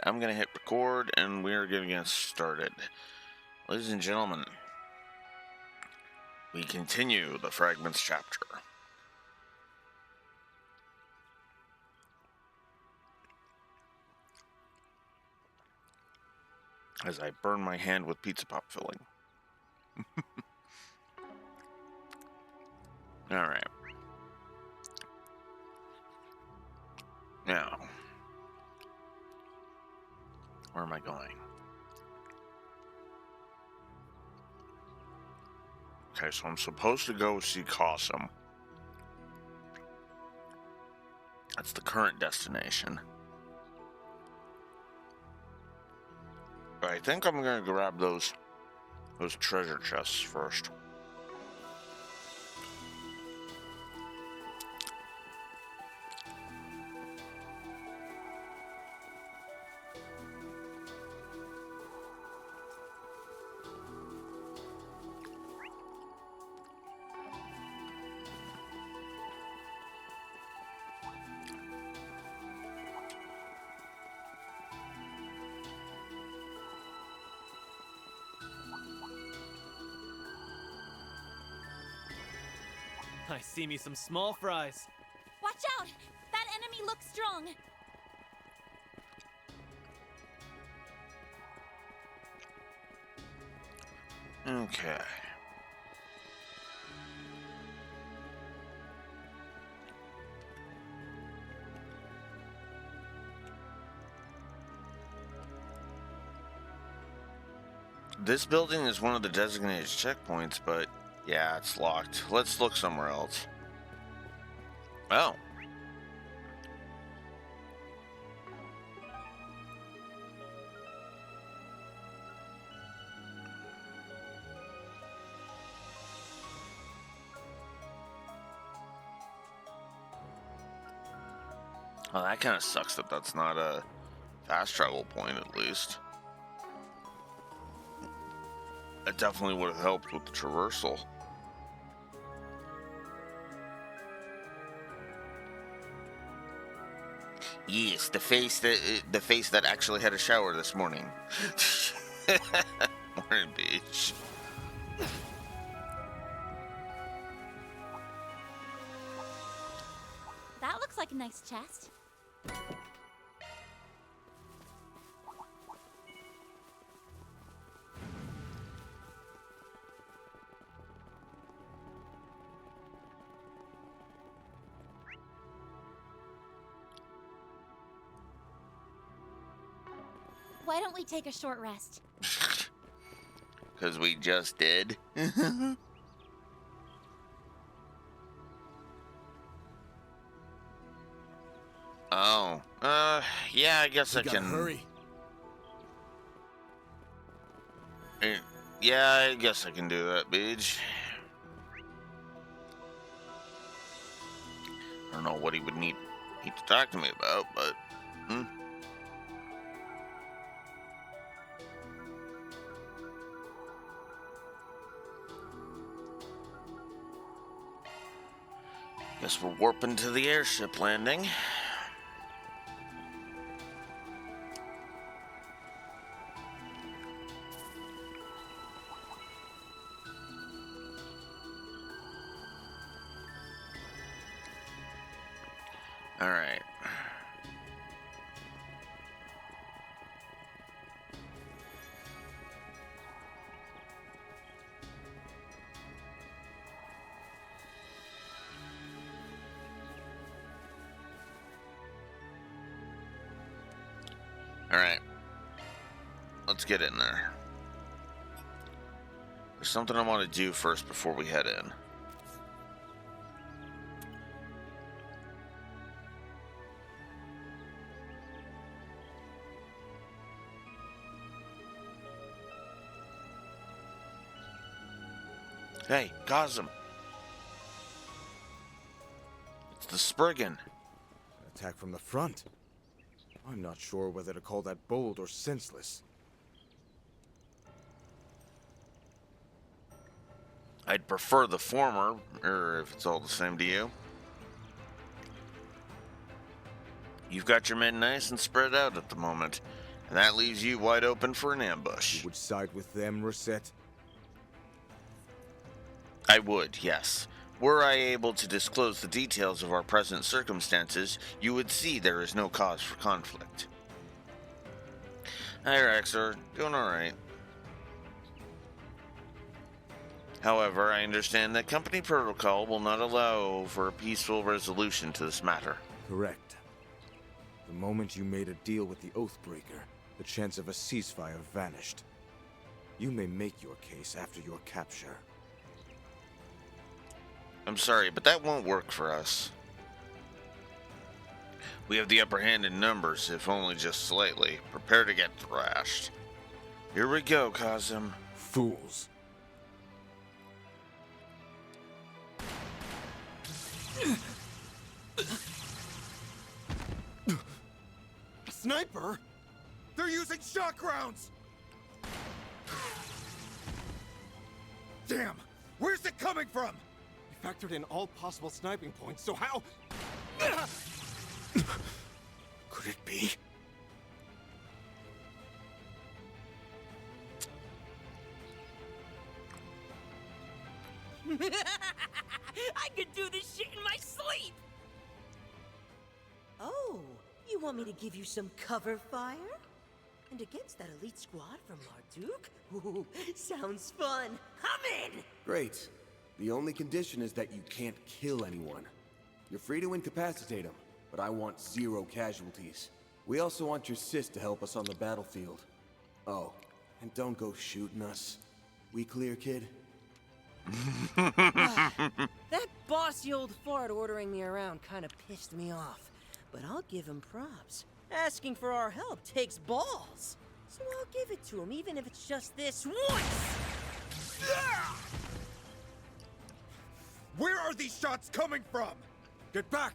I'm going to hit record, and we're going to get started. Ladies and gentlemen, we continue the Fragments chapter. As I burn my hand with pizza pop filling. Alright. Now, where am I going? Okay, so I'm supposed to go see Cossum. That's the current destination. But I think I'm gonna grab those treasure chests first. I see me some small fries. Watch out! That enemy looks strong! Okay. This building is one of the designated checkpoints, but yeah, it's locked. Let's look somewhere else. Oh. Well, that kind of sucks that that's not a fast travel point, at least. It definitely would have helped with the traversal. Yes, the face that actually had a shower this morning. Morning, beach. That looks like a nice chest. Why don't we take a short rest? Because we just did. Oh, yeah, I guess I can hurry. Yeah, I guess I can do that, Beach. I don't know what he would need to talk to me about, but guess we're warping to the airship landing. All right. All right. Let's get in there. There's something I want to do first before we head in. Hey, Cosm. It's the Spriggan. Attack from the front. I'm not sure whether to call that bold or senseless. I'd prefer the former, or if it's all the same to you. You've got your men nice and spread out at the moment. And that leaves you wide open for an ambush. You would side with them, Rosette? I would, yes. Were I able to disclose the details of our present circumstances, you would see there is no cause for conflict. Hi, Rexer. Doing alright. However, I understand that company protocol will not allow for a peaceful resolution to this matter. Correct. The moment you made a deal with the Oathbreaker, the chance of a ceasefire vanished. You may make your case after your capture. I'm sorry, but that won't work for us. We have the upper hand in numbers, if only just slightly. Prepare to get thrashed. Here we go, Kazum. Fools. Sniper? They're using shock rounds! Damn! Where's it coming from? We factored in all possible sniping points, so how... Could it be? I could do this shit in my sleep! Oh, you want me to give you some cover fire? And against that elite squad from Marduk? Ooh, sounds fun. I'm in! Great. The only condition is that you can't kill anyone. You're free to incapacitate them, but I want 0 casualties. We also want your sis to help us on the battlefield. Oh, and don't go shooting us. We clear, kid? That bossy old fart ordering me around kinda pissed me off. But I'll give him props. Asking for our help takes balls. So I'll give it to him, even if it's just this once! Where are these shots coming from? Get back!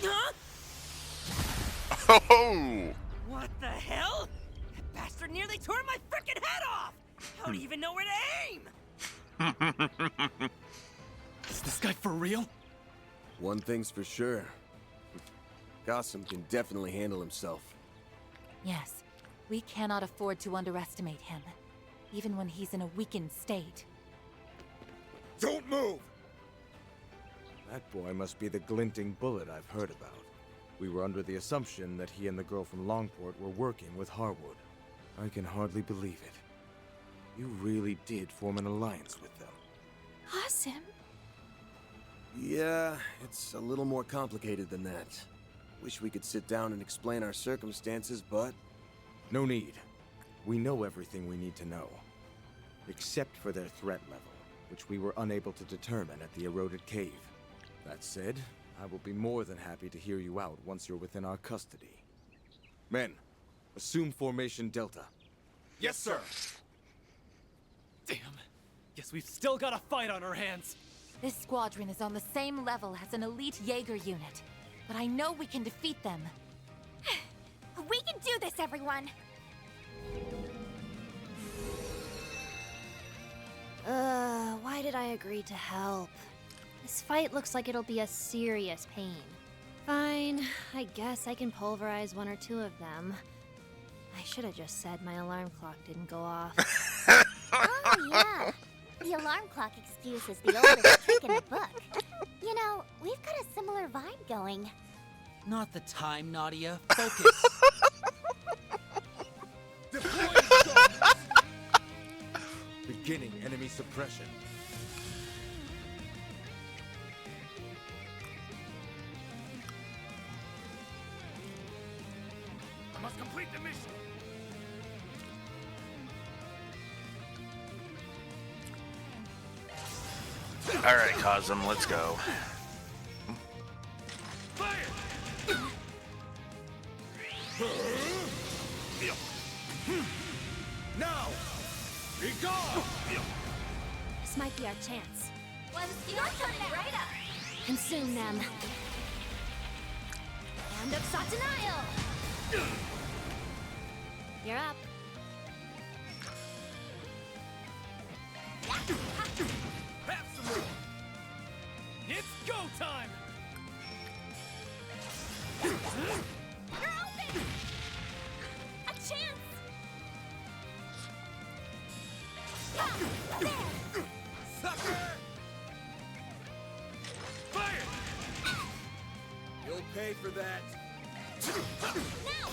Huh? Oh! What the hell? That bastard nearly tore my frickin' head off! How do you even know where to aim? Is this guy for real? One thing's for sure. Gossam can definitely handle himself. Yes, we cannot afford to underestimate him, even when he's in a weakened state. Don't move! That boy must be the glinting bullet I've heard about. We were under the assumption that he and the girl from Longport were working with Harwood. I can hardly believe it. You really did form an alliance with them. Awesome. Yeah, it's a little more complicated than that. Wish we could sit down and explain our circumstances, but... No need. We know everything we need to know. Except for their threat level, which we were unable to determine at the eroded cave. That said, I will be more than happy to hear you out once you're within our custody. Men, assume formation Delta. Yes, sir! Damn. Guess we've still got a fight on our hands. This squadron is on the same level as an elite Jaeger unit, but I know we can defeat them. We can do this, everyone! Why did I agree to help? This fight looks like it'll be a serious pain. Fine, I guess I can pulverize 1 or 2 of them. I should have just said my alarm clock didn't go off. Oh, yeah. The alarm clock excuse is the oldest trick in the book. You know, we've got a similar vibe going. Not the time, Nadia. Focus. Beginning enemy suppression. I must complete the mission! Alright, Kazum, let's go. Now! Be gone! This might be our chance. You're coming right up! Consume them. Hand of Satanael! You're up. Have some more! It's go time! You're open! A chance! Ha! There! Sucker! Fire! You'll pay for that. Now!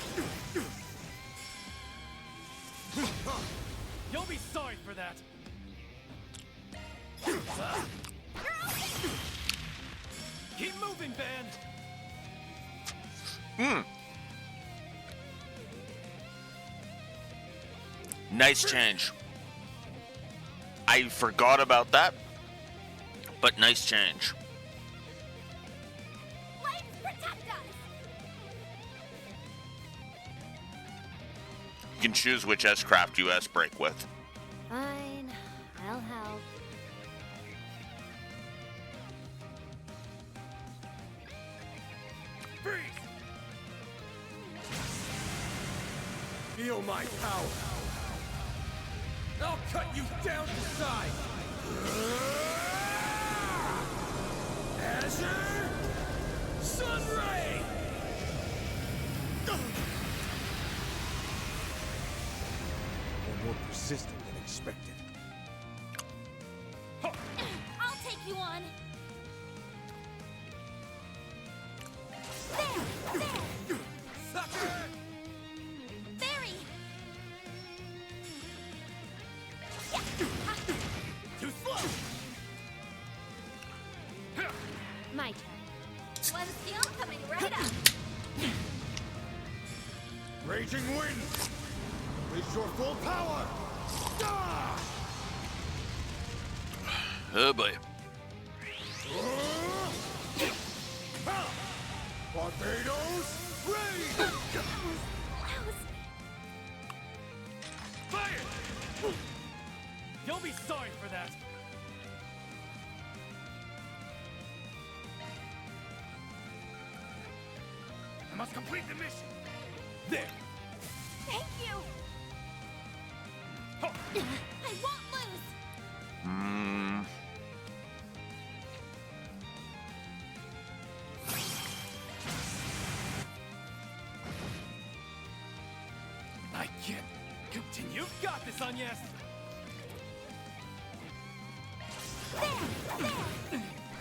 You'll be sorry for that. You're open! Keep moving, Van. Nice change. I forgot about that, but nice change. Flames protect us! You can choose which S-Craft you S-Break with. Fine, I'll help. Freeze! Feel my power. I'll cut you down to size. Azure Sunray! They're more persistent than expected. I'll take you on. There! Sucker! Barry! Too slow. My turn. One steel coming right up. Raging wind! Reach your full power! Ah! Oh boy. Barbados, raid! Fire! You'll be sorry for that. I must complete the mission. There. Thank you! I won't lose! I can't continue. You've got this, Agnes.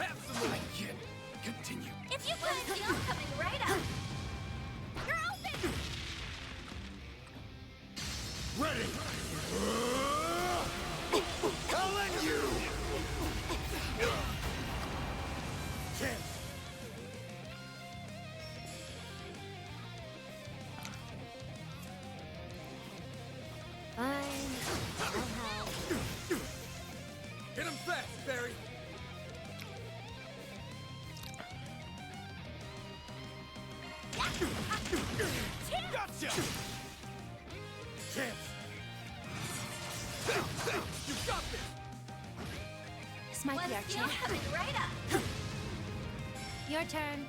Absolutely. I can't continue. If you put steel coming right up! You're open! Ready! I'll end you! Chance! Fine, I'll help. Hit him fast, Barry! Gotcha. Chance! You got this! This might One be our steel chance. coming right up! Your turn.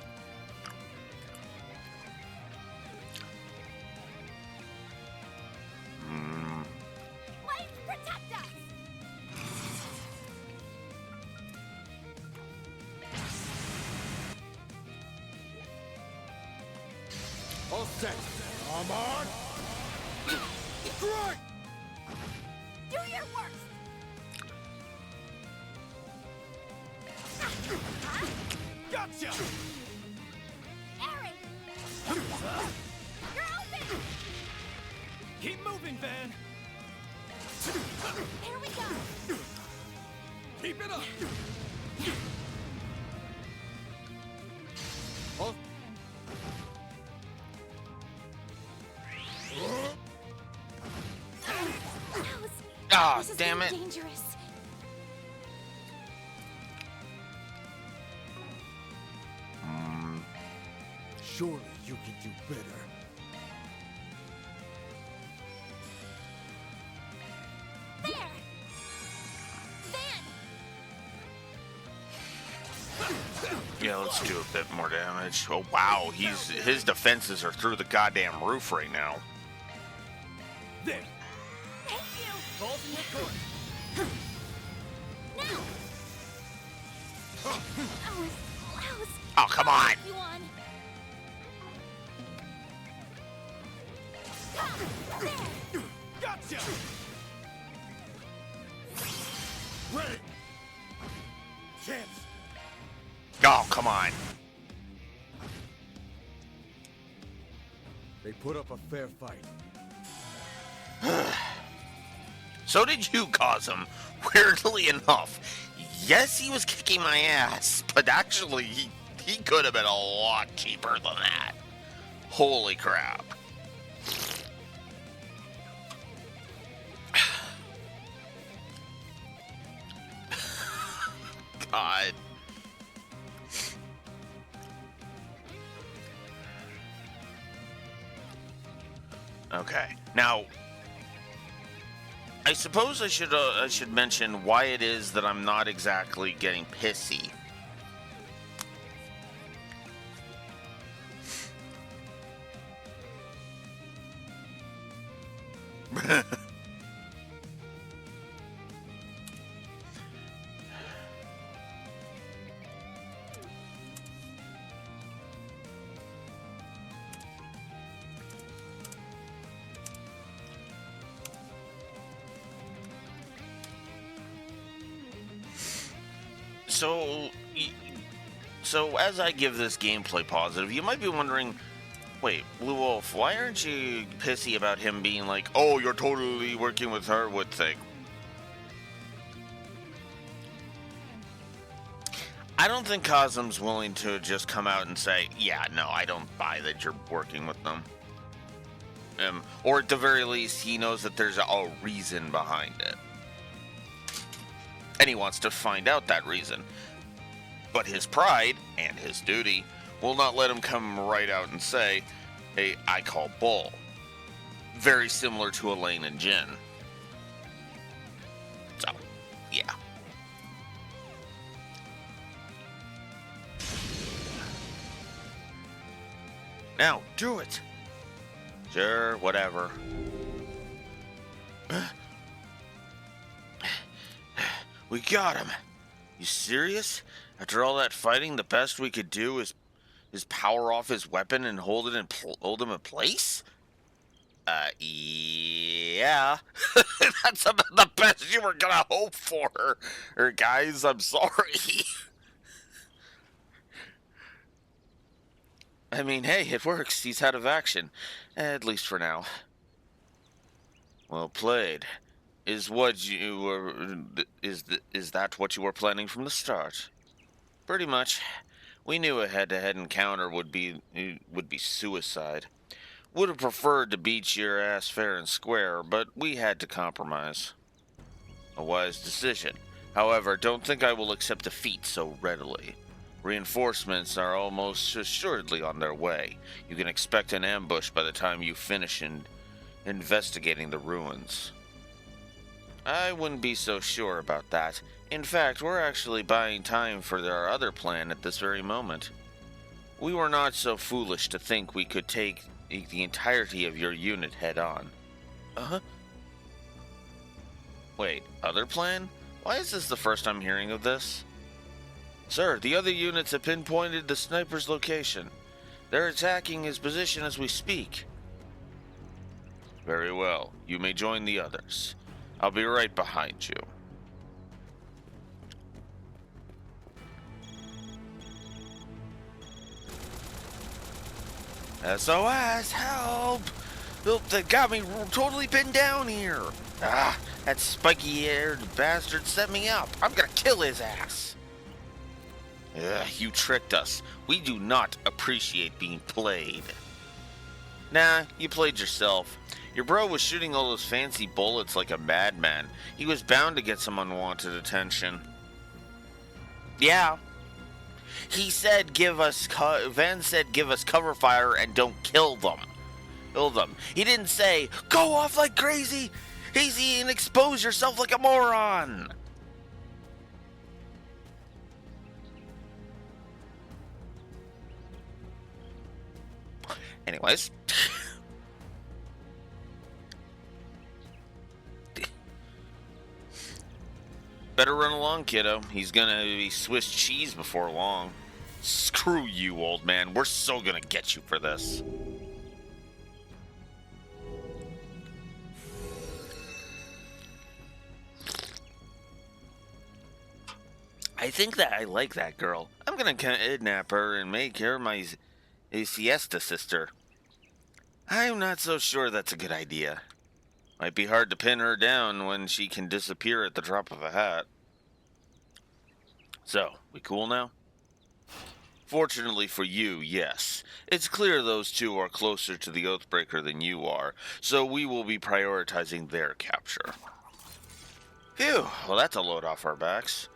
Flames protect us! All set! Come on! Strike! Do your worst! Gotcha. Aaron! You're open! Keep moving, Van. Here we go! Keep it up! Oh. Ah, This is damn it. getting dangerous. Surely you can do better. There! Van! Yeah, let's do a bit more damage. Oh wow, his defenses are through the goddamn roof right now. There. Thank you! Balls in your court. Now! Oh, come on! You won. Gotcha! Ready! Chance! Oh, come on. They put up a fair fight. So did you, Cosm. Weirdly enough. Yes, he was kicking my ass, but actually, he could have been a lot cheaper than that. Holy crap. God. Okay. Now, I suppose I should mention why it is that I'm not exactly getting pissy. So as I give this gameplay positive, you might be wondering, wait, Blue Wolf, why aren't you pissy about him being like, oh, you're totally working with Harwood thing? I don't think Cosm's willing to just come out and say, yeah, no, I don't buy that you're working with them. Or at the very least, he knows that there's a reason behind it. And he wants to find out that reason. But his pride and his duty will not let him come right out and say, hey, I call bull. Very similar to Elaine and Jin. So, yeah. Now, do it. Sure, whatever. We got him. You serious? After all that fighting, the best we could do is power off his weapon and hold him in place? Yeah. That's about the best you were gonna hope for. Or guys, I'm sorry. I mean, hey, it works. He's out of action. At least for now. Well played. Is that what you were planning from the start? Pretty much. We knew a head-to-head encounter would be suicide. Would have preferred to beat your ass fair and square, but we had to compromise. A wise decision. However, don't think I will accept defeat so readily. Reinforcements are almost assuredly on their way. You can expect an ambush by the time you finish investigating the ruins. I wouldn't be so sure about that. In fact, we're actually buying time for our other plan at this very moment. We were not so foolish to think we could take the entirety of your unit head-on. Wait, other plan? Why is this the first I'm hearing of this? Sir, the other units have pinpointed the sniper's location. They're attacking his position as we speak. Very well. You may join the others. I'll be right behind you. SOS! Help! They got me totally pinned down here. Ah, that spiky-haired bastard set me up. I'm gonna kill his ass. Ugh, you tricked us. We do not appreciate being played. Nah, you played yourself. Your bro was shooting all those fancy bullets like a madman. He was bound to get some unwanted attention. Yeah. He said Van said give us cover fire and don't kill them. He didn't say, go off like crazy and expose yourself like a moron. Anyways. Better run along along, kiddo. He's gonna be Swiss cheese before long. Screw you, old man. We're so gonna get you for this. I think that I like that girl. I'm gonna kidnap her and make her my siesta sister. I'm not so sure that's a good idea. Might be hard to pin her down when she can disappear at the drop of a hat. So, we cool now? Fortunately for you, yes. It's clear those two are closer to the Oathbreaker than you are, so we will be prioritizing their capture. Phew, well that's a load off our backs.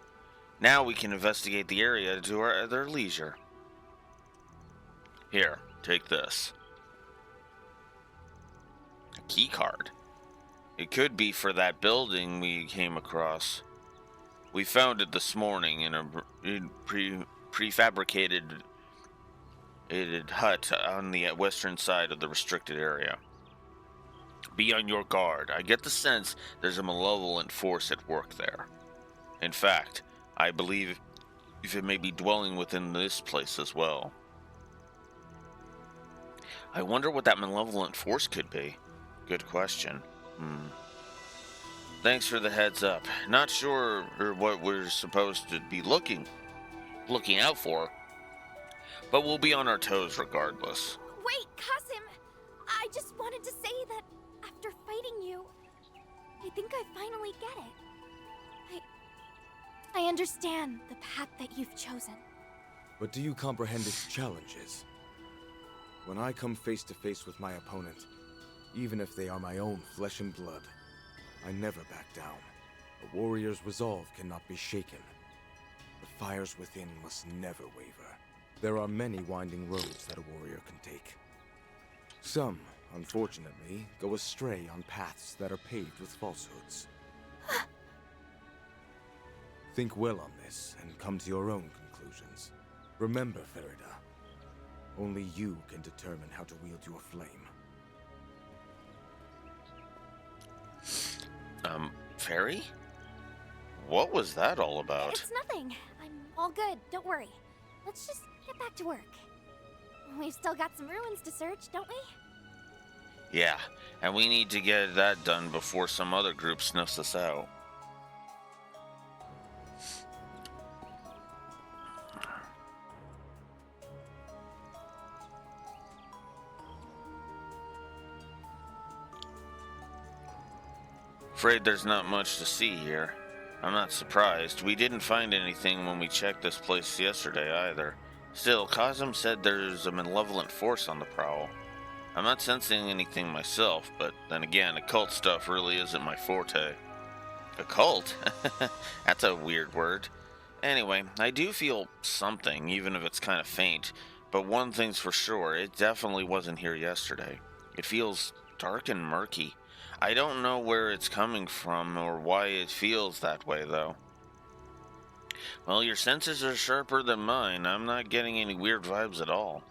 Now we can investigate the area at their leisure. Here, take this. A key card. It could be for that building we came across. We found it this morning in a prefabricated hut on the western side of the restricted area. Be on your guard. I get the sense there's a malevolent force at work there. In fact, I believe if it may be dwelling within this place as well. I wonder what that malevolent force could be. Good question. Thanks for the heads up. Not sure what we're supposed to be looking out for, but we'll be on our toes regardless. Wait, Kasim! I just wanted to say that after fighting you, I think I finally get it. I understand the path that you've chosen. But do you comprehend its challenges? When I come face to face with my opponent, even if they are my own flesh and blood, I never back down. A warrior's resolve cannot be shaken. The fires within must never waver. There are many winding roads that a warrior can take. Some, unfortunately, go astray on paths that are paved with falsehoods. Think well on this and come to your own conclusions. Remember, Farida, only you can determine how to wield your flame. Fairy? What was that all about? It's nothing. I'm all good. Don't worry. Let's just get back to work. We've still got some ruins to search, don't we? Yeah, and we need to get that done before some other group snuffs us out. Afraid there's not much to see here. I'm not surprised. We didn't find anything when we checked this place yesterday either. Still, Kazum said there's a malevolent force on the prowl. I'm not sensing anything myself, but then again, occult stuff really isn't my forte. Occult? That's a weird word. Anyway, I do feel something, even if it's kind of faint. But one thing's for sure, it definitely wasn't here yesterday. It feels dark and murky. I don't know where it's coming from or why it feels that way, though. Well, your senses are sharper than mine. I'm not getting any weird vibes at all.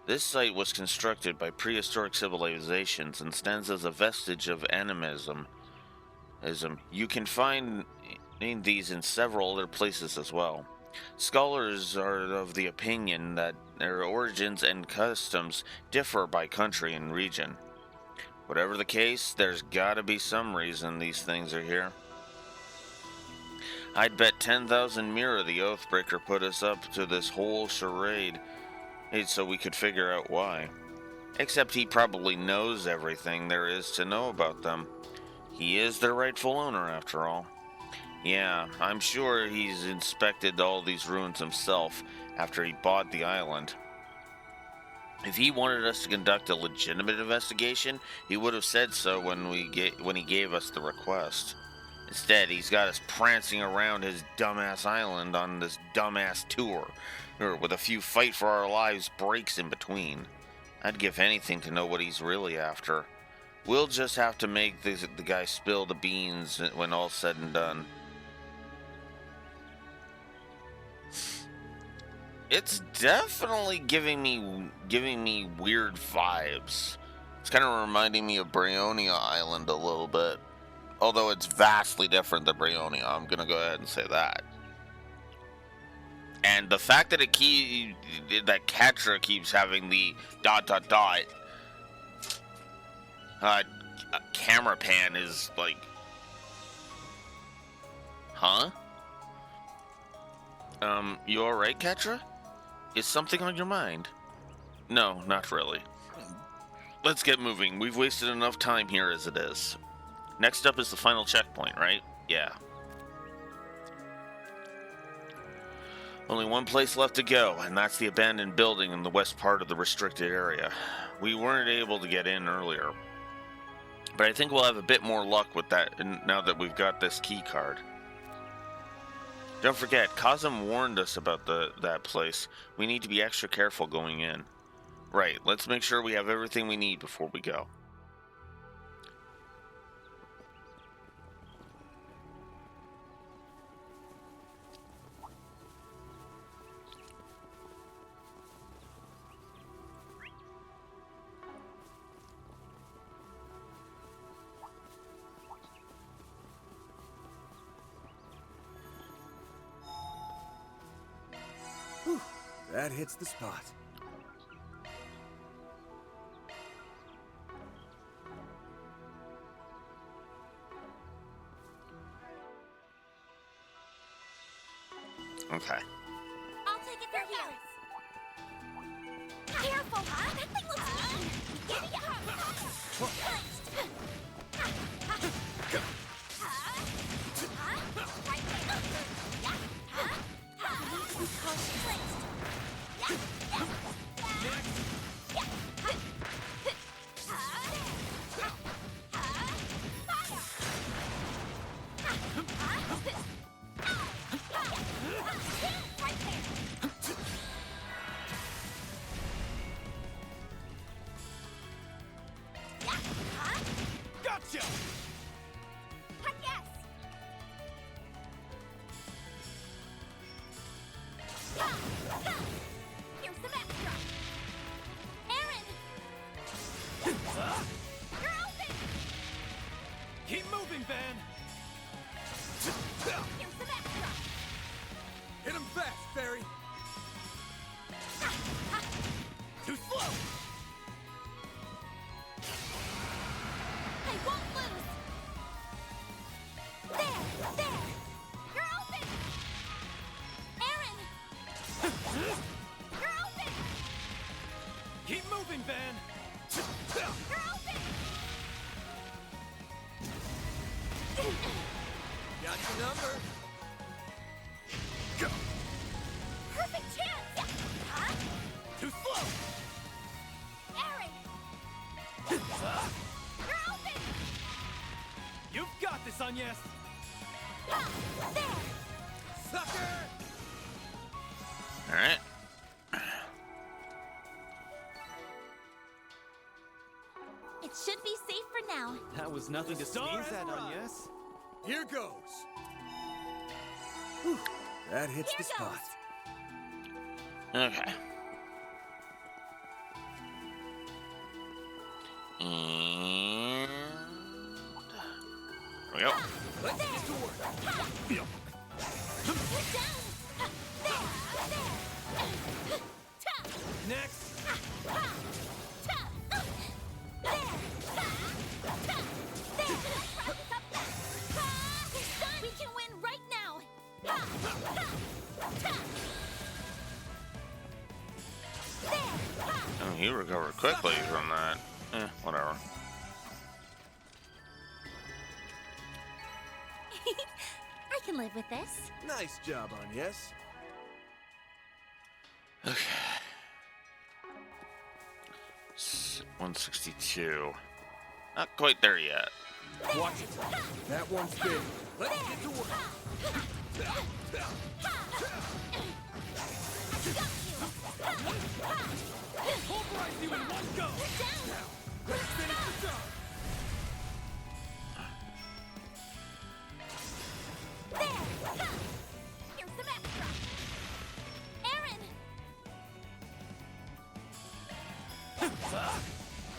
This site was constructed by prehistoric civilizations and stands as a vestige of animism. You can find these in several other places as well. Scholars are of the opinion that their origins and customs differ by country and region. Whatever the case, there's gotta be some reason these things are here. I'd bet 10,000 Mira the Oathbreaker put us up to this whole charade so we could figure out why. Except he probably knows everything there is to know about them. He is their rightful owner, after all. Yeah, I'm sure he's inspected all these ruins himself after he bought the island. If he wanted us to conduct a legitimate investigation, he would have said so when he gave us the request. Instead, he's got us prancing around his dumbass island on this dumbass tour, with a few fight for our lives breaks in between. I'd give anything to know what he's really after. We'll just have to make the guy spill the beans when all's said and done. It's definitely giving me weird vibes. It's kind of reminding me of Brionia Island a little bit. Although it's vastly different than Brionia, I'm gonna go ahead and say that. And the fact that that Ketra keeps having the ... camera pan is like, huh? You alright, Ketra? Is something on your mind? No, not really. Let's get moving. We've wasted enough time here as it is. Next up is the final checkpoint, right? Yeah. Only one place left to go, and that's the abandoned building in the west part of the restricted area. We weren't able to get in earlier, but I think we'll have a bit more luck with that now that we've got this key card. Don't forget, Kazum warned us about that place. We need to be extra careful going in. Right, let's make sure we have everything we need before we go. Whew, that hits the spot. Okay. I'll take it from here. Careful, huh? That thing looks mean. Give me Gotcha! Yes. Here's the extra. Aaron! You're open! Keep moving, Van! Here's the extra. Hit him fast, Barry! Too slow! I won't lose! There! You're open! Aaron! You're open! Keep moving, Van! You're open! Got your number. Go! Perfect chance! Huh? Too slow! Aaron! You're open! You've got this, Agnes! There! Sucker! Alright. It should be safe for now. That was nothing to sneeze at, Agnes. Here goes. Whew, that hits Here the spot. goes. Okay. And... There we go. Let's get to work. You're down! There! Next! We can win right now! Oh, he recovered quickly from that. Whatever. I can live with this. Nice job, Agnes. Okay. 162. Not quite there yet. Watch it. That one's big. Let's get to work. Pulverize you in one go! Let's finish the job. Here's some extra. Aaron!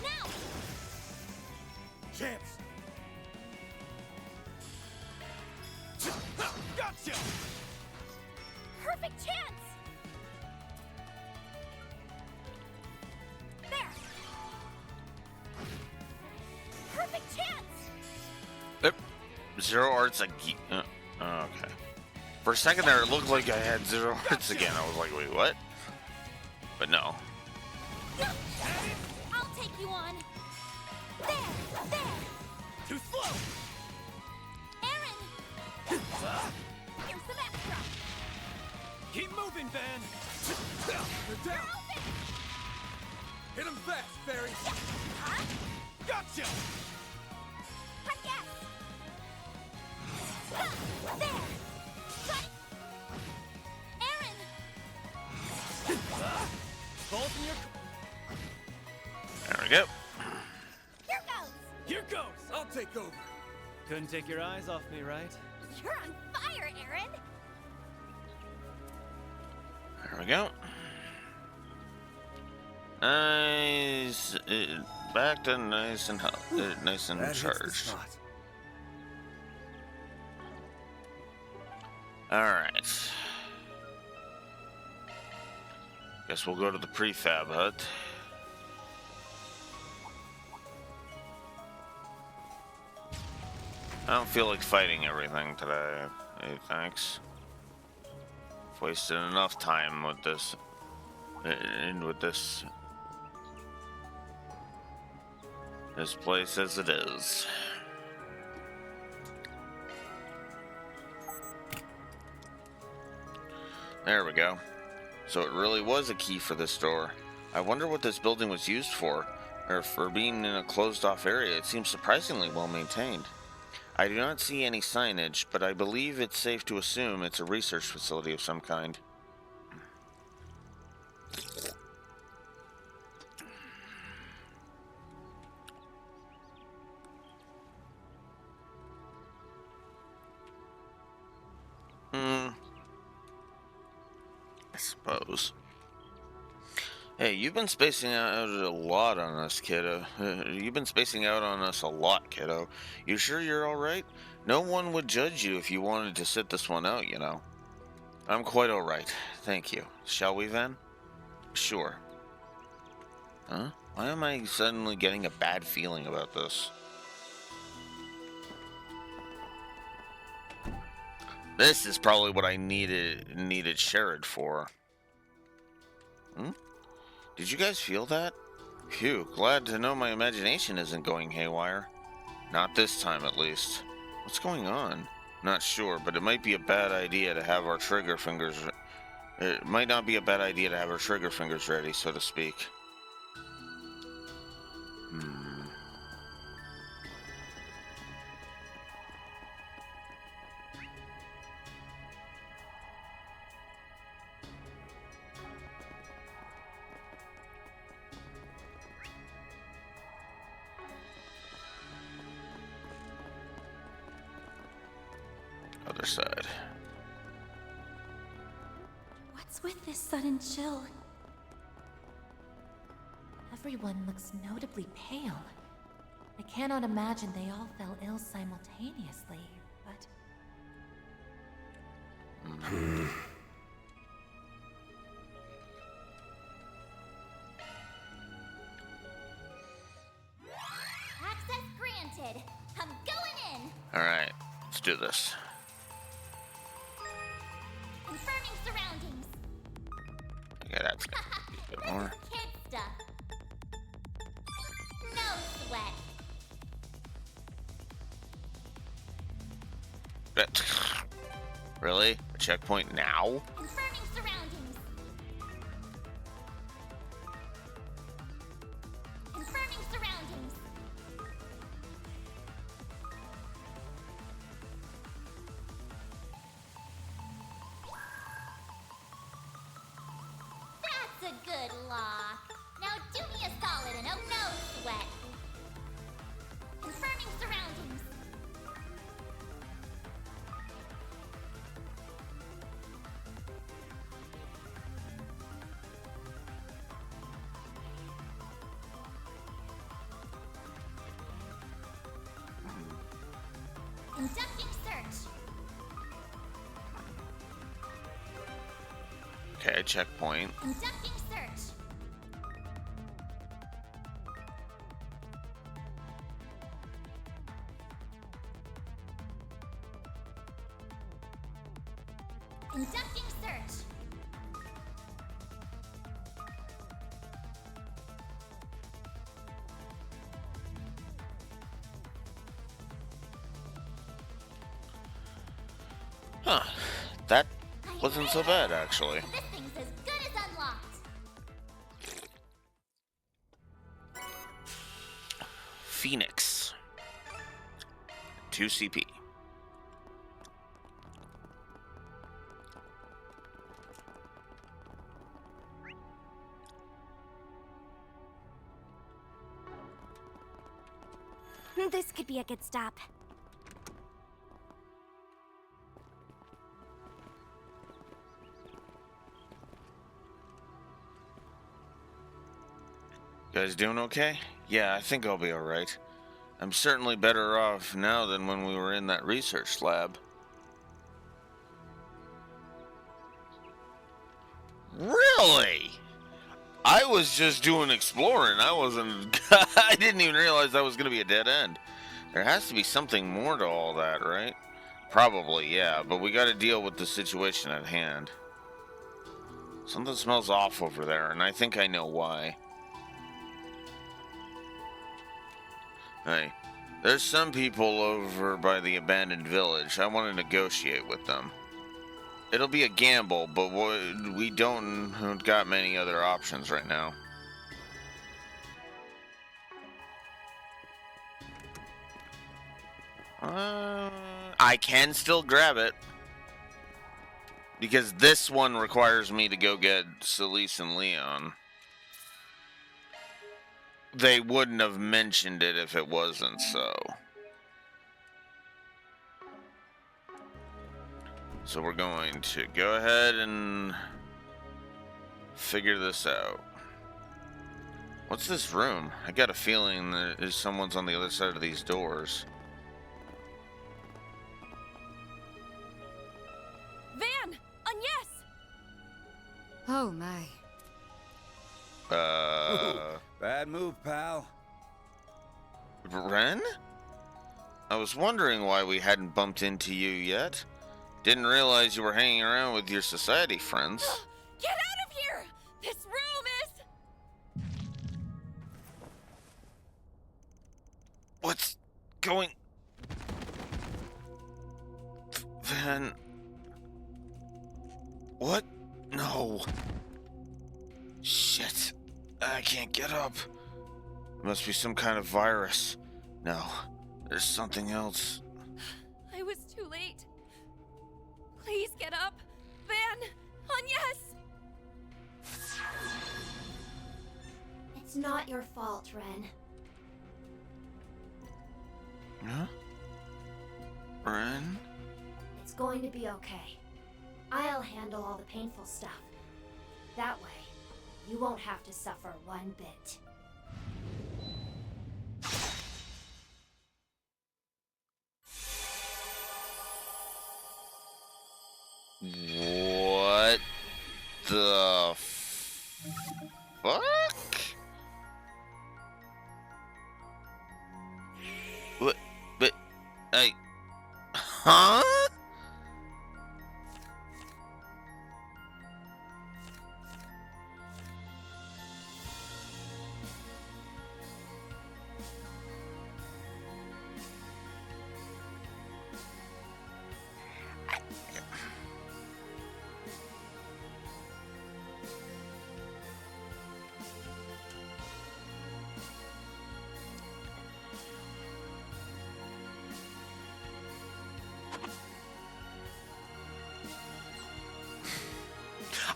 Now! Champs. 0 hearts again. Okay. For a second there, it looked like I had 0 hearts again. I was like, wait, what? But no. I'll take you on. There. Too slow. Aaron. Here's some extra. Keep moving, Van. They're down. Hit him fast, Fairy. Huh? Gotcha. Yes. There. Right. Aaron. Balls in your. There we go. Here goes. Here goes. I'll take over. Couldn't take your eyes off me, right? You're on fire, Aaron. There we go. Nice. Back to nice and nice and That hits the charged. spot. All right. Guess we'll go to the prefab hut. I don't feel like fighting everything today. Hey, thanks. I've wasted enough time with this. This place as it is. There we go. So it really was a key for this door. I wonder what this building was used for, or for being in a closed-off area. It seems surprisingly well maintained. I do not see any signage, but I believe it's safe to assume it's a research facility of some kind. I suppose. Hey, you've been spacing out a lot on us, kiddo. You've been spacing out on us a lot, kiddo. You sure you're alright? No one would judge you if you wanted to sit this one out, you know. I'm quite alright, thank you. Shall we, then? Sure. Huh? Why am I suddenly getting a bad feeling about this? This is probably what I needed Sherrod for. Did you guys feel that? Phew, glad to know my imagination isn't going haywire. Not this time, at least. What's going on? Not sure, but it might be a bad idea to have our trigger fingers... It might not be a bad idea to have our trigger fingers ready, so to speak. Other side. What's with this sudden chill? Everyone looks notably pale. I cannot imagine they all fell ill simultaneously, but... Access granted. I'm going in. Alright, let's do this. Confirming surroundings. Okay, that's gonna be a bit more. This is kid stuff. No sweat. Really? A checkpoint now? Confirming surroundings. Confirming surroundings. That's a good lock. Now do me a solid and oh no sweat. Confirming surroundings. Conducting search. Okay, checkpoint. Conducting search. Huh. That wasn't so bad, actually. This thing's as good as unlocked. Phoenix. 2 CP. This could be a good stop. You guys doing okay? Yeah, I think I'll be alright. I'm certainly better off now than when we were in that research lab. Really? I was just doing exploring. I wasn't... I didn't even realize that was going to be a dead end. There has to be something more to all that, right? Probably, yeah, but we got to deal with the situation at hand. Something smells off over there, and I think I know why. Hey, there's some people over by the abandoned village. I want to negotiate with them. It'll be a gamble, but we don't got many other options right now. I can still grab it. Because this one requires me to go get Celise and Leon. They wouldn't have mentioned it if it wasn't so. So we're going to go ahead and figure this out. What's this room? I got a feeling that someone's on the other side of these doors. Van! Agnes! Oh my. Bad move, pal. Ren? I was wondering why we hadn't bumped into you yet. Didn't realize you were hanging around with your society friends. Get out of here! This room is... What's going... Van... What? No. Shit. I can't get up. Must be some kind of virus. No, there's something else. I was too late. Please get up. Van! Agnes! It's not your fault, Ren. Huh? Ren? It's going to be okay. I'll handle all the painful stuff. That way, you won't have to suffer one bit. What the fuck? What? But huh?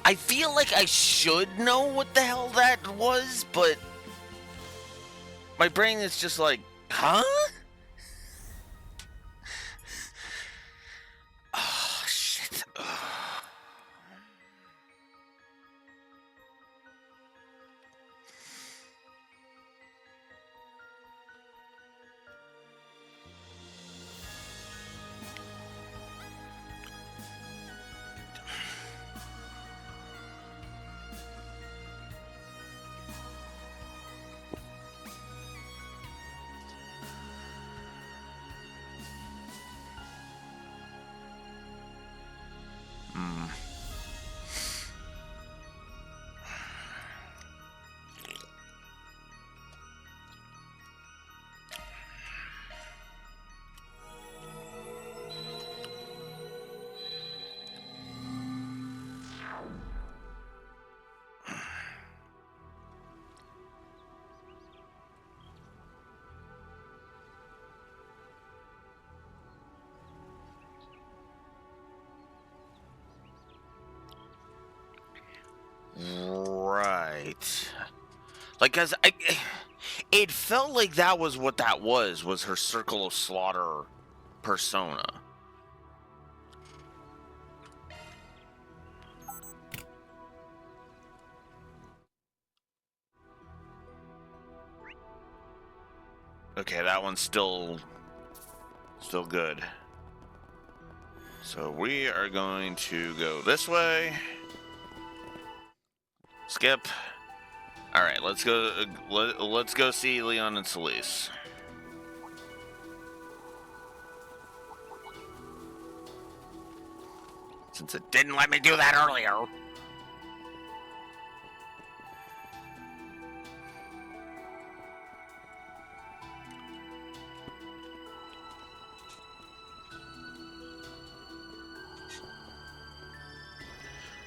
I feel like I should know what the hell that was, but my brain is just like, huh? Oh, shit. Right. Like, it felt like that was what that was her Circle of Slaughter persona. Okay, that one's still good. So we are going to go this way. Skip. All right, let's go. Let's go see Leon and Celise. Since it didn't let me do that earlier.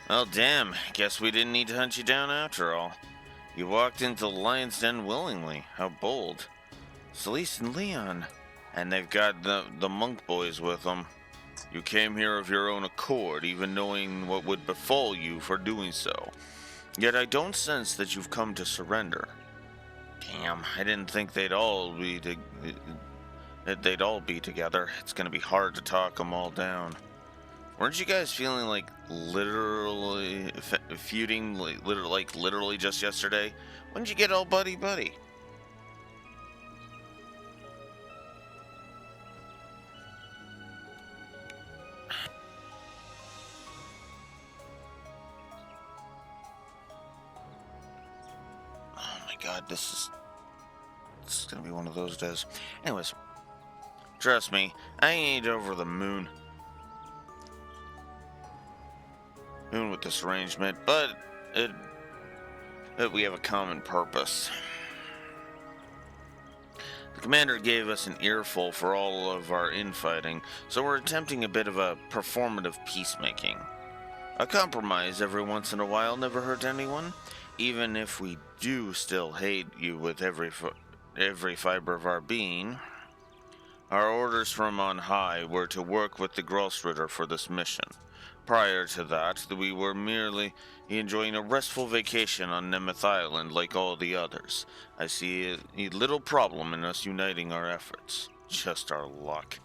Well, damn. Guess we didn't need to hunt you down after all. You walked into the lion's den willingly. How bold. Celeste and Leon. And they've got the monk boys with them. You came here of your own accord, even knowing what would befall you for doing so. Yet I don't sense that you've come to surrender. Damn, I didn't think they'd all be together. It's gonna be hard to talk them all down. Weren't you guys feeling like literally feuding literally just yesterday? When did you get all buddy-buddy? Oh my god, this is gonna be one of those days. Anyways, trust me, I ain't over the moon with this arrangement, but we have a common purpose. The commander gave us an earful for all of our infighting, so we're attempting a bit of a performative peacemaking. A compromise every once in a while never hurt anyone, even if we do still hate you with every fiber of our being. Our orders from on high were to work with the Grossritter for this mission. Prior to that, we were merely enjoying a restful vacation on Nemeth Island like all the others. I see a little problem in us uniting our efforts. Just our luck.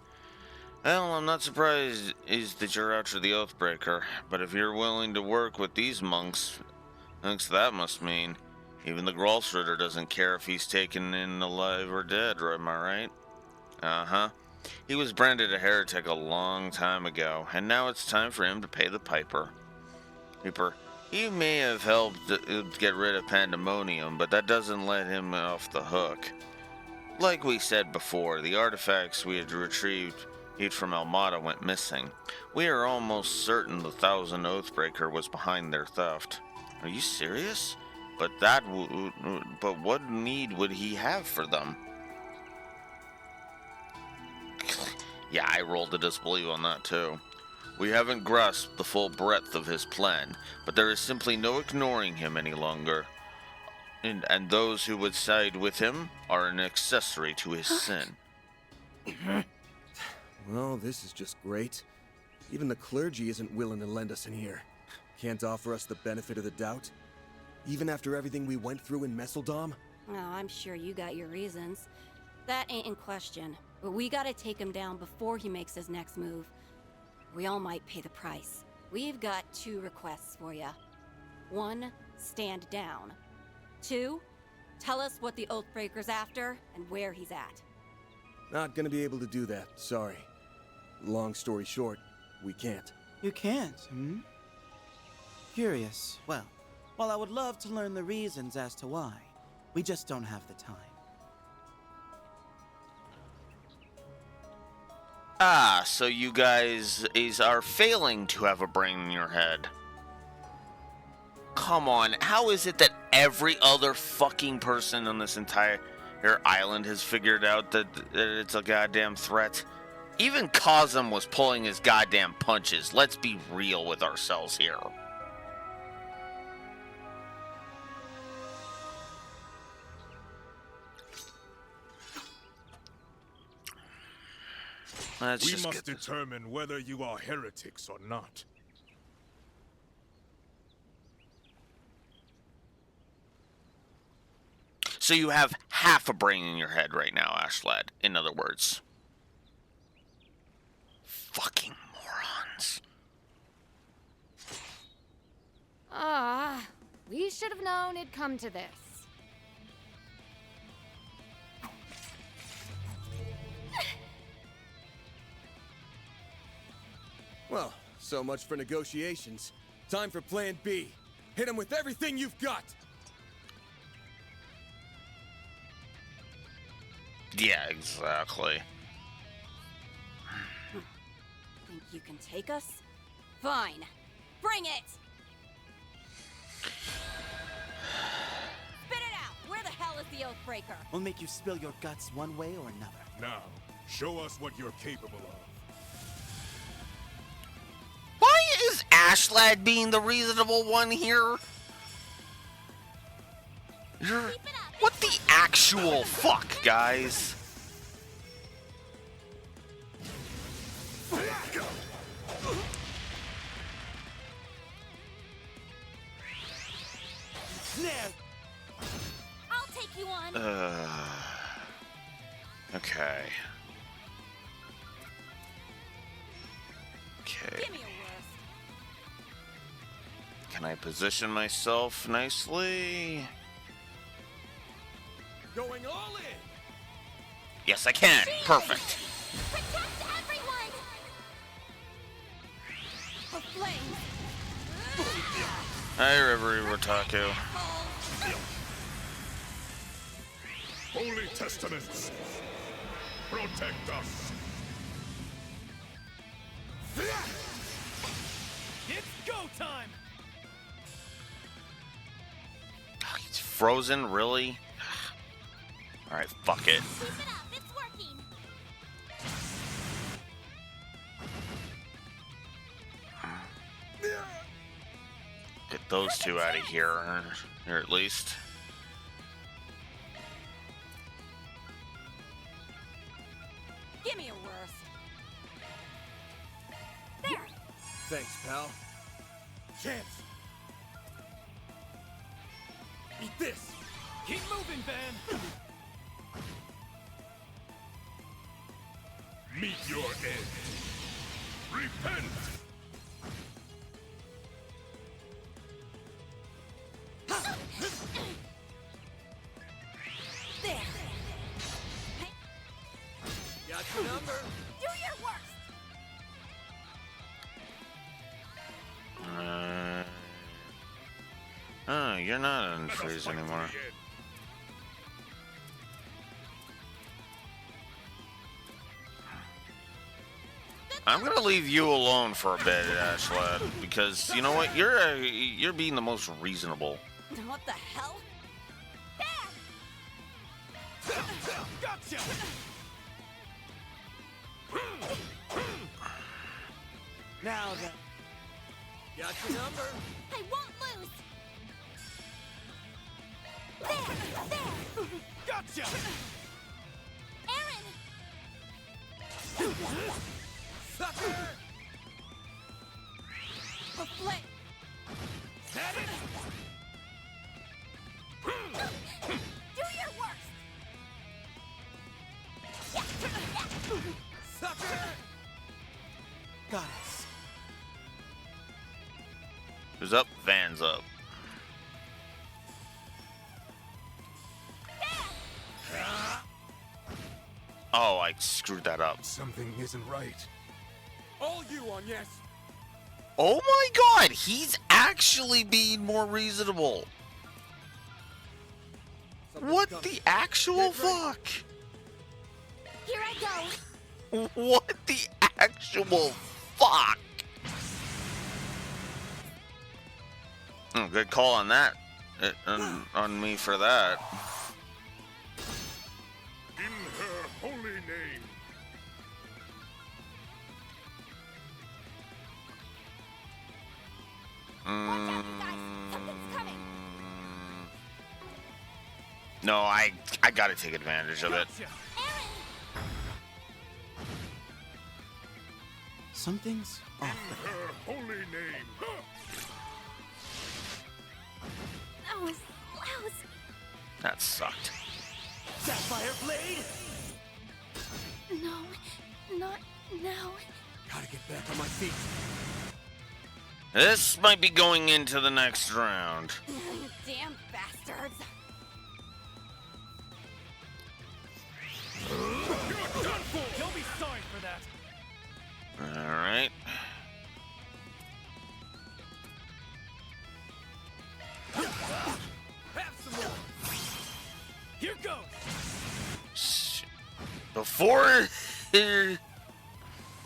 Well, I'm not surprised that you're after the Oathbreaker, but if you're willing to work with these monks, that must mean even the Grossritter doesn't care if he's taken in alive or dead, am I right? Uh-huh. He was branded a heretic a long time ago, and now it's time for him to pay the piper. He may have helped get rid of Pandemonium, but that doesn't let him off the hook. Like we said before, the artifacts we had retrieved from Almada went missing. We are almost certain the Thousand Oathbreaker was behind their theft. Are you serious? But what need would he have for them? Yeah, I rolled a disbelief on that too. We haven't grasped the full breadth of his plan, but there is simply no ignoring him any longer. And those who would side with him are an accessory to his sin. Well, this is just great. Even the clergy isn't willing to lend us an ear. Can't offer us the benefit of the doubt? Even after everything we went through in Messeldom? Oh, I'm sure you got your reasons. That ain't in question. But we gotta take him down before he makes his next move. We all might pay the price. We've got 2 requests for you. 1, stand down. 2, tell us what the Oathbreaker's after and where he's at. Not gonna be able to do that, sorry. Long story short, we can't. You can't, hmm? Curious. Well, while I would love to learn the reasons as to why, we just don't have the time. Ah, so you guys are failing to have a brain in your head. Come on, how is it that every other fucking person on this entire island has figured out that it's a goddamn threat? Even Cosm was pulling his goddamn punches. Let's be real with ourselves here. We must determine whether you are heretics or not. So you have half a brain in your head right now, Ashlad, in other words. Fucking morons. Ah, we should have known it'd come to this. Well, so much for negotiations. Time for Plan B. Hit him with everything you've got! Yeah, exactly. Think you can take us? Fine. Bring it! Spit it out! Where the hell is the Oathbreaker? We'll make you spill your guts one way or another. Now, show us what you're capable of. Why is Ashlad being the reasonable one here? What the actual fuck, guys? I'll take you on. Okay. Okay. Give me a worst. Can I position myself nicely? Going all in! Yes, I can. Perfect. Protect everyone! The flames. Hi, Reverie Rotaku. Holy Testaments, protect us. It's go time! He's frozen, really? Alright, fuck it. Keep it up, it's working! Get those two out of here, or at least. Give me a worst. There. Thanks, pal. Chance. Eat this! Keep moving, Van! Meet your end. Repent! There. Got your number. Do your worst. Oh, you're not unfreeze anymore. I'm gonna leave you alone for a bit, Ashlad, because you know what? You're being the most reasonable. What the hell? Gotcha! Now then. Got your number. I won't lose! There! There! Gotcha! Aaron! Sucker! The flame. That it? Do your worst. Sucker! Got us. Who's up? Van's up. Oh, I screwed that up. Something isn't right. All you on, yes! Oh my god, he's actually being more reasonable. What the actual fuck? Here I go! What the actual fuck? Oh, good call on that. On me for that. In her holy name. No, I gotta take advantage of it. Something's In off. her holy name. That was lousy. That sucked. Sapphire Blade! No, not now. Gotta get back on my feet. This might be going into the next round. Damn bastards. You're done for! You'll be sorry for that. Alright. Have some more. Here goes. Before here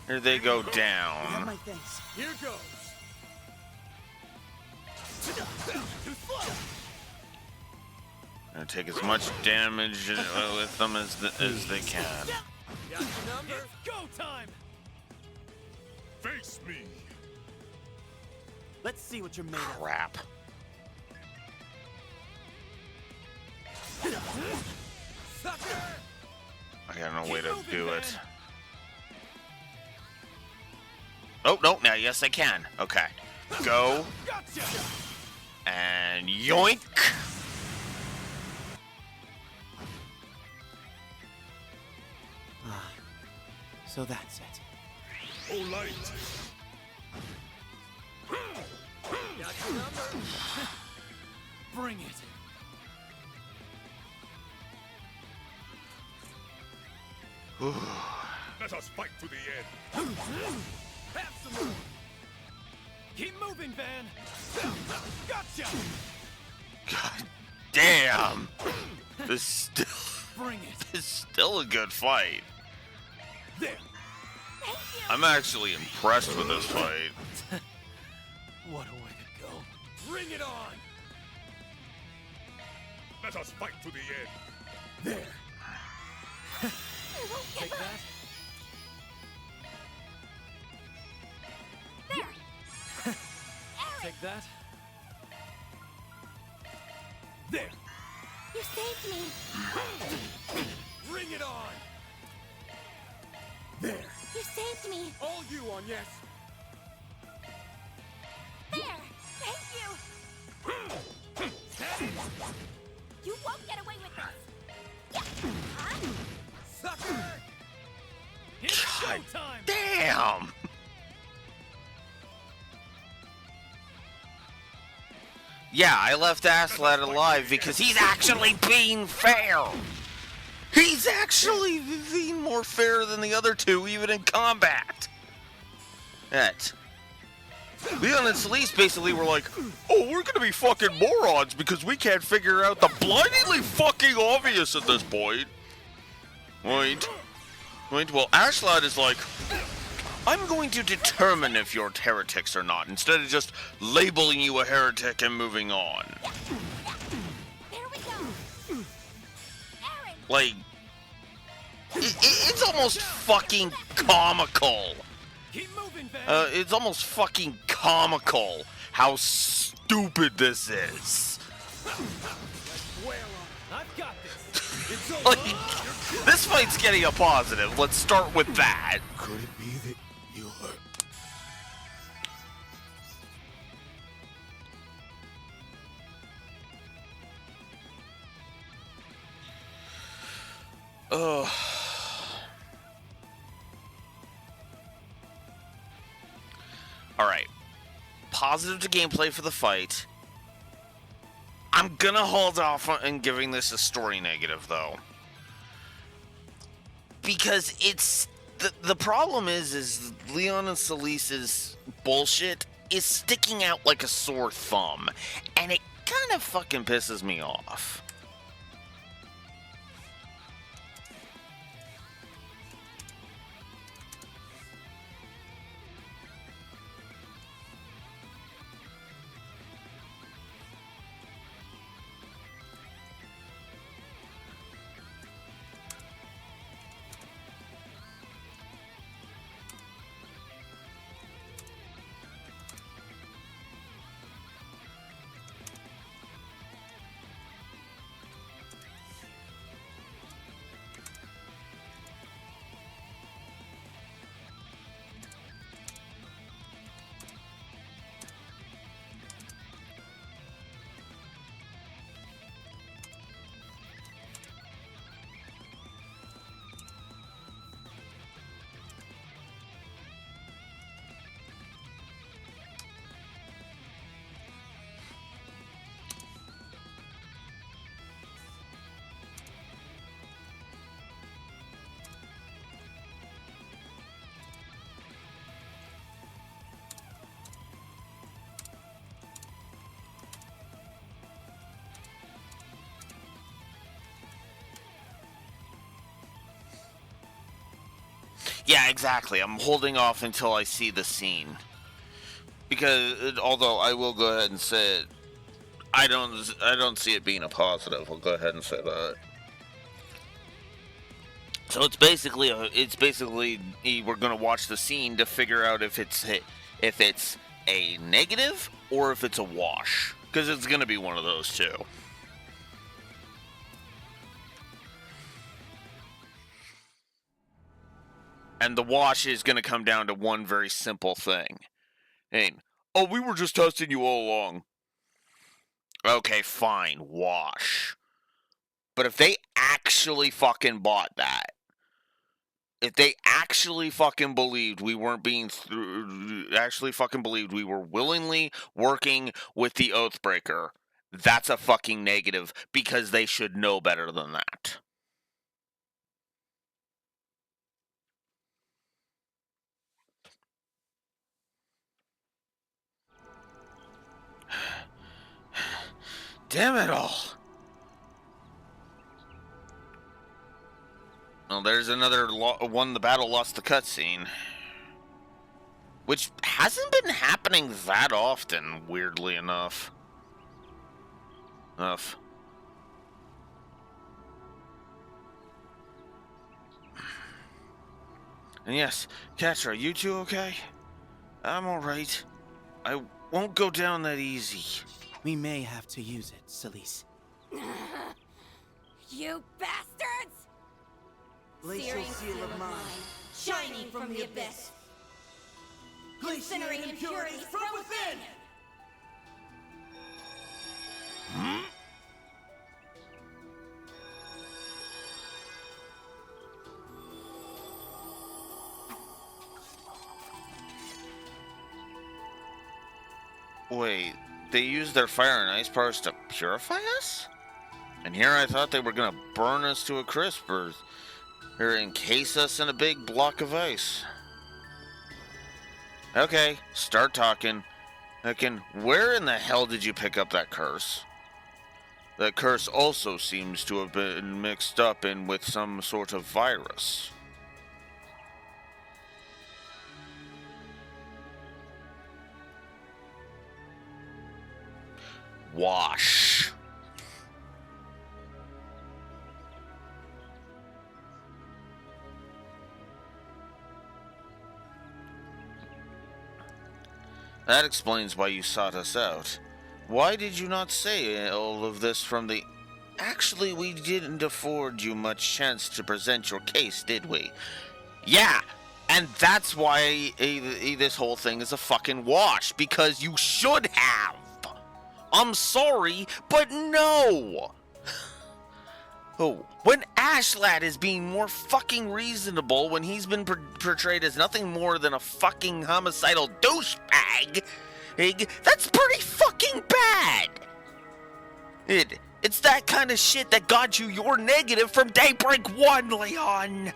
they go Got down. my thanks. Here goes. Gonna take as much damage with them as they can. Got your number. It's go time. Face me. Let's see what you're made of. Crap. Sucker! I got no way to moving, do man. it. Oh, no, now yes I can. Okay. Go. Gotcha. And yoink. Ah, so that's it. Oh, light. Got your number. Bring it. Let us fight to the end. Have some more. Keep moving, Van. Gotcha. God damn. This Bring it. is still a good fight. There. I'm actually impressed with this fight. What a way to go. Bring it on. Let us fight to the end. There. Take that. There. Take that. There. You saved me. Bring it on. There. You saved me. All you on, yes. There. Thank you. You won't get away with this. Yeah. Huh? Sucker! It's showtime. Damn. Yeah, I left Aslat alive because he's actually being fair. He's actually being more fair than the other two, even in combat. That. Leon and Celeste basically were like, oh, we're gonna be fucking morons because we can't figure out the blindingly fucking obvious at this point. Wait. Well, Ashlad is like, I'm going to determine if you're heretics or not, instead of just labeling you a heretic and moving on. There we go. Aaron. Like, it's almost fucking comical. Keep moving, Van. It's almost fucking comical how stupid this is. I've got this. Like, this fight's getting a positive. Let's start with that. Could it be that you hurt? Ugh. Alright. Positive to gameplay for the fight. I'm gonna hold off on giving this a story negative, though. Because it's... The problem is Leon and Celise's bullshit is sticking out like a sore thumb. And it kind of fucking pisses me off. Yeah, exactly. I'm holding off until I see the scene. Because, although I will go ahead and say it, I don't see it being a positive. I'll go ahead and say that. So it's basically we're gonna watch the scene to figure out if it's a negative or if it's a wash, because it's gonna be one of those two. And the wash is gonna come down to one very simple thing. Hey, oh, we were just testing you all along. Okay, fine, wash. But if they actually fucking bought that, if they actually fucking believed we weren't being actually fucking believed we were willingly working with the Oathbreaker, that's a fucking negative, because they should know better than that. Damn it all. Well, there's another one the battle lost the cutscene. Which hasn't been happening that often, weirdly enough. And yes, Catra, you two okay? I'm alright. I won't go down that easy. We may have to use it, Celise. You bastards! Glacial Searing seal of mine, shining from the abyss. Incinerating impurities from within! Wait, they used their fire and ice powers to purify us? And here I thought they were gonna burn us to a crisp or encase us in a big block of ice. Okay, start talking. Where in the hell did you pick up that curse? That curse also seems to have been mixed up in with some sort of virus. Wash. That explains why you sought us out. Why did you not say all of this from the... Actually, we didn't afford you much chance to present your case, did we? Yeah, and that's why this whole thing is a fucking wash, because you should have. I'm sorry, but no. Oh, when Ashlad is being more fucking reasonable when he's been portrayed as nothing more than a fucking homicidal douchebag, that's pretty fucking bad. It's that kind of shit that got you your negative from Daybreak 1, Leon.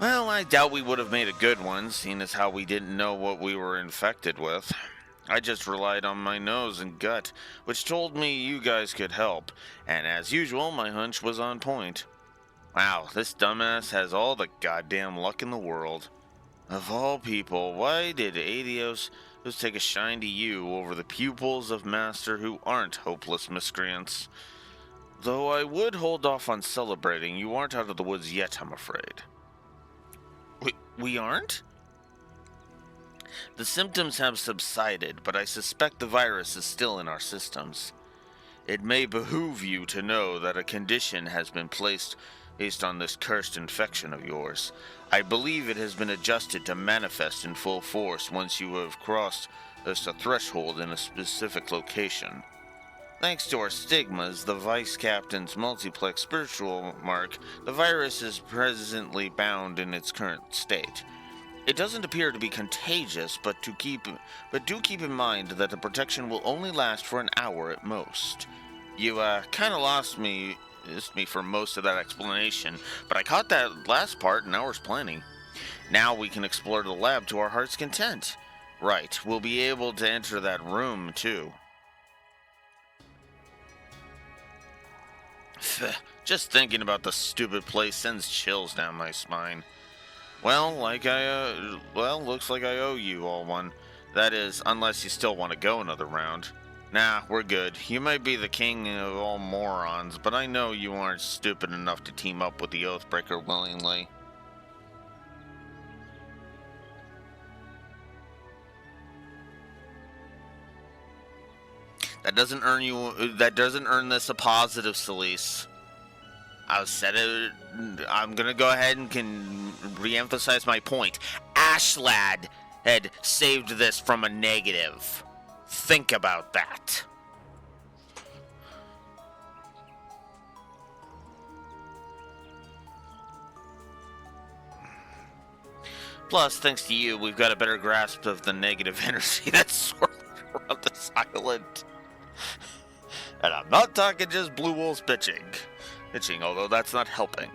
Well, I doubt we would have made a good one, seeing as how we didn't know what we were infected with. I just relied on my nose and gut, which told me you guys could help, and as usual, my hunch was on point. Wow, this dumbass has all the goddamn luck in the world. Of all people, why did Adios just take a shine to you over the pupils of Master who aren't hopeless miscreants? Though I would hold off on celebrating, you aren't out of the woods yet, I'm afraid. We aren't? The symptoms have subsided, but I suspect the virus is still in our systems. It may behoove you to know that a condition has been placed based on this cursed infection of yours. I believe it has been adjusted to manifest in full force once you have crossed a threshold in a specific location. Thanks to our stigmas, the Vice Captain's multiplex spiritual mark, the virus is presently bound in its current state. It doesn't appear to be contagious, but do keep in mind that the protection will only last for an hour at most. You kind of lost me for most of that explanation, but I caught that last part in hours plenty. Now we can explore the lab to our heart's content. Right, we'll be able to enter that room too. Just thinking about the stupid place sends chills down my spine. Well, looks like I owe you all one. That is, unless you still want to go another round. Nah, we're good. You might be the king of all morons, but I know you aren't stupid enough to team up with the Oathbreaker willingly. That doesn't earn this a positive, Celise. I said it. I'm gonna go ahead and can re-emphasize my point. Ashlad had saved this from a negative. Think about that. Plus, thanks to you, we've got a better grasp of the negative energy that's swirling around this island. And I'm not talking just Blue Wolves pitching, although that's not helping.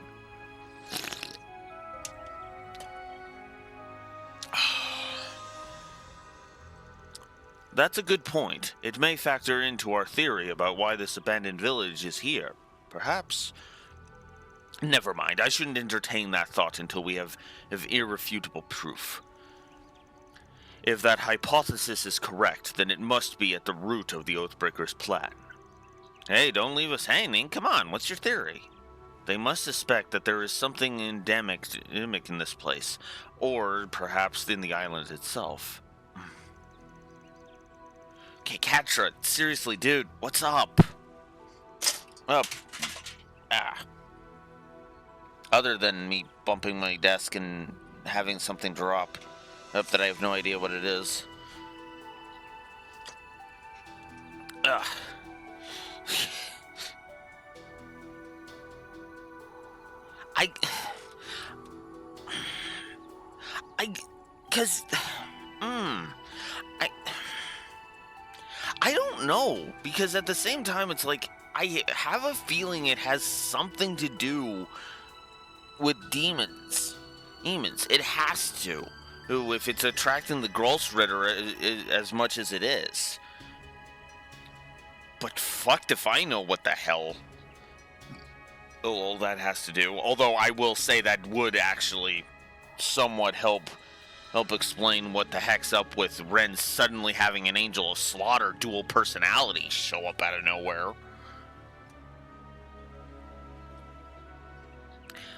That's a good point. It may factor into our theory about why this abandoned village is here. Perhaps. Never mind, I shouldn't entertain that thought until we have irrefutable proof. If that hypothesis is correct, then it must be at the root of the Oathbreaker's plan. Hey, don't leave us hanging. Come on, what's your theory? They must suspect that there is something endemic in this place, or perhaps in the island itself. Okay, Catra, seriously, dude, what's up? Up. Other than me bumping my desk and having something drop. Up that I have no idea what it is. Ugh. I don't know, because at the same time, it's like, I have a feeling it has something to do with demons. It has to. If it's attracting the Grossritter as much as it is. But fucked if I know what the hell all that has to do. Although I will say that would actually somewhat help explain what the heck's up with Ren suddenly having an Angel of Slaughter dual personality show up out of nowhere.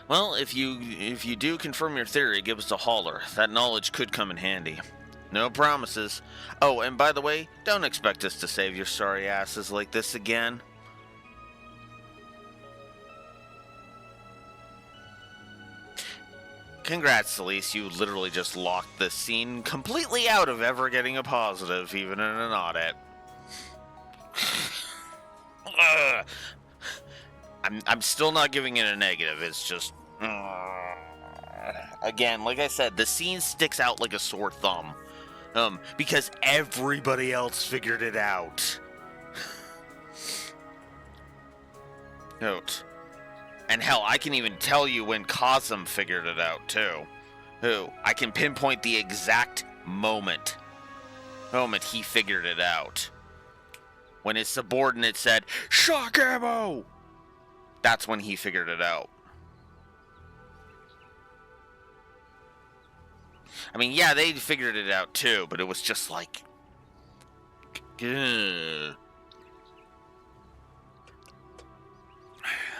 Well, if you do confirm your theory, give us a holler. That knowledge could come in handy. No promises. Oh, and by the way, don't expect us to save your sorry asses like this again. Congrats, Celise. You literally just locked this scene completely out of ever getting a positive, even in an audit. I'm still not giving it a negative. It's just... Again, like I said, the scene sticks out like a sore thumb. Because everybody else figured it out. Note. And hell, I can even tell you when Cosm figured it out, too. I can pinpoint the exact moment he figured it out. When his subordinate said, "Shock ammo!" That's when he figured it out. I mean, yeah, they figured it out, too, but it was just like... Ugh.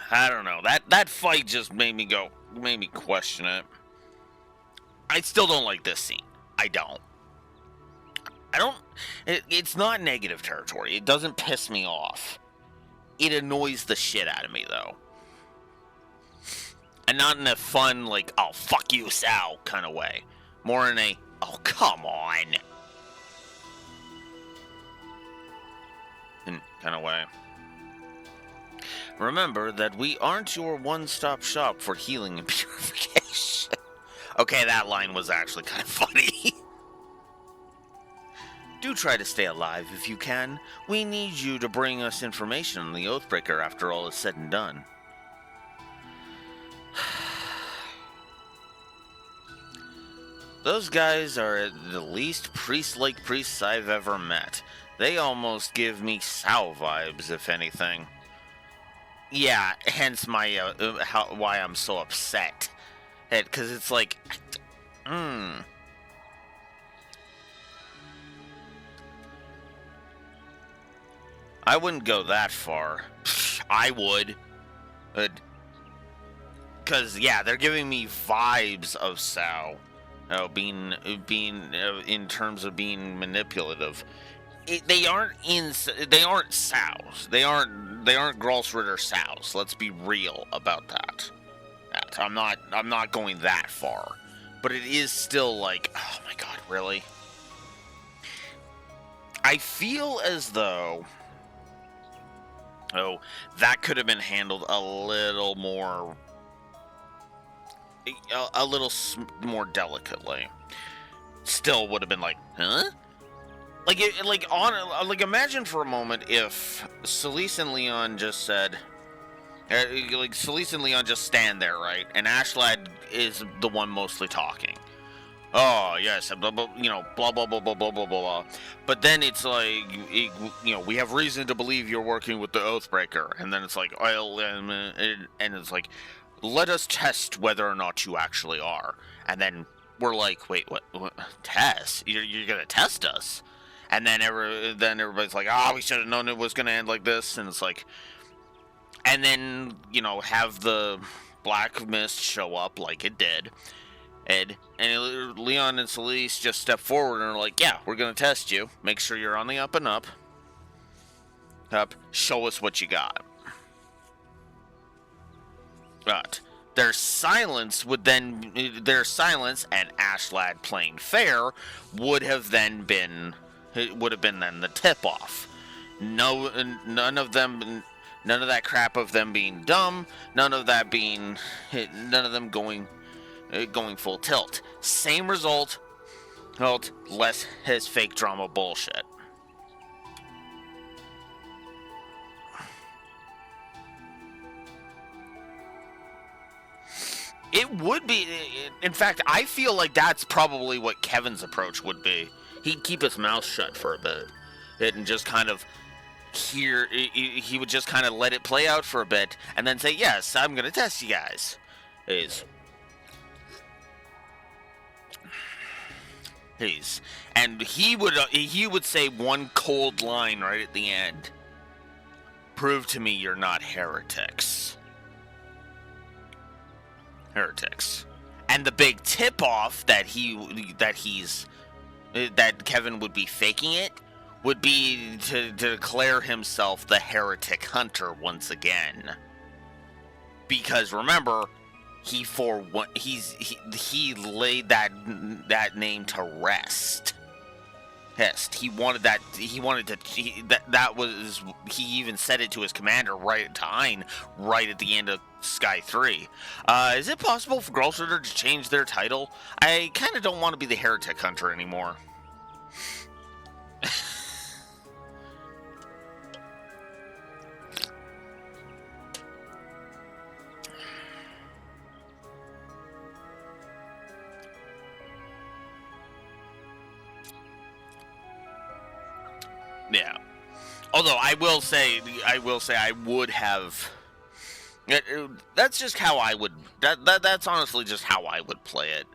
I don't know. That fight just made me question it. I still don't like this scene. I don't. It's not negative territory. It doesn't piss me off. It annoys the shit out of me, though. And not in a fun, like, oh, fuck you, Sal, kind of way. More in a, oh, come on, kind of way. Remember that we aren't your one-stop shop for healing and purification. Okay, that line was actually kind of funny. Do try to stay alive if you can. We need you to bring us information on the Oathbreaker after all is said and done. Those guys are the least priest-like priests I've ever met. They almost give me Sal vibes, if anything. Yeah, hence my why I'm so upset. Because it's like, I wouldn't go that far. I would. Because, yeah, they're giving me vibes of Sao. Being in terms of being manipulative. They aren't Saos. They aren't Grolsritter Saos. Let's be real about that. I'm not going that far. But it is still like, oh my god, really? I feel as though that could have been handled a little more more delicately. Still would have been like, huh? Like imagine for a moment if Celise and Leon just said, like Celise and Leon just stand there, right? And Ashlad is the one mostly talking. Oh yes, blah, blah, blah blah blah blah blah blah blah. But then it's like, we have reason to believe you're working with the Oathbreaker, and then it's like, and it's like, let us test whether or not you actually are. And then we're like, wait, what test? You're gonna test us? And then everybody's like, we should have known it was gonna end like this. And it's like, and then have the Black Mist show up like it did. And Leon and Celise just step forward and are like, yeah, we're gonna test you. Make sure you're on the up and up. Show us what you got. But their silence and Ashlad playing fair would have been the tip off. No, none of that crap of them being dumb. None of them going full tilt. Same result. Less his fake drama bullshit. It would be. In fact, I feel like that's probably what Kevin's approach would be. He'd keep his mouth shut for a bit, and just kind of he would just kind of let it play out for a bit, and then say, "Yes, I'm going to test you guys." And he would say one cold line right at the end. Prove to me you're not heretics. And the big tip off that Kevin would be faking it would be to declare himself the heretic hunter once again. Because remember, he laid that name to rest. Yes, he even said it to his commander, right to Hein, right at the end of Sky 3. Is it possible for Grolsritter to change their title? I kind of don't want to be the Heretic Hunter anymore. Yeah. Although I will say I would have. That's just how I would. That's honestly just how I would play it.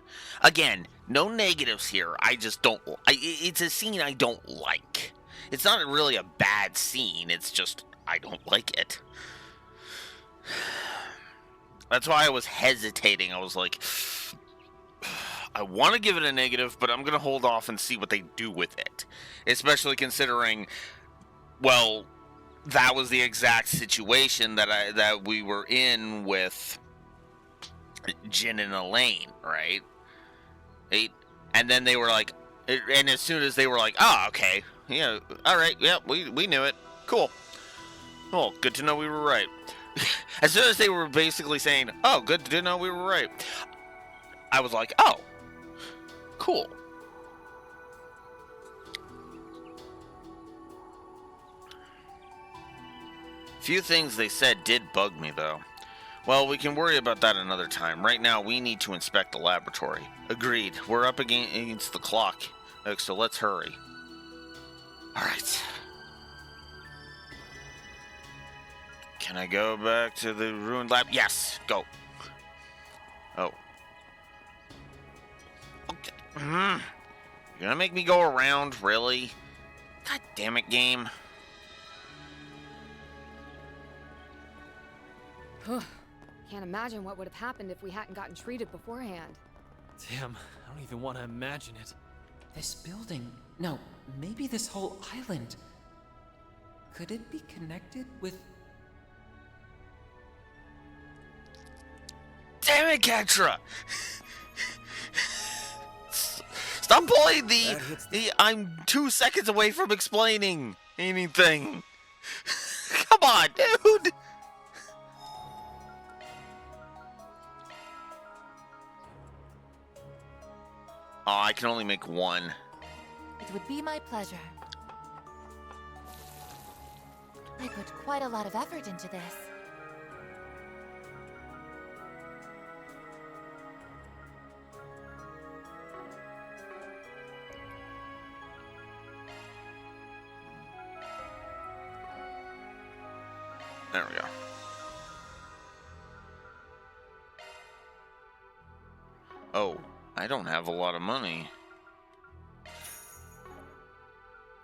Again, no negatives here. I just don't. It's a scene I don't like. It's not really a bad scene. It's just I don't like it. That's why I was hesitating. I was like, I want to give it a negative, but I'm gonna hold off and see what they do with it. Especially considering, well, that was the exact situation that we were in with Jin and Elaine, right? And then they were like, and as soon as they were like, oh, okay, yeah, all right, yeah, we knew it, cool. Well, good to know we were right. As soon as they were basically saying, oh, good to know we were right, I was like, oh, cool. Few things they said did bug me, though. Well, we can worry about that another time. Right now, we need to inspect the laboratory. Agreed. We're up against the clock, so let's hurry. Alright. Can I go back to the ruined lab? Yes, go. Oh. Okay. You're gonna make me go around, really? God damn it, game. Can't imagine what would have happened if we hadn't gotten treated beforehand. Damn, I don't even want to imagine it. This building, no, maybe this whole island. Could it be connected with... Damn it, Ketra! Stop pulling I'm 2 seconds away from explaining anything. Come on, dude! Oh, I can only make one. It would be my pleasure. I put quite a lot of effort into this. There we go. Oh, I don't have a lot of money.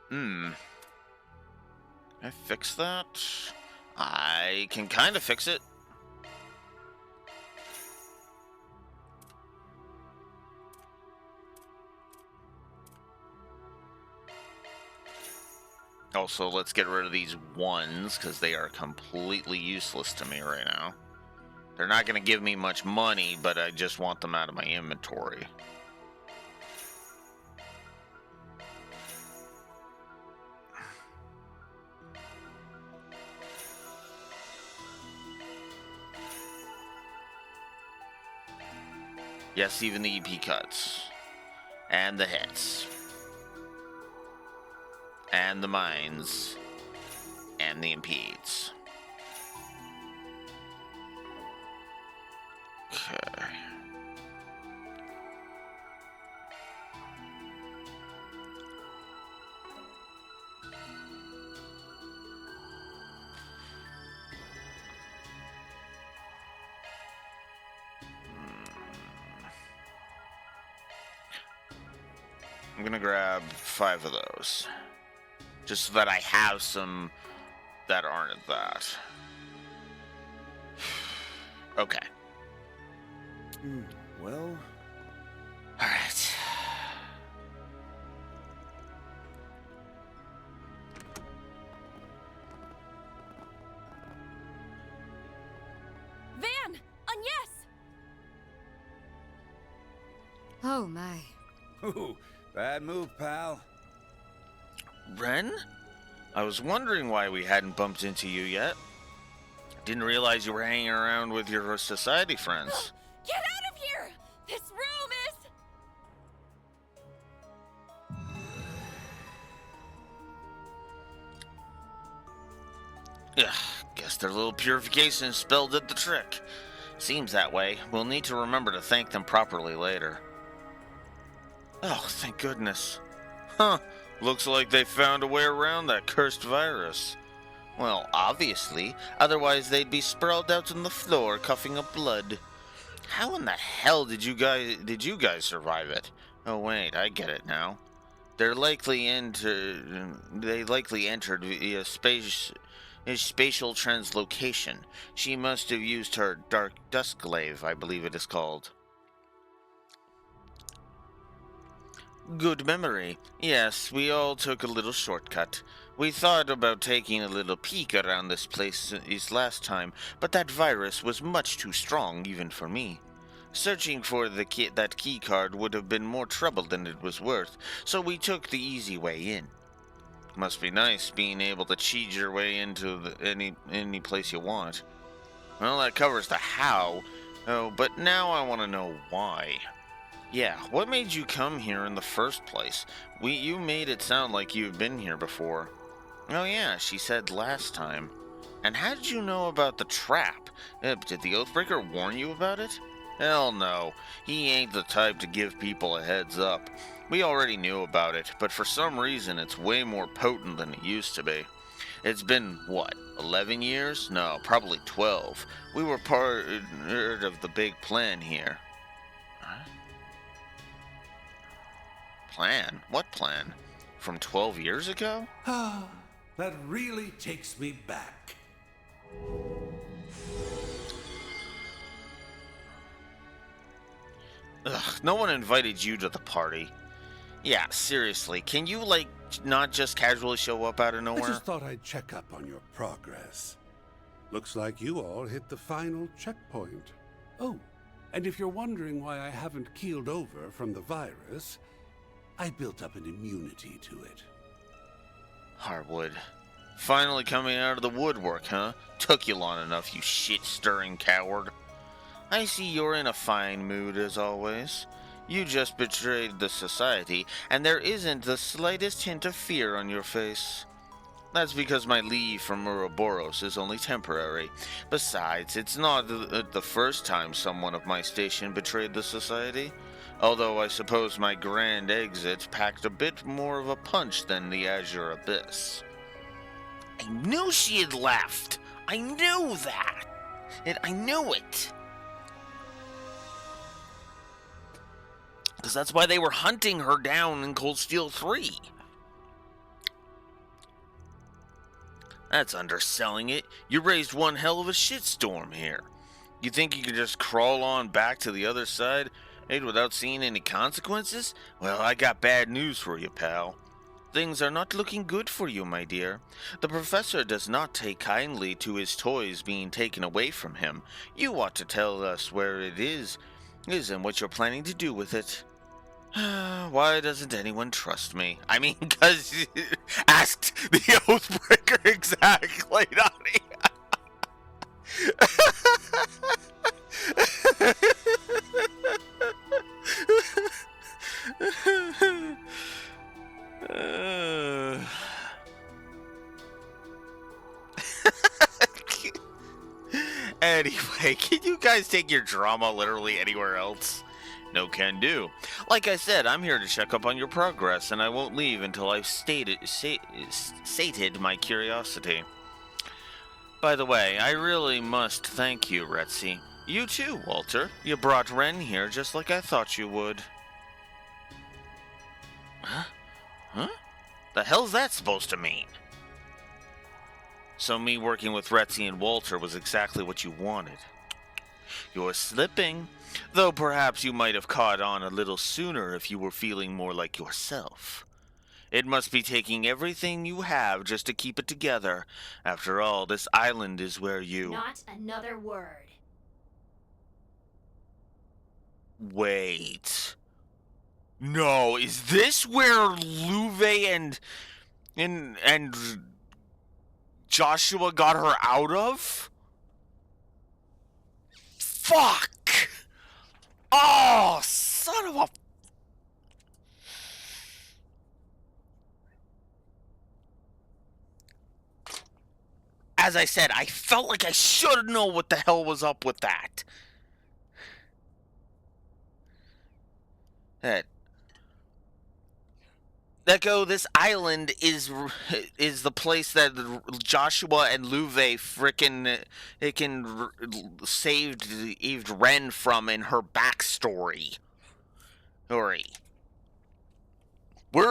Can I fix that? I can kind of fix it. Also, let's get rid of these ones, because they are completely useless to me right now. They're not going to give me much money, but I just want them out of my inventory. Yes, even the EP cuts. And the hits. And the mines. And the impedes. Okay. I'm gonna grab 5 of those. Just so that I have some that aren't that. Okay. Well... Alright. Van! Agnes! Oh my. Ooh, bad move, pal. Ren? I was wondering why we hadn't bumped into you yet. Didn't realize you were hanging around with your society friends. Get out of here! This room is... Ugh, guess their little purification spell did the trick. Seems that way. We'll need to remember to thank them properly later. Oh, thank goodness. Huh. Looks like they found a way around that cursed virus. Well, obviously. Otherwise, they'd be sprawled out on the floor, coughing up blood. How in the hell did you guys survive it? Oh, wait, I get it now. They likely entered via spatial translocation. She must have used her dark dusk glaive, I believe it is called. Good memory. Yes, we all took a little shortcut. We thought about taking a little peek around this place last time, but that virus was much too strong even for me. Searching for that key card would have been more trouble than it was worth, so we took the easy way in. Must be nice being able to cheat your way into any place you want. Well, that covers the how. Oh, but now I want to know why. Yeah, what made you come here in the first place? You made it sound like you've been here before. Oh yeah, she said last time. And how did you know about the trap? Did the Oathbreaker warn you about it? Hell no, he ain't the type to give people a heads up. We already knew about it, but for some reason it's way more potent than it used to be. It's been, what, 11 years? No, probably 12. We were part of the big plan here. Huh? Plan? What plan? From 12 years ago? Ah, that really takes me back. Ugh, no one invited you to the party. Yeah, seriously, can you, like, not just casually show up out of I nowhere? just thought I'd check up on your progress. Looks like you all hit the final checkpoint. Oh, and if you're wondering why I haven't keeled over from the virus, I built up an immunity to it. Harwood. Finally coming out of the woodwork, huh? Took you long enough, you shit-stirring coward. I see you're in a fine mood as always. You just betrayed the society, and there isn't the slightest hint of fear on your face. That's because my leave from Ouroboros is only temporary. Besides, it's not the first time someone of my station betrayed the society. Although I suppose my grand exit packed a bit more of a punch than the Azure Abyss. I knew she had left! I knew that! I knew it! Because that's why they were hunting her down in Cold Steel 3. That's underselling it. You raised one hell of a shitstorm here. You think you could just crawl on back to the other side without seeing any consequences? Well, I got bad news for you, pal. Things are not looking good for you, my dear. The professor does not take kindly to his toys being taken away from him. You ought to tell us where it is and what you're planning to do with it. Why doesn't anyone trust me? I mean, because asked the Oathbreaker exactly, Donnie. Anyway, can you guys take your drama literally anywhere else? No can do. Like I said, I'm here to check up on your progress, and I won't leave until I've sated my curiosity. By the way, I really must thank you, Retzi. You too, Walter. You brought Ren here just like I thought you would. Huh? Huh? The hell's that supposed to mean? So me working with Retzi and Walter was exactly what you wanted. You're slipping. Though perhaps you might have caught on a little sooner if you were feeling more like yourself. It must be taking everything you have just to keep it together. After all, this island is where you... Not another word. Wait. No, is this where Luve and Joshua got her out of? Fuck! Oh, son of a... As I said, I felt like I should know what the hell was up with that. This island is the place that Joshua and Luve frickin' saved Ren from in her backstory. We're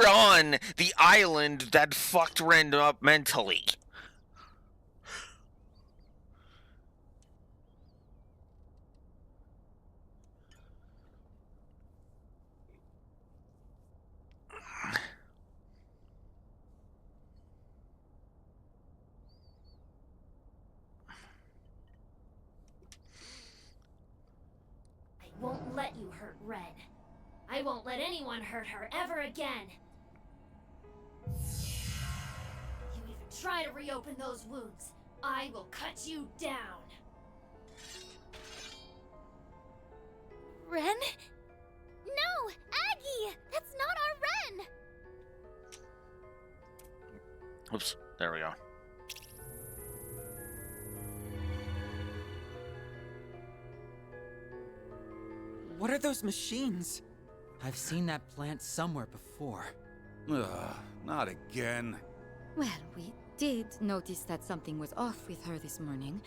on the island that fucked Ren up mentally. I won't let you hurt Ren. I won't let anyone hurt her ever again. You even try to reopen those wounds, I will cut you down. Ren? No! Aggie! That's not our Ren! Oops, there we go. What are those machines? I've seen that plant somewhere before. Ugh, not again. Well, did notice that something was off with her this morning.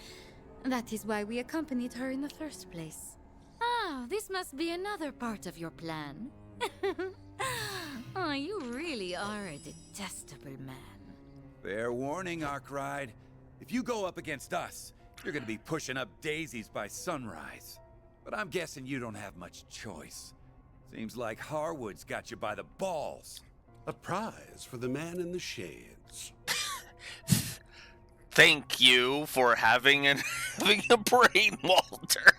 That is why we accompanied her in the first place. Ah, this must be another part of your plan. Oh, you really are a detestable man. Fair warning, Arkride. If you go up against us, you're gonna be pushing up daisies by sunrise. But I'm guessing you don't have much choice. Seems like Harwood's got you by the balls. A prize for the man in the shades. Thank you for having a brain, Walter.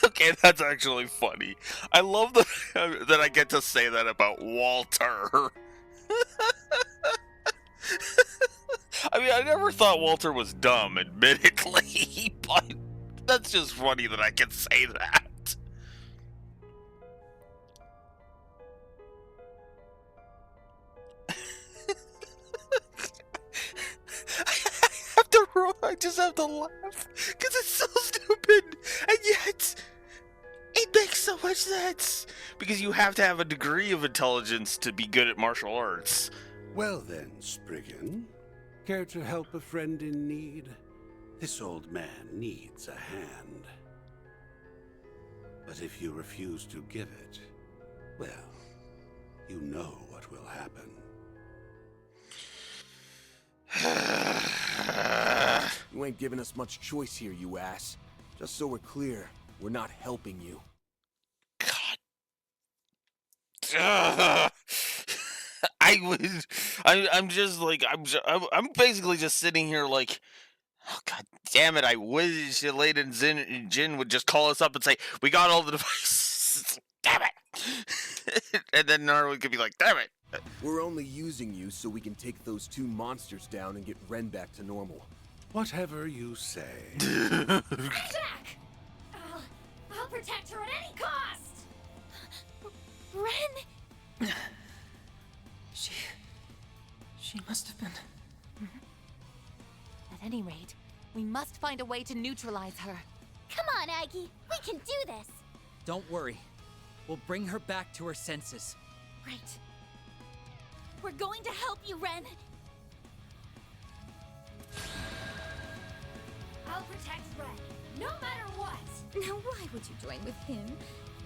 Okay, that's actually funny. I love that I get to say that about Walter. I mean, I never thought Walter was dumb, admittedly, but that's just funny that I can say that. I just have to laugh because it's so stupid, and yet it makes so much sense because you have to have a degree of intelligence to be good at martial arts. Well then, Spriggan, care to help a friend in need? This old man needs a hand. But if you refuse to give it, well, you know what will happen. You ain't giving us much choice here, you ass. Just so we're clear, we're not helping you. I'm just like, I'm basically just sitting here like, oh, god damn it, I wish Elena and Jin would just call us up and say, we got all the devices, damn it. And then Narwood could be like, damn it. We're only using you so we can take those two monsters down and get Ren back to normal. Whatever you say. Back! I'll protect her at any cost! Ren! She must have been... At any rate, we must find a way to neutralize her. Come on, Aggie. We can do this. Don't worry. We'll bring her back to her senses. Right. We're going to help you, Ren. I'll protect Ren, no matter what. Now why would you join with him?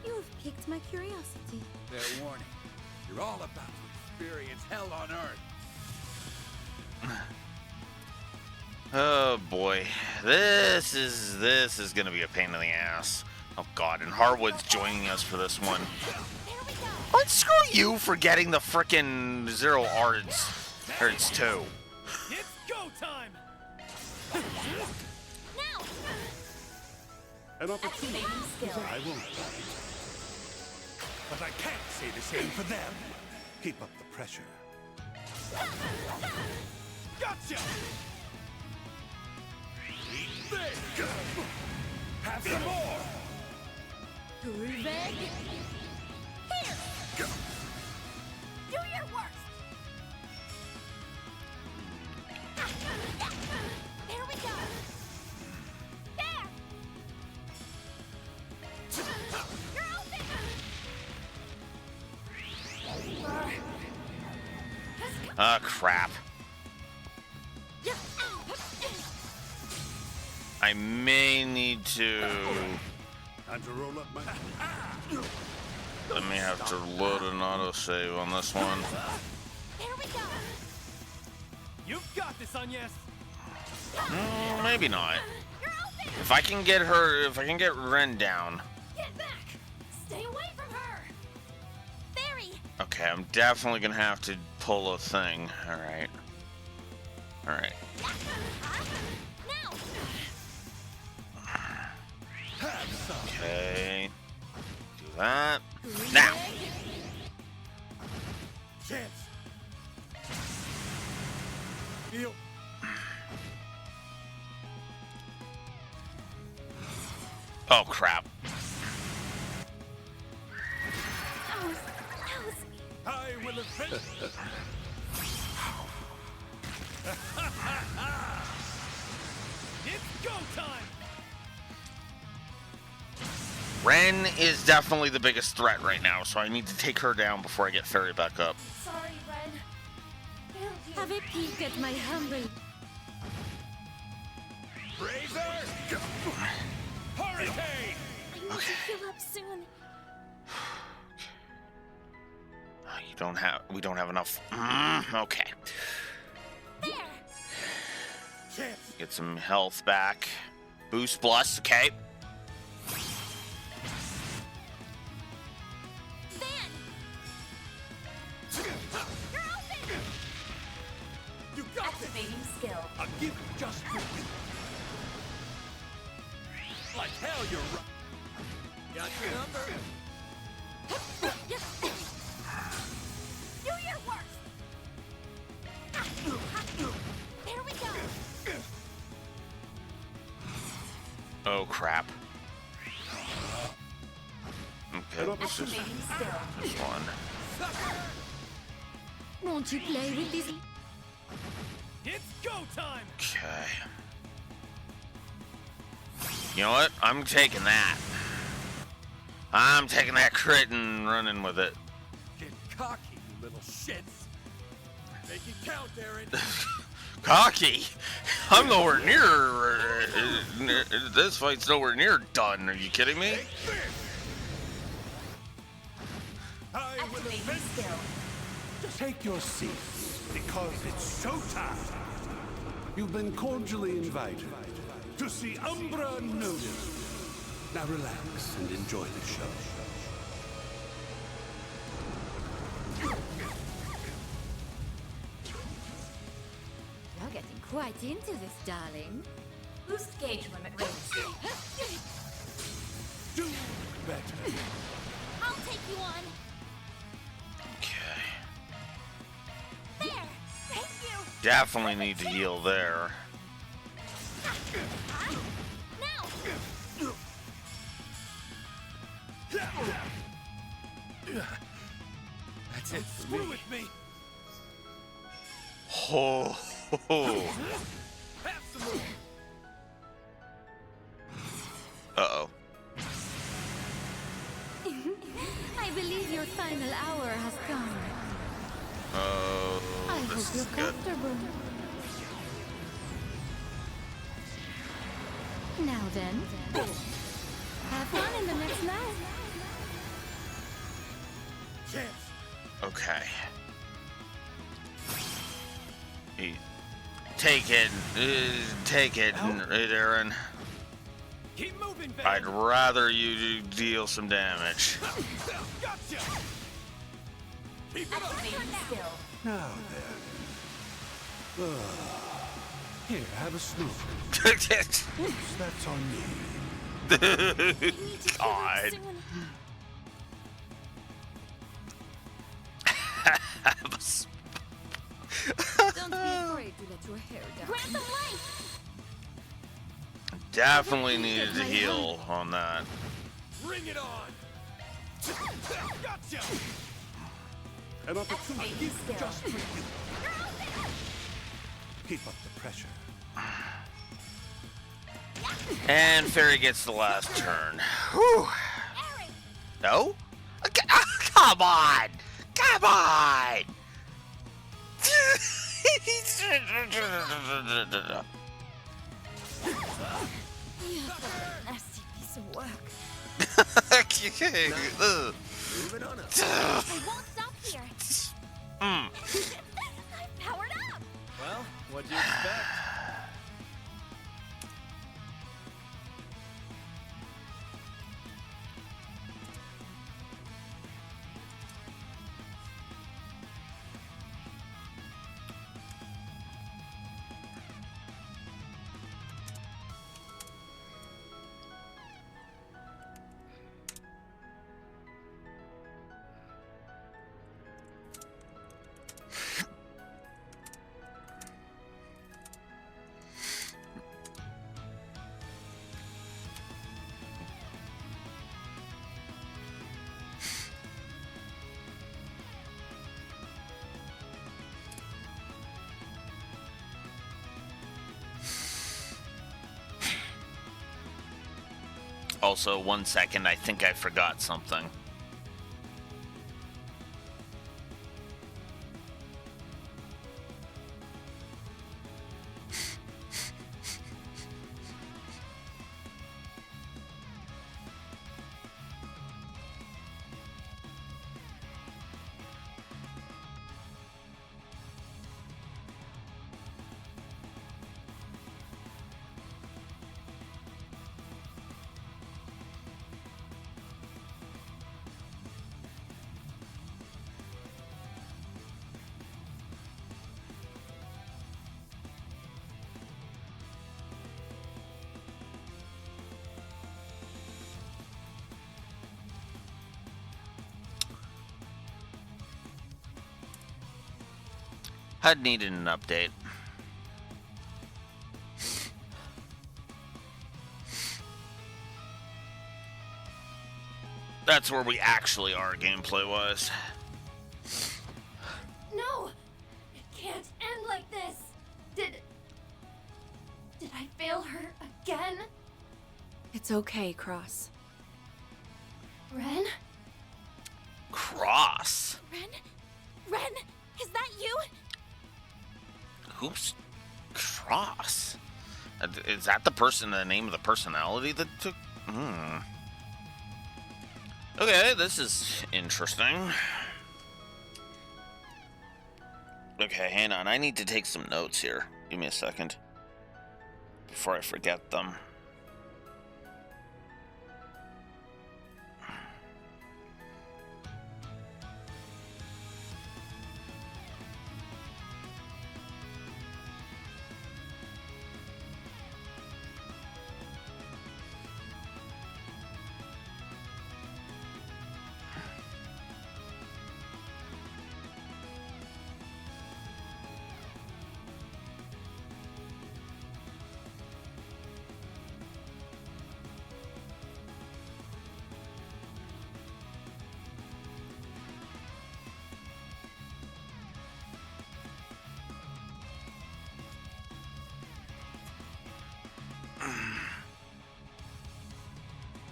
You have piqued my curiosity. Fair warning. You're all about to experience hell on Earth. Oh boy, this is gonna be a pain in the ass. Oh god, and Harwood's joining us for this one. What? Screw you for getting the frickin' Zero Ards too. It's go time. Now. An opportunity I won't fight. But I can't say the same for them. Keep up the pressure. Gotcha. Have some more! Groovig. Here. Go. Do your worst. There we go. There. You're open. Ah, crap. I may need to... Time to roll up my... I may have to load an autosave on this one. There we go. You've got this, Agnes. Maybe not. If I can get Ren down. Get back. Stay away from her. Barry. Okay, I'm definitely gonna have to pull a thing. Alright. Alright. Okay. Do that. Now! Chance. Feel. Oh, crap. I will avenge. It's go time. Ren is definitely the biggest threat right now, so I need to take her down before I get Fairy back up. Sorry, Ren. have a peek at my humble. Razor! Hurricane! I need to heal up soon. We don't have enough. Okay. Chance. Get some health back. Boost plus, okay. You got Activating skill. I'll give you just for you. Like hell you're right. Got your number. Do your worst. There we go. Oh crap. Okay, this is Activating skill. this one. Won't you play with this? It's go time! Okay. You know what? I'm taking that. I'm taking that crit and running with it. Get cocky, you little shits. Make it count, Aaron. Cocky? I'm nowhere near. This fight's nowhere near done. Are you kidding me? Activating skill. Take your seats, because it's showtime. You've been cordially invited to see Umbra Notice. Now relax and enjoy the show. You're getting quite into this, darling. Boost gauge limit raised. Do better. I'll take you on. Okay. There. Thank you. Definitely need to heal there. Now. That's it for me. With me. Oh. Have some more. Uh-oh. I believe your final hour has come. Oh, I this hope is you're good. comfortable. Now then, have fun in the next life. Chance. Okay. Take it. Take it, Aaron. Keep moving, Van. I'd rather you deal some damage. Gotcha! Keep it up! Activating skill. Now then. Here, have a smoke. Oops, that's on me. God. Don't be afraid to let your hair down. Grab some life. Definitely needed to heal on that. Bring it on. Gotcha. An opportunity Activating skill. just for you. Keep up the pressure. And Fairy gets the last turn. Whew. No? Come on! Come on! Nasty piece of work. Moving on up. I won't stop here. I'm powered up. Well, what'd you expect? Also, 1 second, I think I forgot something. I'd needed an update. That's where we actually are gameplay-wise. No! It can't end like this! Did I fail her again? It's okay, Cross. Ren? Cross? Ren, is that you? Who's Cross? Is that the name of the personality that took? Okay, this is interesting. Okay, hang on. I need to take some notes here. Give me a second. Before I forget them.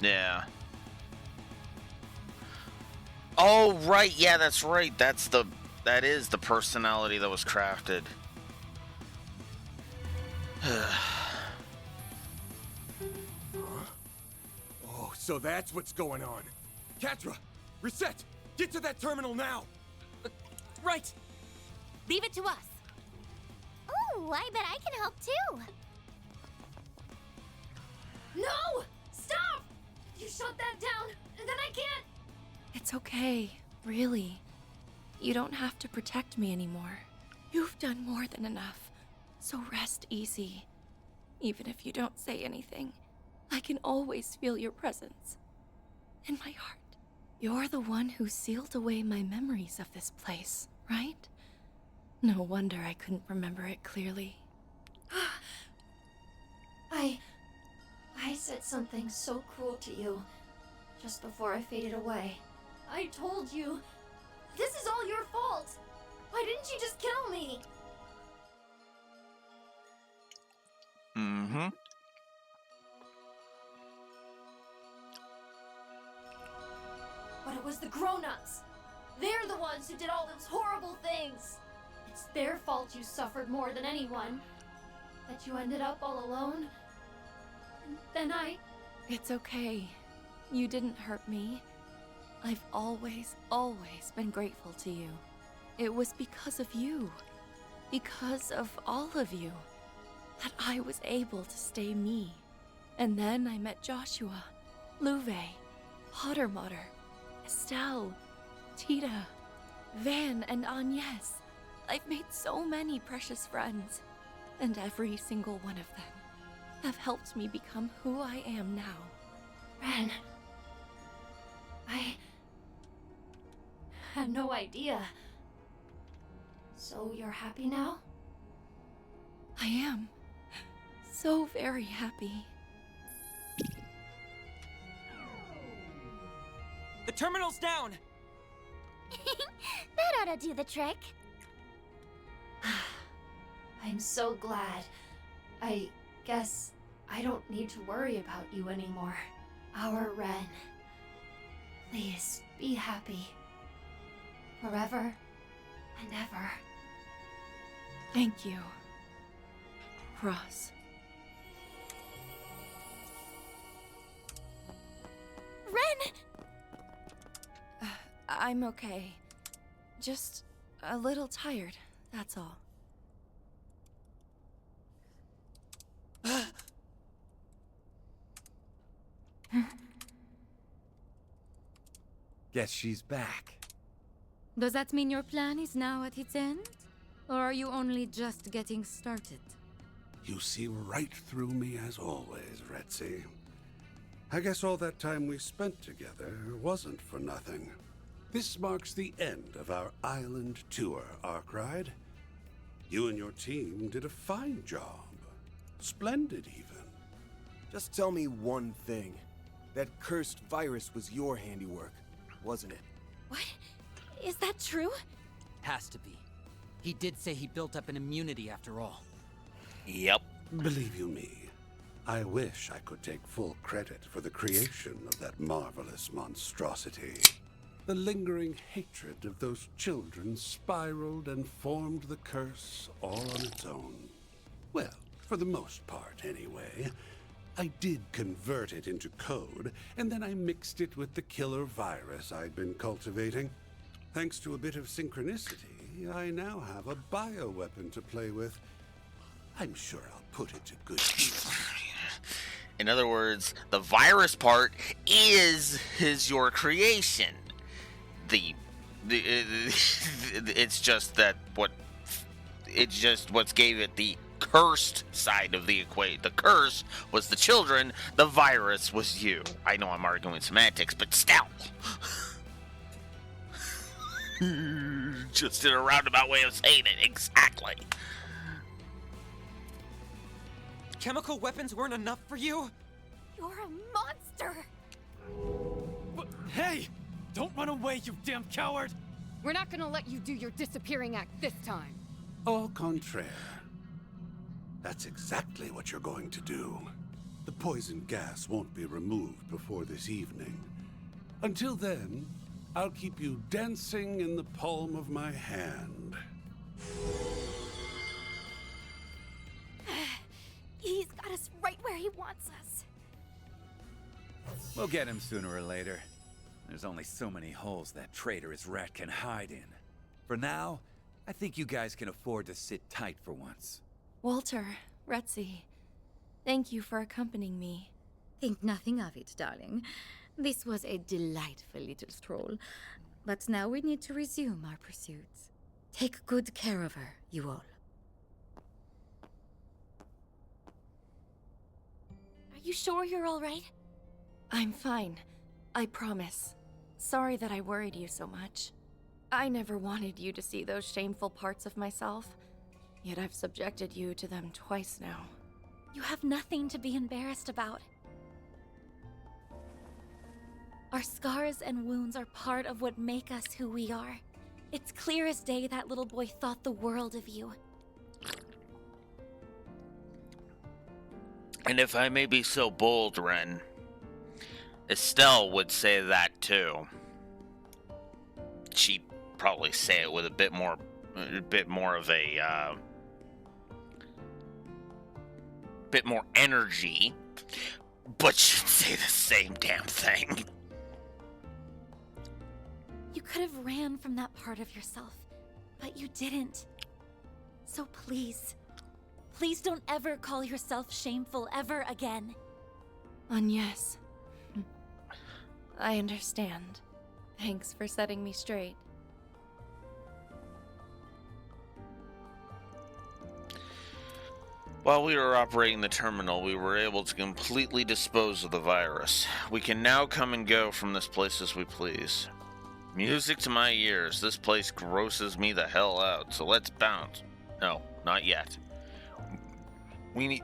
Yeah. Oh, right. Yeah, that's right. That is the personality that was crafted. Oh, so that's what's going on. Catra, reset! Get to that terminal now! Right! Leave it to us. Ooh, I bet I can help too. No! Stop! You shut that down, and then I can't. It's okay, really. You don't have to protect me anymore. You've done more than enough, so rest easy. Even if you don't say anything, I can always feel your presence. In my heart. You're the one who sealed away my memories of this place, right? No wonder I couldn't remember it clearly. I said something so cruel to you just before I faded away. I told you, this is all your fault. Why didn't you just kill me? Mm-hmm. But it was the grown-ups. They're the ones who did all those horrible things. It's their fault you suffered more than anyone. That you ended up all alone. And then It's okay. You didn't hurt me. I've always, always been grateful to you. It was because of you, because of all of you, that I was able to stay me. And then I met Joshua, Luve, Pottermotter, Estelle, Tita, Van, and Agnes. I've made so many precious friends, and every single one of them have helped me become who I am now. Ren, I had no idea. So you're happy now? I am. So very happy. The terminal's down! That ought to do the trick. I'm so glad. I guess I don't need to worry about you anymore. Our Ren. Please be happy. Forever and ever. Thank you, Ross. Ren! I'm okay. Just a little tired, that's all. Guess she's back. Does that mean your plan is now at its end? Or are you only just getting started? You see right through me as always, Retzi. I guess all that time we spent together wasn't for nothing. This marks the end of our island tour, Arkwright. You and your team did a fine job. Splendid, even. Just tell me one thing. That cursed virus was your handiwork, wasn't it? What? Is that true? Has to be. He did say he built up an immunity after all. Yep. Believe you me, I wish I could take full credit for the creation of that marvelous monstrosity. The lingering hatred of those children spiraled and formed the curse all on its own. Well, for the most part, anyway. I did convert it into code, and then I mixed it with the killer virus I'd been cultivating. Thanks to a bit of synchronicity, I now have a bioweapon to play with. I'm sure I'll put it to good use. In other words, the virus part is your creation. It's just what gave it the cursed side of the equation. The curse was the children, the virus was you. I know I'm arguing semantics, but still. Just in a roundabout way of saying it, exactly. Chemical weapons weren't enough for you? You're a monster! But, hey! Don't run away, you damn coward! We're not gonna let you do your disappearing act this time. Au contraire. That's exactly what you're going to do. The poison gas won't be removed before this evening. Until then, I'll keep you dancing in the palm of my hand. He's got us right where he wants us. We'll get him sooner or later. There's only so many holes that traitorous rat can hide in. For now, I think you guys can afford to sit tight for once. Walter, Retzi, thank you for accompanying me. Think nothing of it, darling. This was a delightful little stroll. But now we need to resume our pursuits. Take good care of her, you all. Are you sure you're all right? I'm fine. I promise. Sorry that I worried you so much. I never wanted you to see those shameful parts of myself, yet I've subjected you to them twice now. You have nothing to be embarrassed about. Our scars and wounds are part of what make us who we are. It's clear as day that little boy thought the world of you. And if I may be so bold, Ren, Estelle would say that too. She'd probably say it with a bit more of a bit more energy, but she'd say the same damn thing. You could have ran from that part of yourself, but you didn't. So please, please don't ever call yourself shameful ever again. Yes. I understand. Thanks for setting me straight. While we were operating the terminal, we were able to completely dispose of the virus. We can now come and go from this place as we please. Music to my ears, this place grosses me the hell out, so let's bounce. No, not yet. We need...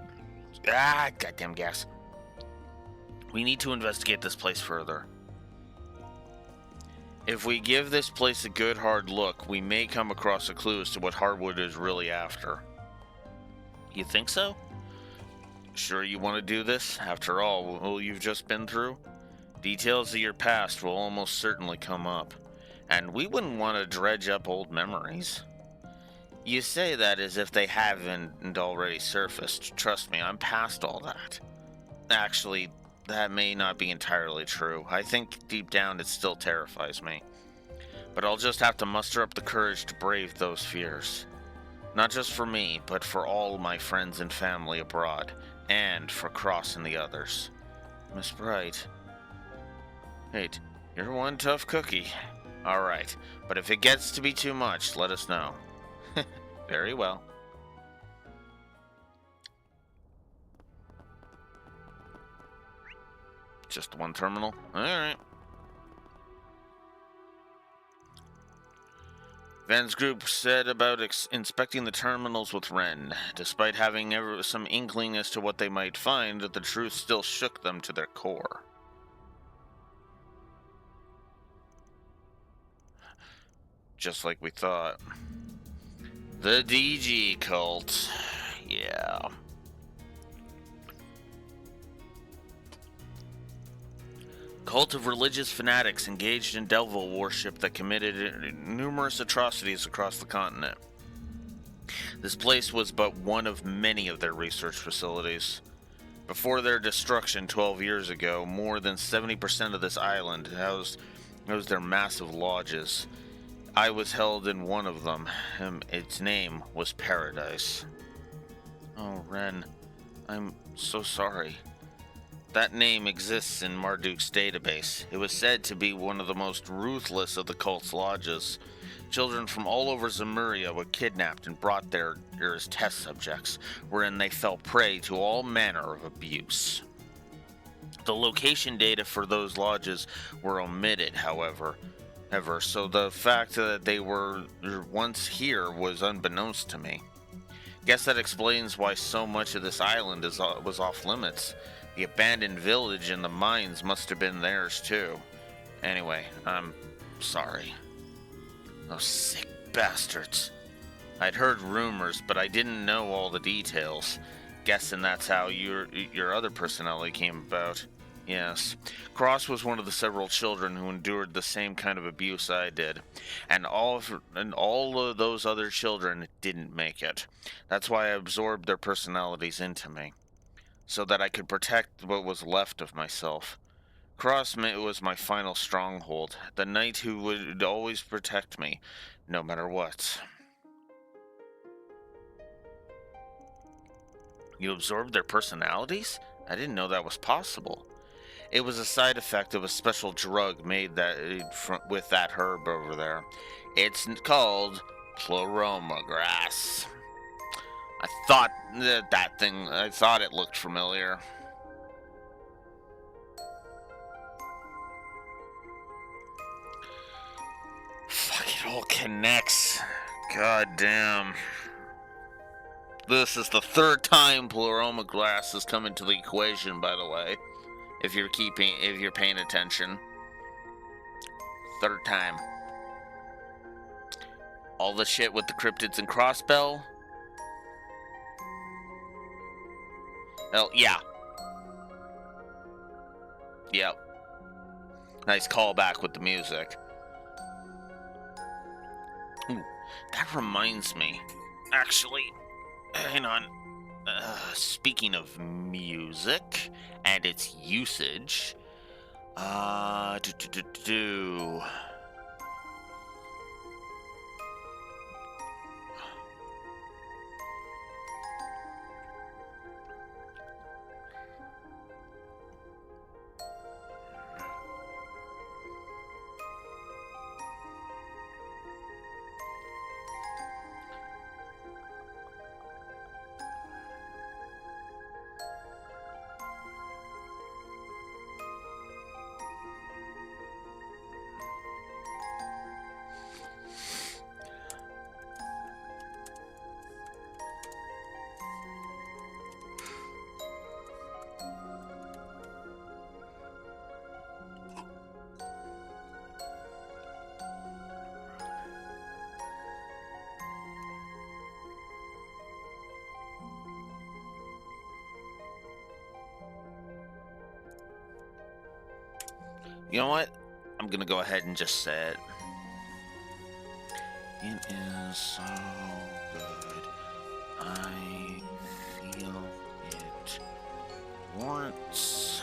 goddamn gas. We need to investigate this place further. If we give this place a good hard look, we may come across a clue as to what Hardwood is really after. You think so? Sure you want to do this? After all you've just been through? Details of your past will almost certainly come up, and we wouldn't want to dredge up old memories. You say that as if they haven't already surfaced. Trust me, I'm past all that. Actually, that may not be entirely true. I think deep down it still terrifies me. But I'll just have to muster up the courage to brave those fears. Not just for me, but for all my friends and family abroad, and for Cross and the others. Miss Bright. Wait, you're one tough cookie. Alright, but if it gets to be too much, let us know. Very well. Just one terminal? Alright. Van's group said about inspecting the terminals with Ren. Despite having some inkling as to what they might find, the truth still shook them to their core. Just like we thought. The DG cult. Yeah. Cult of religious fanatics engaged in devil worship that committed numerous atrocities across the continent. This place was but one of many of their research facilities. Before their destruction 12 years ago, more than 70% of this island housed their massive lodges. I was held in one of them. Its name was Paradise. Oh, Ren, I'm so sorry. That name exists in Marduk's database. It was said to be one of the most ruthless of the cult's lodges. Children from all over Zemuria were kidnapped and brought there as test subjects, wherein they fell prey to all manner of abuse. The location data for those lodges were omitted, however, so the fact that they were once here was unbeknownst to me. Guess that explains why so much of this island was off limits. The abandoned village and the mines must have been theirs too. Anyway, I'm sorry. Those sick bastards. I'd heard rumors, but I didn't know all the details. Guessing that's how your other personality came about. Yes. Cross was one of the several children who endured the same kind of abuse I did. And all of those other children didn't make it. That's why I absorbed their personalities into me, so that I could protect what was left of myself. Cross was my final stronghold, the knight who would always protect me, no matter what. You absorbed their personalities? I didn't know that was possible. It was a side effect of a special drug made with that herb over there. It's called Pleroma grass. I thought I thought it looked familiar. Fuck, it all connects. God damn. This is the third time Pleroma grass has come into the equation, by the way. If you're paying attention. Third time. All the shit with the cryptids and crossbell. Oh, yeah. Yep. Nice callback with the music. Ooh, that reminds me. Actually, hang on. Speaking of music and its usage, you know what? I'm gonna go ahead and just say it. It is so good. I feel it warrants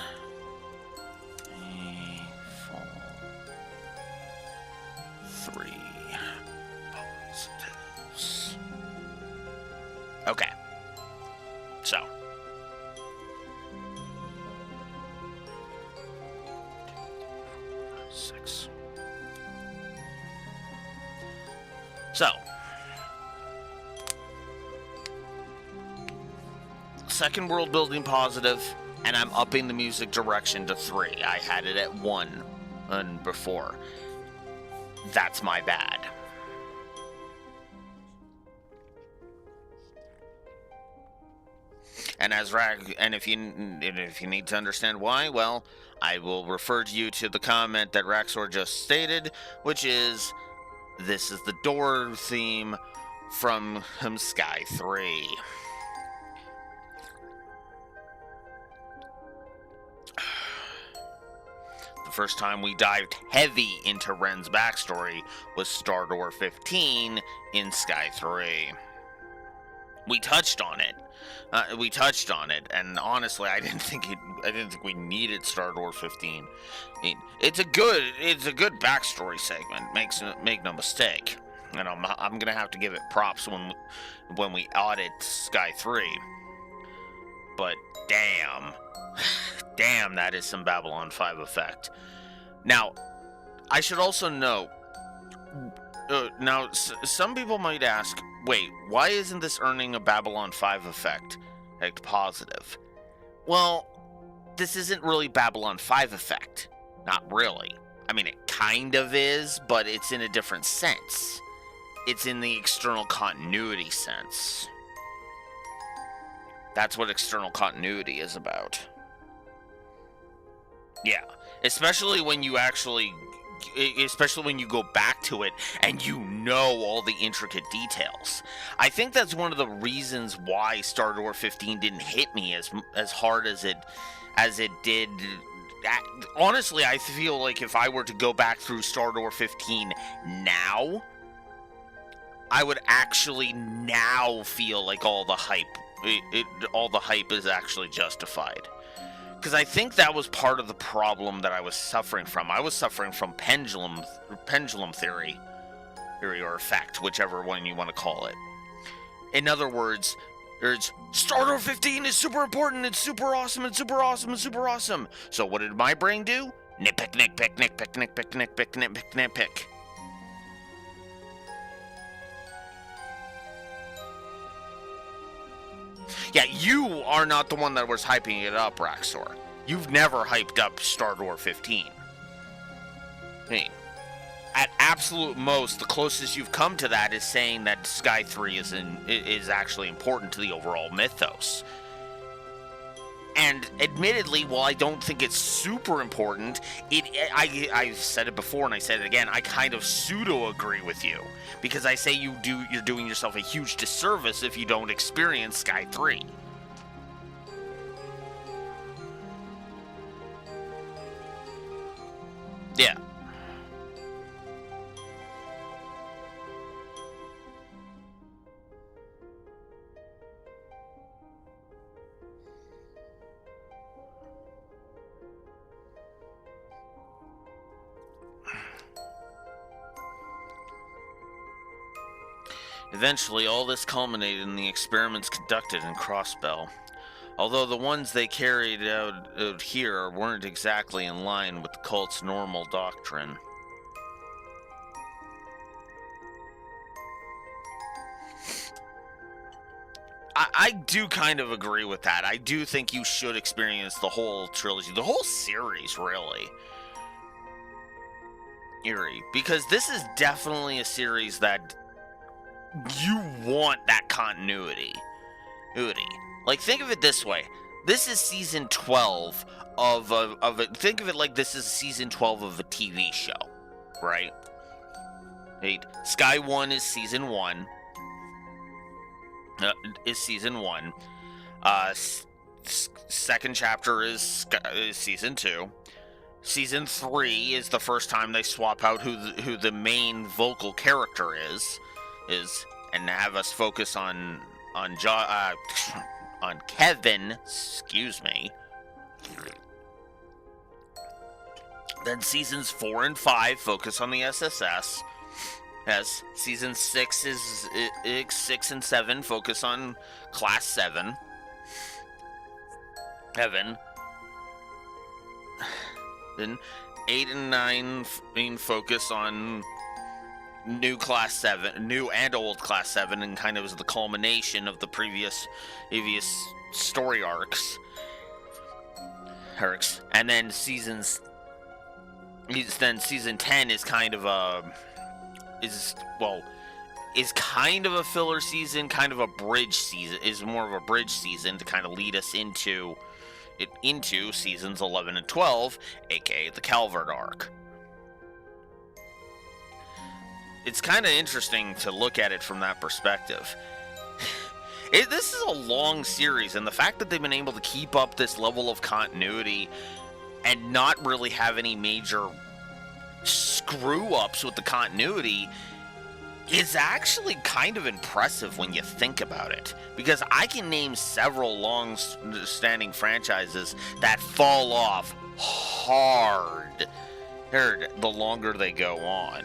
a full 3 positives. Okay. So. So, second world building positive, and I'm upping the music direction to 3. I had it at 1 before. That's my bad. And if you need to understand why, well, I will refer you to the comment that Raxor just stated, which is, this is the door theme from Sky 3. The first time we dived heavy into Ren's backstory was Star Door 15 in Sky 3. We touched on it. And honestly, I didn't think we needed Star Door 15. It's a good backstory segment. Make no mistake. And I'm gonna have to give it props when we audit Sky 3. But damn, that is some Babylon 5 effect. Now, I should also note. Some people might ask, wait, why isn't this earning a Babylon 5 effect? Like, positive. Well, this isn't really Babylon 5 effect. Not really. I mean, it kind of is, but it's in a different sense. It's in the external continuity sense. That's what external continuity is about. Yeah, especially when you go back to it and you know all the intricate details. I think that's one of the reasons why Star Door 15 didn't hit me as hard as it did. Honestly, I feel like if I were to go back through Star Door 15 now, I would actually now feel like all the hype is actually justified. Because I think that was part of the problem that I was suffering from. I was suffering from pendulum theory or effect, whichever one you want to call it. In other words, there's Star Door 15 is super important, it's super awesome, it's super awesome, it's super awesome. So what did my brain do? Nitpick, nitpick, nitpick, nitpick, nitpick, nitpick, nitpick. Yeah, you are not the one that was hyping it up, Raxor. You've never hyped up Star Door 15. I mean, at absolute most, the closest you've come to that is saying that Sky 3 is actually important to the overall mythos. And admittedly, while I don't think it's super important, I've said it before and I said it again, I kind of pseudo-agree with you. Because I say you're doing yourself a huge disservice if you don't experience Sky 3. Yeah. Eventually, all this culminated in the experiments conducted in Crossbell. Although the ones they carried out here weren't exactly in line with the cult's normal doctrine. I do kind of agree with that. I do think you should experience the whole trilogy, the whole series, really. Eerie. Because this is definitely a series that you want that continuity. Like, think of it this way. This is season 12 of a think of it like this is season 12 of a TV show, right? Sky 1 is season 1. Second chapter is season 2. Season 3 is the first time they swap out who the main vocal character is, and have us focus on Kevin. Excuse me. Then seasons 4 and 5 focus on the SSS. As season 6 is 6 and 7 focus on Class 7. Heaven. Then 8 and 9 focus on new and old Class 7, and kind of is the culmination of the previous story arcs. And then season 10 is kind of is kind of a filler season, kind of a bridge season, is more of a bridge season to kind of lead us into seasons 11 and 12, aka the Calvert arc. It's kind of interesting to look at it from that perspective. This is a long series, and the fact that they've been able to keep up this level of continuity and not really have any major screw-ups with the continuity is actually kind of impressive when you think about it. Because I can name several long-standing franchises that fall off hard the longer they go on.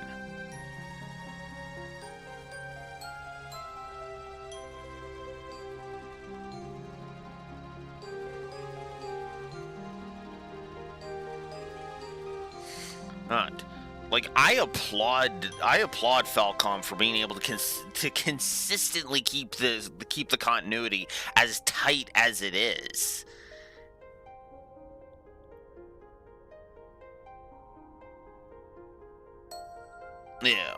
Like, I applaud Falcom for being able to consistently keep the continuity as tight as it is. Yeah.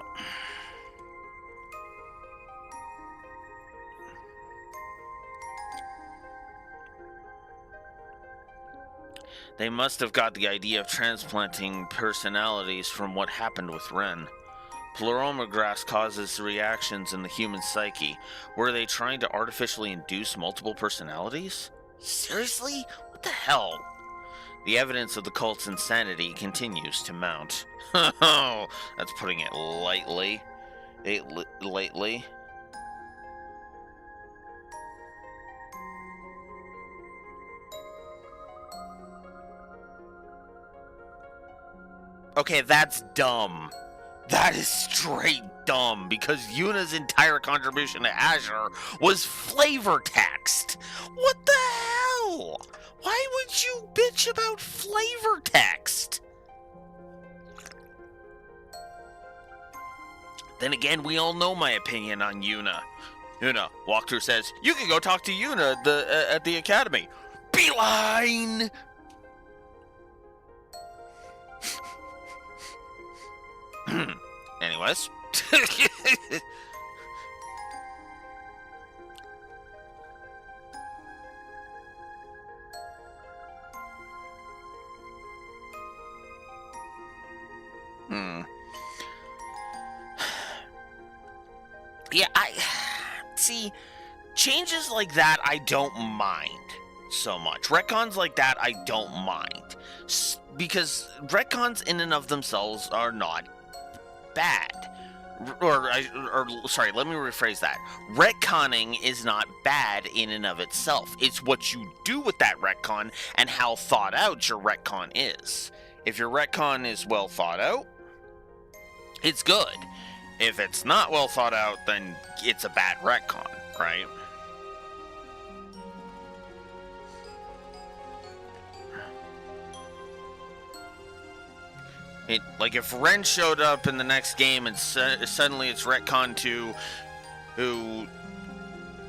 They must have got the idea of transplanting personalities from what happened with Ren. Pleuromograss causes reactions in the human psyche. Were they trying to artificially induce multiple personalities? Seriously? What the hell? The evidence of the cult's insanity continues to mount. Oh, that's putting it lightly. Lightly. Okay, that's dumb. That is straight dumb, because Yuna's entire contribution to Azure was flavor text. What the hell? Why would you bitch about flavor text? Then again, we all know my opinion on Yuna. Yuna, walkthrough says, you can go talk to Yuna at the academy. Beeline! Anyways. Yeah, see, changes like that I don't mind so much. Retcons like that I don't mind. Because retcons in and of themselves are not bad. Sorry, let me rephrase that. Retconning is not bad in and of itself. It's what you do with that retcon and how thought out your retcon is. If your retcon is well thought out, it's good. If it's not well thought out, then it's a bad retcon, right? Like, if Ren showed up in the next game and suddenly it's retcon to who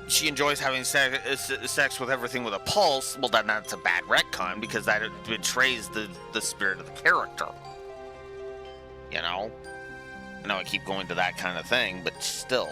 she enjoys having sex with everything with a pulse, well, then that's a bad retcon, because that betrays the spirit of the character. You know? I know I keep going to that kind of thing, but still.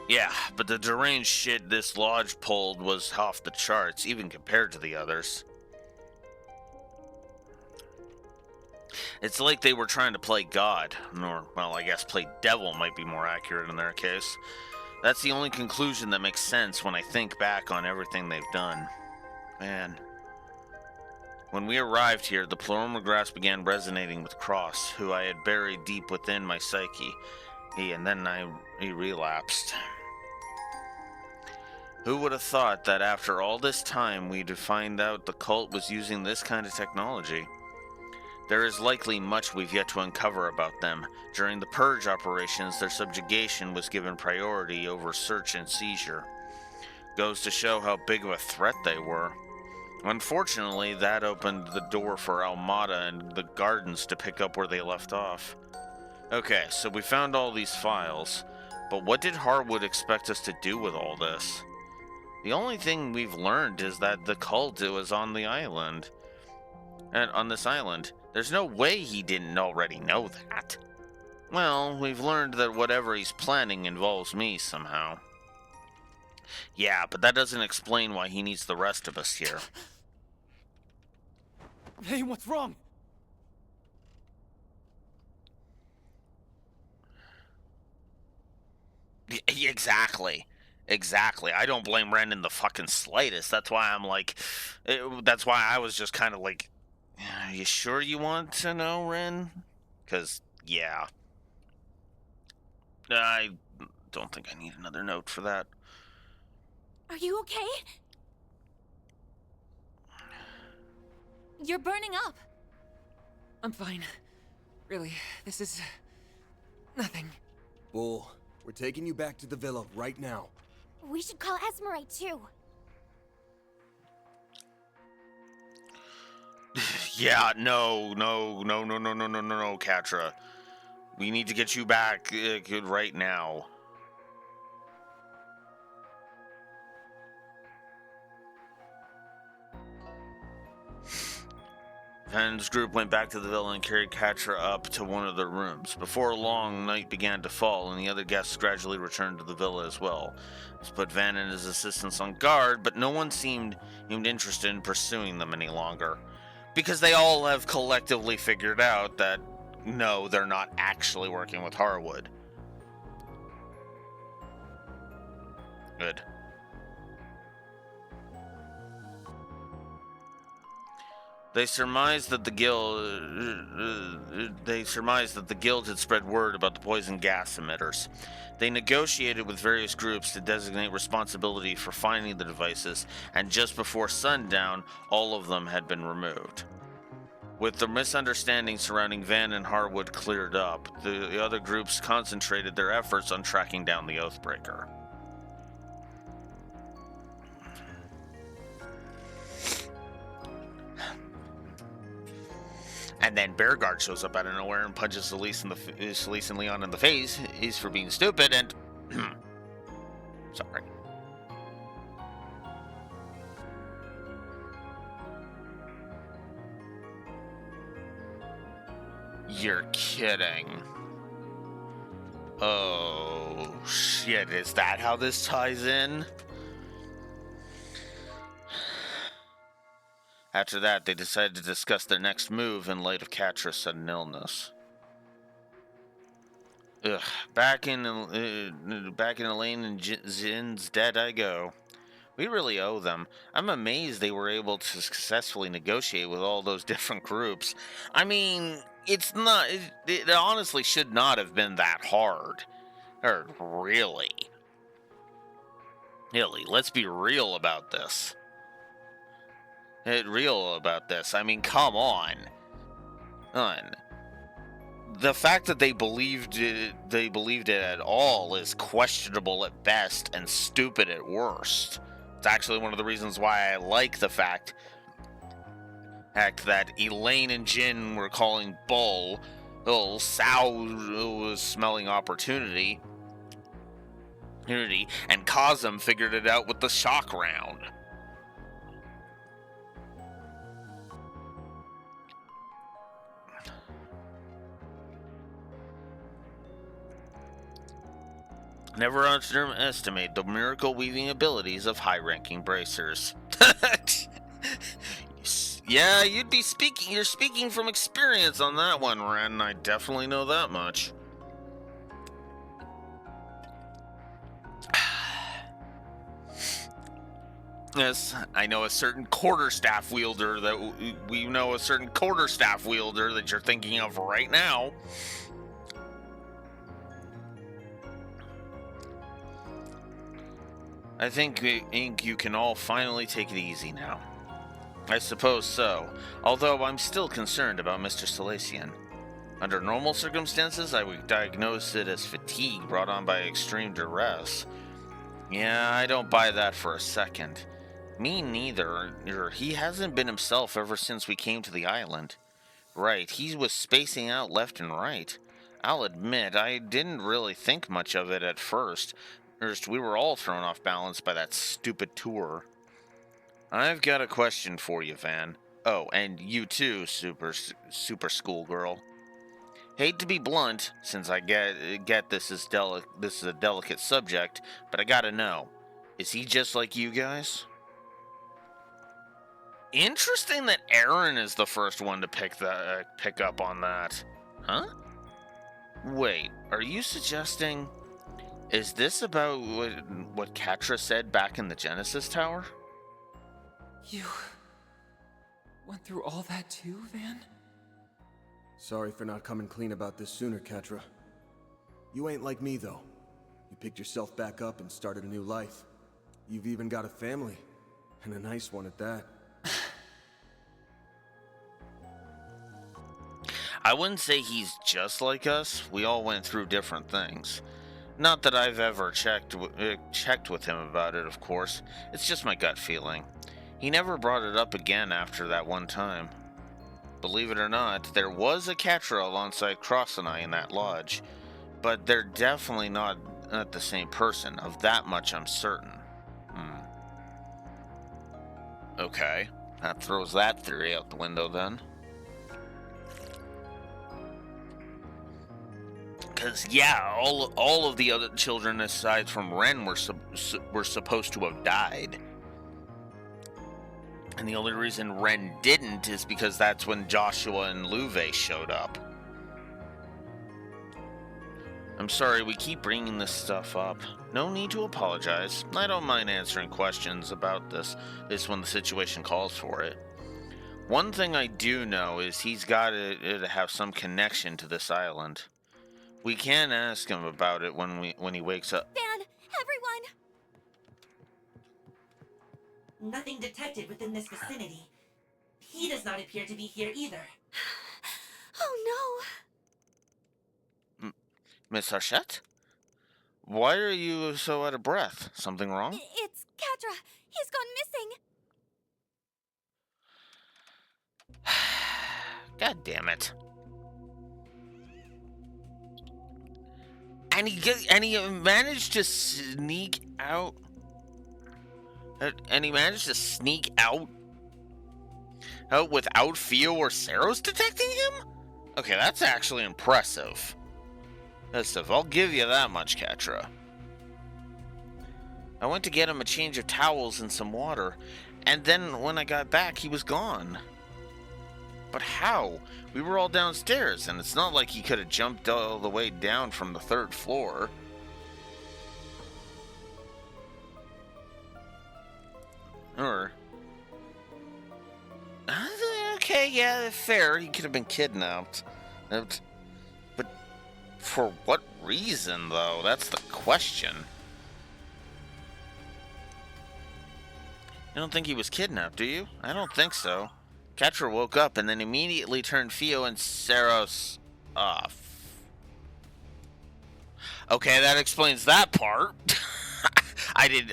Yeah, but the deranged shit this lodge pulled was off the charts, even compared to the others. It's like they were trying to play God, or, well, I guess play devil might be more accurate in their case. That's the only conclusion that makes sense when I think back on everything they've done. Man. When we arrived here, the Pleuromograss began resonating with Cross, who I had buried deep within my psyche. He relapsed. Who would have thought that after all this time we'd find out the cult was using this kind of technology? There is likely much we've yet to uncover about them. During the purge operations, their subjugation was given priority over search and seizure. Goes to show how big of a threat they were. Unfortunately, that opened the door for Almada and the Gardens to pick up where they left off. Okay, so we found all these files, But what did Harwood expect us to do with all this? The only thing we've learned is that the cult was on the island. And on this island. There's no way he didn't already know that. Well, we've learned that whatever he's planning involves me somehow. Yeah, but that doesn't explain why he needs the rest of us here. Hey, what's wrong? Exactly. Exactly. I don't blame Ren in the fucking slightest. That's why I'm like... that's why I was just kind of like... Are you sure you want to know, Ren? Because, yeah. I don't think I need another note for that. Are you okay? You're burning up. I'm fine. Really, this is... nothing. Bull, we're taking you back to the villa right now. We should call Esmerite too. Yeah, no, Catra. We need to get you back right now. Van's group went back to the villa and carried Catra up to one of their rooms. Before long, night began to fall, and the other guests gradually returned to the villa as well. This put Van and his assistants on guard, but no one seemed interested in pursuing them any longer. Because they all have collectively figured out that, no, they're not actually working with Harwood. Good. They surmised that the guild had spread word about the poison gas emitters. They negotiated with various groups to designate responsibility for finding the devices, and just before sundown, all of them had been removed. With the misunderstanding surrounding Van and Harwood cleared up, the other groups concentrated their efforts on tracking down the Oathbreaker. And then Bearguard shows up out of nowhere and punches Celeste and Leon in the face. He's for being stupid and... Sorry. You're kidding. Oh, shit. Is that how this ties in? After that, they decided to discuss their next move in light of Catra's sudden illness. Ugh, back in Elaine and Jin's debt I go. We really owe them. I'm amazed they were able to successfully negotiate with all those different groups. I mean, it's not... It honestly should not have been that hard. Or, really. Really, let's be real about this. I mean, come on. The fact that they believed it at all is questionable at best and stupid at worst. It's actually one of the reasons why I like the fact that Elaine and Jin were calling bull. Sal was smelling opportunity, and Kazum figured it out with the shock round. Never underestimate the miracle-weaving abilities of high-ranking bracers. Yeah, you're speaking from experience on that one, Ren. I definitely know that much. Yes, I know a certain quarterstaff wielder that we know a certain quarterstaff wielder that you're thinking of right now. I think you can all finally take it easy now. I suppose so, although I'm still concerned about Mr. Salacian. Under normal circumstances, I would diagnose it as fatigue brought on by extreme duress. Yeah, I don't buy that for a second. Me neither. He hasn't been himself ever since we came to the island. Right, he was spacing out left and right. I'll admit, I didn't really think much of it at first. First, we were all thrown off balance by that stupid tour. I've got a question for you, Van. Oh, and you too, super schoolgirl. Hate to be blunt, since I get this is a delicate subject, but I gotta know: is he just like you guys? Interesting that Aaron is the first one to pick up on that. Huh? Wait, are you suggesting? Is this about what Katra said back in the Genesis Tower? You went through all that too, Van? Sorry for not coming clean about this sooner, Katra. You ain't like me, though. You picked yourself back up and started a new life. You've even got a family, and a nice one at that. I wouldn't say he's just like us. We all went through different things. Not that I've ever checked with him about it, of course. It's just my gut feeling. He never brought it up again after that one time. Believe it or not, there was a Katra alongside Cross and I in that lodge, but they're definitely not the same person. Of that much I'm certain. Okay, that throws that theory out the window then. Because, yeah, all of the other children aside from Ren were supposed to have died. And the only reason Ren didn't is because that's when Joshua and Luve showed up. I'm sorry we keep bringing this stuff up. No need to apologize. I don't mind answering questions about this when the situation calls for it. One thing I do know is he's got to have some connection to this island. We can ask him about it when he wakes up. Van, everyone! Nothing detected within this vicinity. He does not appear to be here either. Oh no! Miss Hachette? Why are you so out of breath? Something wrong? It's Katra. He's gone missing. God damn it. And he managed to sneak out. And he managed to sneak out without Theo or Saros detecting him? Okay, that's actually impressive. I'll give you that much, Katra. I went to get him a change of towels and some water, and then when I got back, he was gone. But how? We were all downstairs, and it's not like he could have jumped all the way down from the 3rd floor. Or... okay, yeah, fair. He could have been kidnapped. But for what reason, though? That's the question. You don't think he was kidnapped, do you? I don't think so. Katra woke up and then immediately turned Theo and Saros off. Okay, that explains that part.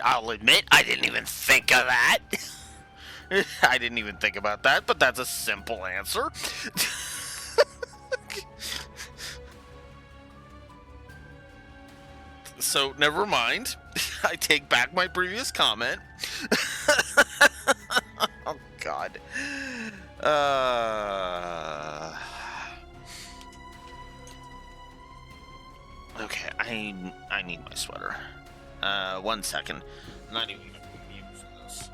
I'll admit, I didn't even think of that. I didn't even think about that, but that's a simple answer. So, never mind. I take back my previous comment. Oh, God. Okay, I need my sweater. 1 second. I'm not even gonna mute for this.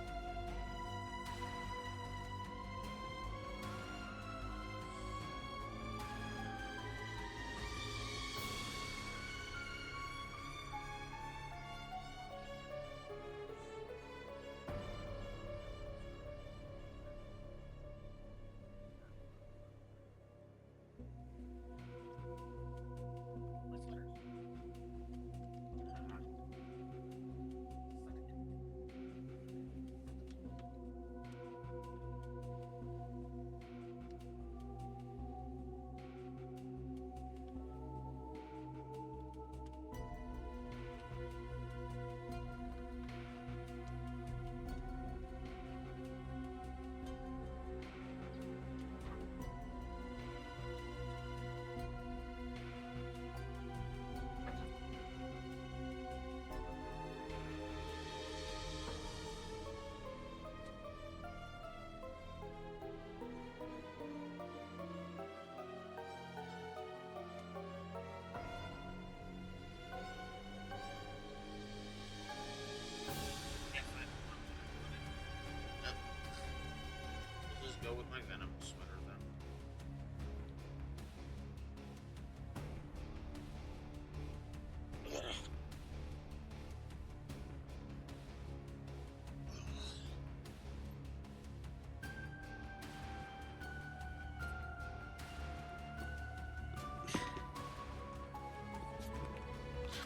just go with my Venom sweater then.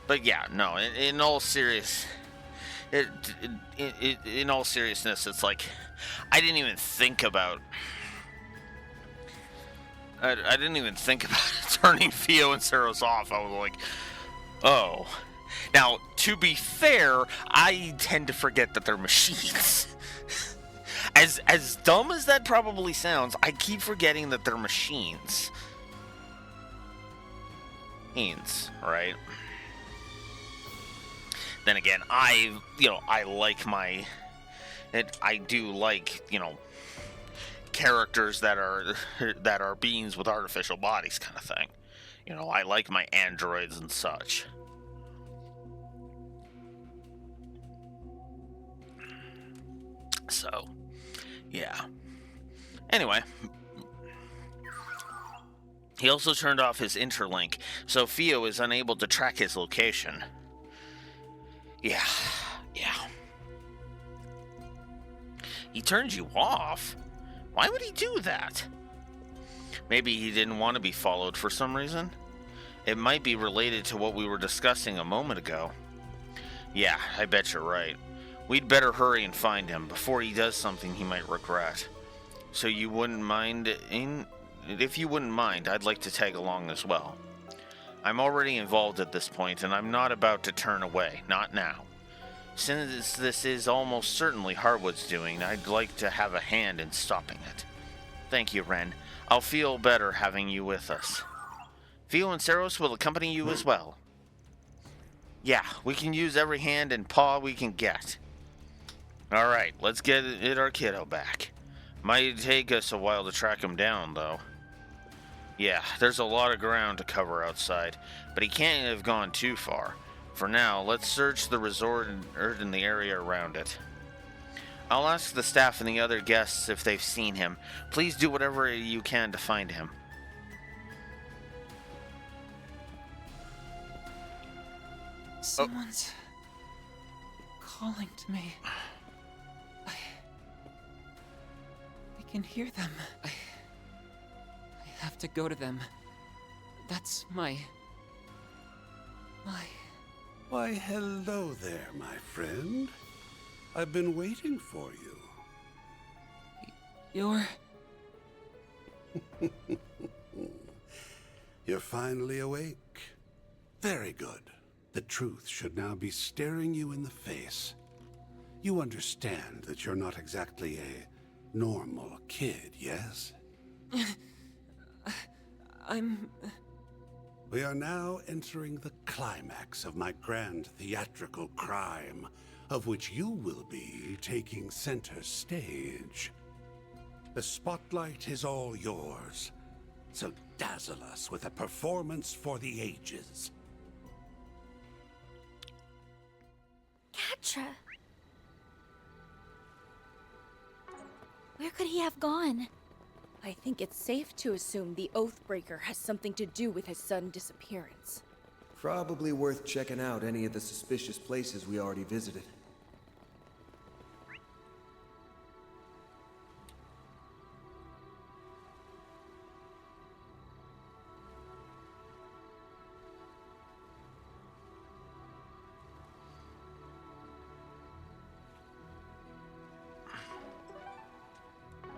But yeah, no. In all serious, in all seriousness, it's like I didn't even think about. I didn't even think about turning Theo and Saros off. I was like, oh. Now, to be fair, I tend to forget that they're machines. As dumb as that probably sounds, I keep forgetting that they're machines. Right? Then again, I like I do like, characters that are beings with artificial bodies kind of thing. I like my androids and such. So, yeah. Anyway, he also turned off his interlink, so Theo is unable to track his location. Yeah. He turned you off? Why would he do that? Maybe he didn't want to be followed for some reason? It might be related to what we were discussing a moment ago. Yeah, I bet you're right. We'd better hurry and find him before he does something he might regret. So you wouldn't mind if you wouldn't mind, I'd like to tag along as well. I'm already involved at this point, and I'm not about to turn away. Not now. Since this is almost certainly Harwood's doing, I'd like to have a hand in stopping it. Thank you, Ren. I'll feel better having you with us. Theo and Saros will accompany you as well. Yeah, we can use every hand and paw we can get. Alright, let's get our kiddo back. Might take us a while to track him down, though. Yeah, there's a lot of ground to cover outside, but he can't have gone too far. For now, let's search the resort and the area around it. I'll ask the staff and the other guests if they've seen him. Please do whatever you can to find him. Someone's calling to me. I can hear them. I have to go to them. That's my... Why, hello there, my friend. I've been waiting for you. You're finally awake. Very good. The truth should now be staring you in the face. You understand that you're not exactly a normal kid, yes? We are now entering the climax of my grand theatrical crime, of which you will be taking center stage. The spotlight is all yours, so dazzle us with a performance for the ages. Catra. Where could he have gone? I think it's safe to assume the Oathbreaker has something to do with his sudden disappearance. Probably worth checking out any of the suspicious places we already visited.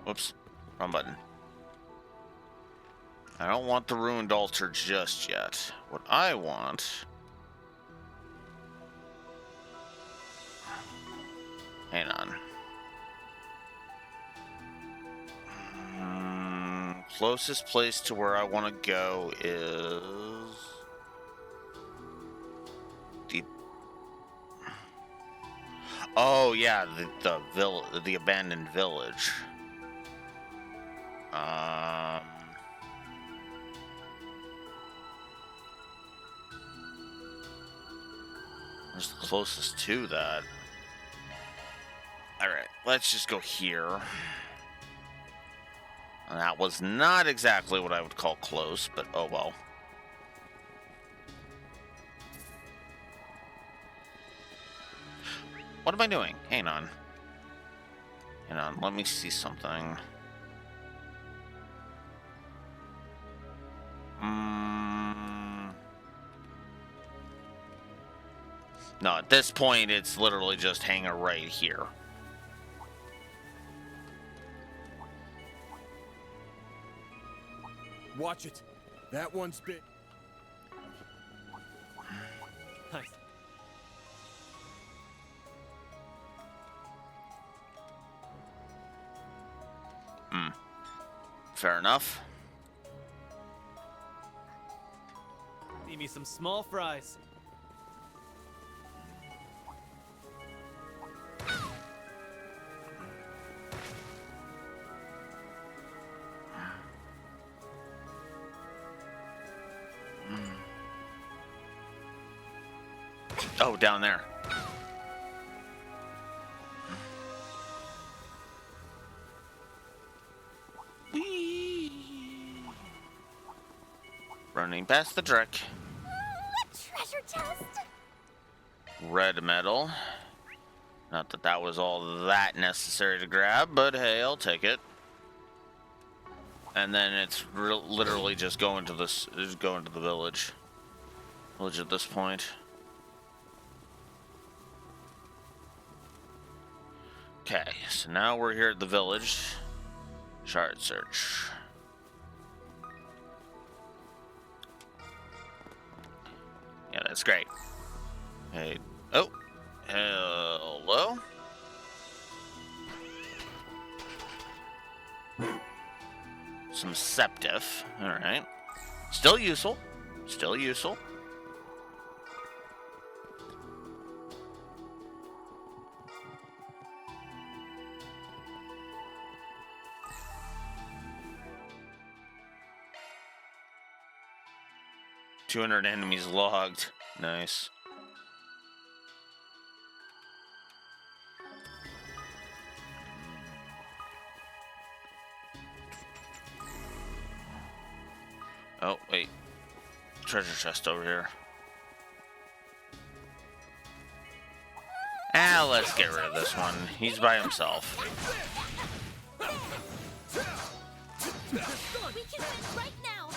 Whoops, wrong button. I don't want the ruined altar just yet. What I want... Hang on. Closest place to where I want to go is... Oh yeah, the abandoned village. Where's the closest to that? Alright, let's just go here. That was not exactly what I would call close, but oh well. What am I doing? Hang on. Hang on, let me see something. No, at this point, it's literally just hanging right here. Watch it. That one's bit. Nice. Fair enough. Need me some small fries. Oh, down there. Running past the truck. Treasure chest. Red metal. Not that that was all that necessary to grab, but hey, I'll take it. And then it's literally just going to this, going to the village. Village at this point. Okay, so now we're here at the village. Shard search. Yeah, that's great. Hey, oh, hello? Some septif, alright. Still useful, still useful. "200 enemies logged." Nice. Oh, wait. Treasure chest over here. Ah, let's get rid of this one. He's by himself. We can win right now.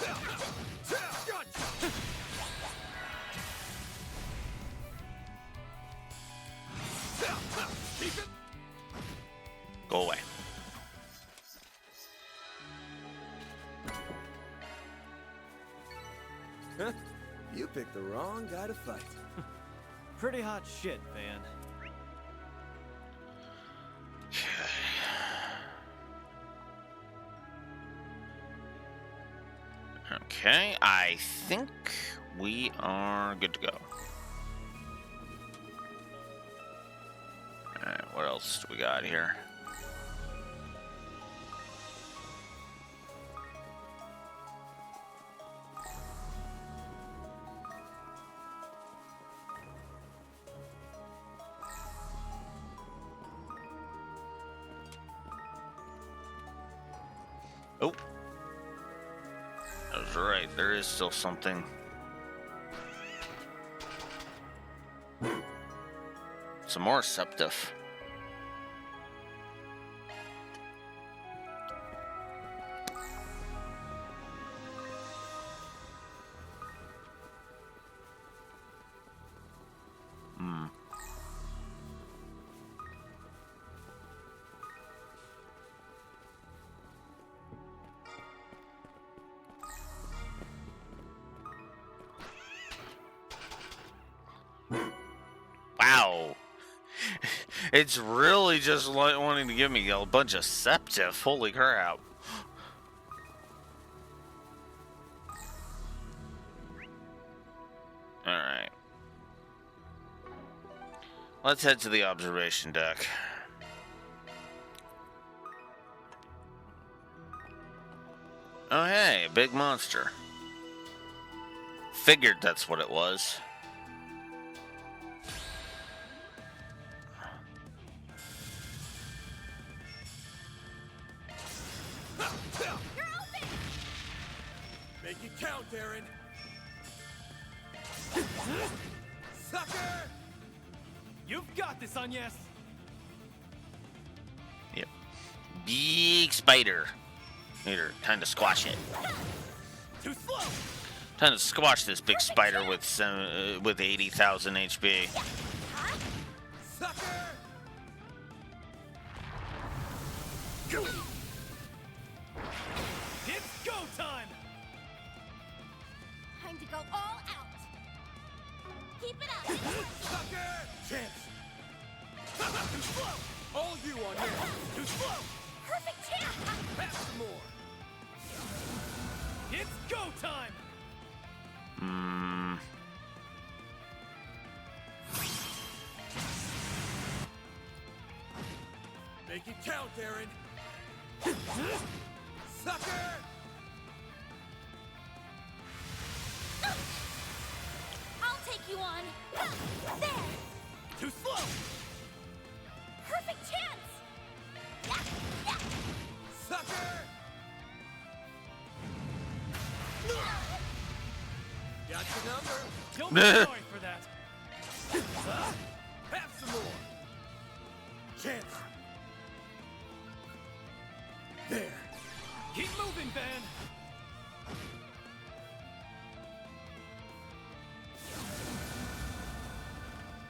Go away. You picked the wrong guy to fight. Pretty hot shit, Van. Okay, I think we are good to go. Alright, what else do we got here? Oh. That was right, there is still something. Some more septif. Wow. It's really just like wanting to give me a bunch of septif. Holy crap. Alright. Let's head to the observation deck. Oh hey, a big monster. Figured that's what it was. it count, Aaron! Sucker! You've got this, Agnes! Yep. Big spider. Later, time to squash it. Too slow! Time to squash this big spider with 80,000 HP. Sucker! It's go time! Time to go all out. Keep it up. Sucker! Chance! Too slow! All you on here! Too slow! Perfect chance. Have some more! It's go time! Make it count, Aaron! Sucker! I'll take you on. There. Too slow! Perfect chance. Sucker! Got your number. You'll be sorry for that. Have some more. Chance. There. Keep moving, Van.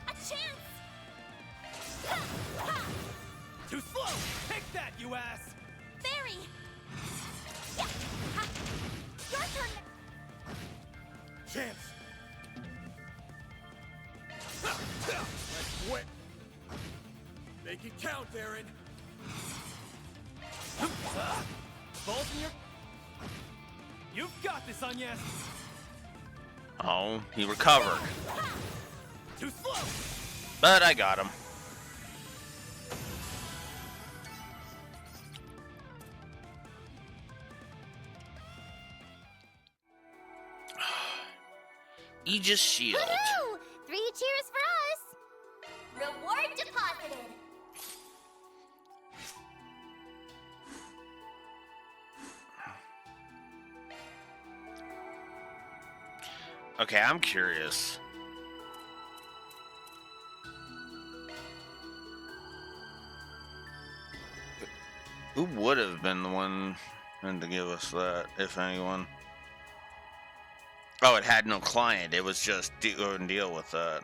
A chance. Too slow! Take that, you ass! Barry. Yeah. Ha. Your turn. Chance. Let's quit. Make it count, Aaron. Bolt in your... You've got this, Agnes! Oh, he recovered. Too slow! But I got him. Aegis Shield. Woohoo! 3 cheers for us. Reward deposited. Okay, I'm curious. Who would have been the one to give us that, if anyone? Oh, it had no client. It was just go and deal with that.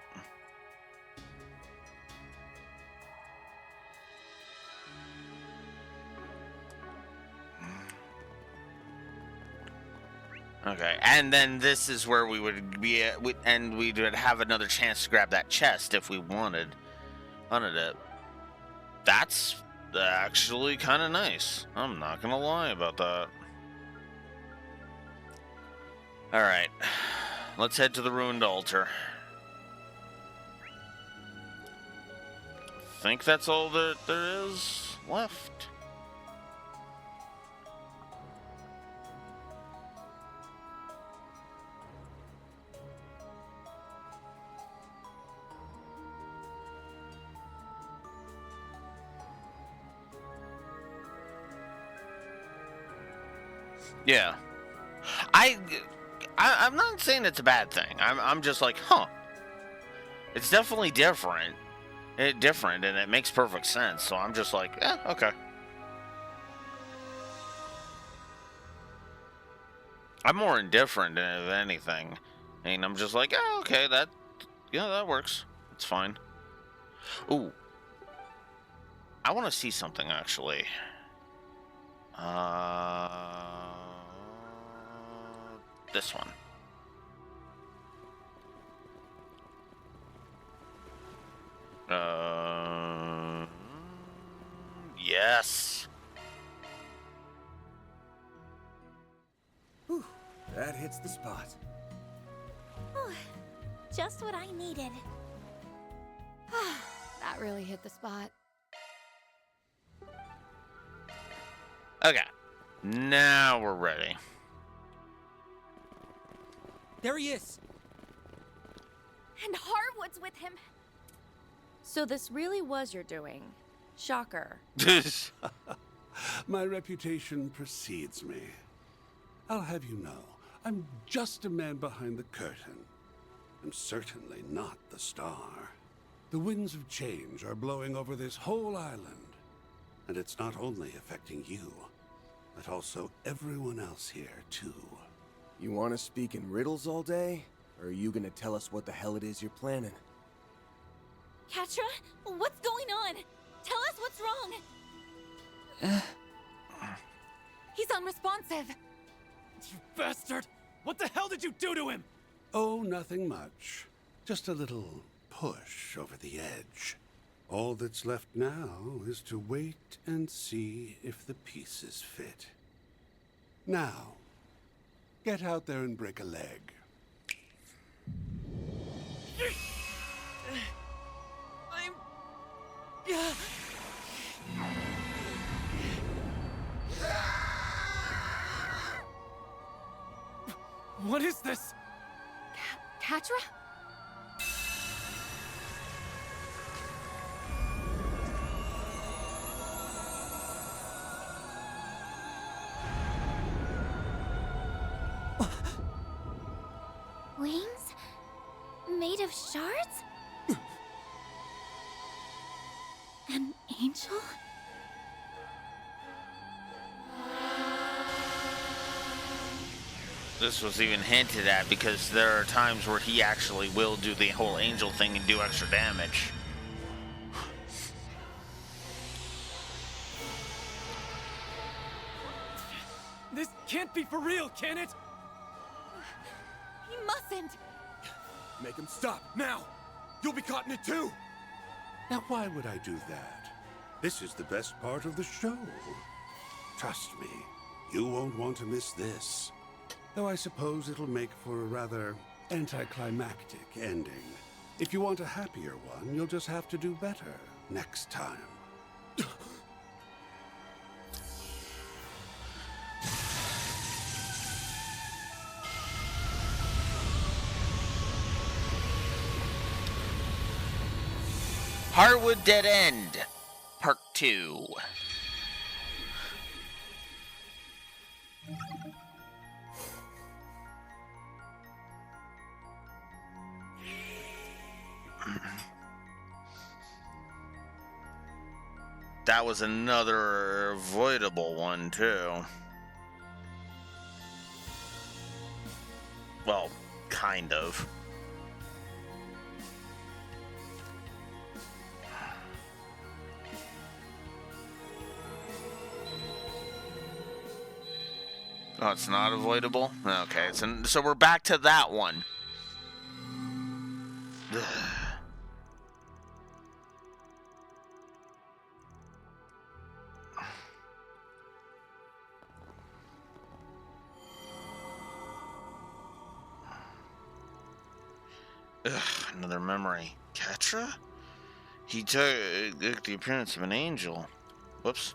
Okay, and then this is where we would be at, and we would have another chance to grab that chest if we wanted it. That's actually kind of nice. I'm not gonna lie about that. All right, let's head to the ruined altar. Think that's all that there is left. Yeah, I'm not saying it's a bad thing. I'm just like, huh. It's definitely different. And it makes perfect sense. So I'm just like, okay. I'm more indifferent than anything. And I'm just like, okay, that works. It's fine. Ooh. I want to see something actually. This one. Yes. Whew, that hits the spot. Whew, just what I needed. That really hit the spot. Okay. Now we're ready. There he is! And Harwood's with him. So this really was your doing. Shocker. My reputation precedes me. I'll have you know, I'm just a man behind the curtain. I'm certainly not the star. The winds of change are blowing over this whole island. And it's not only affecting you, but also everyone else here, too. You want to speak in riddles all day? Or are you gonna tell us what the hell it is you're planning? Catra, what's going on? Tell us what's wrong. He's unresponsive. You bastard! What the hell did you do to him? Oh, nothing much. Just a little push over the edge. All that's left now is to wait and see if the pieces fit. Now, get out there and break a leg. What is this? Catra? Wings? Made of shards? An angel? This was even hinted at because there are times where he actually will do the whole angel thing and do extra damage. This can't be for real, can it? He mustn't! Make him stop, now! You'll be caught in it too! Now, why would I do that? This is the best part of the show. Trust me, you won't want to miss this. Though I suppose it'll make for a rather anticlimactic ending. If you want a happier one, you'll just have to do better next time. Heartwood Dead End, Part 2. That was another avoidable one, too. Well, kind of. Oh, it's not avoidable? Okay, so we're back to that one. Another memory. Catra? He took the appearance of an angel. Whoops.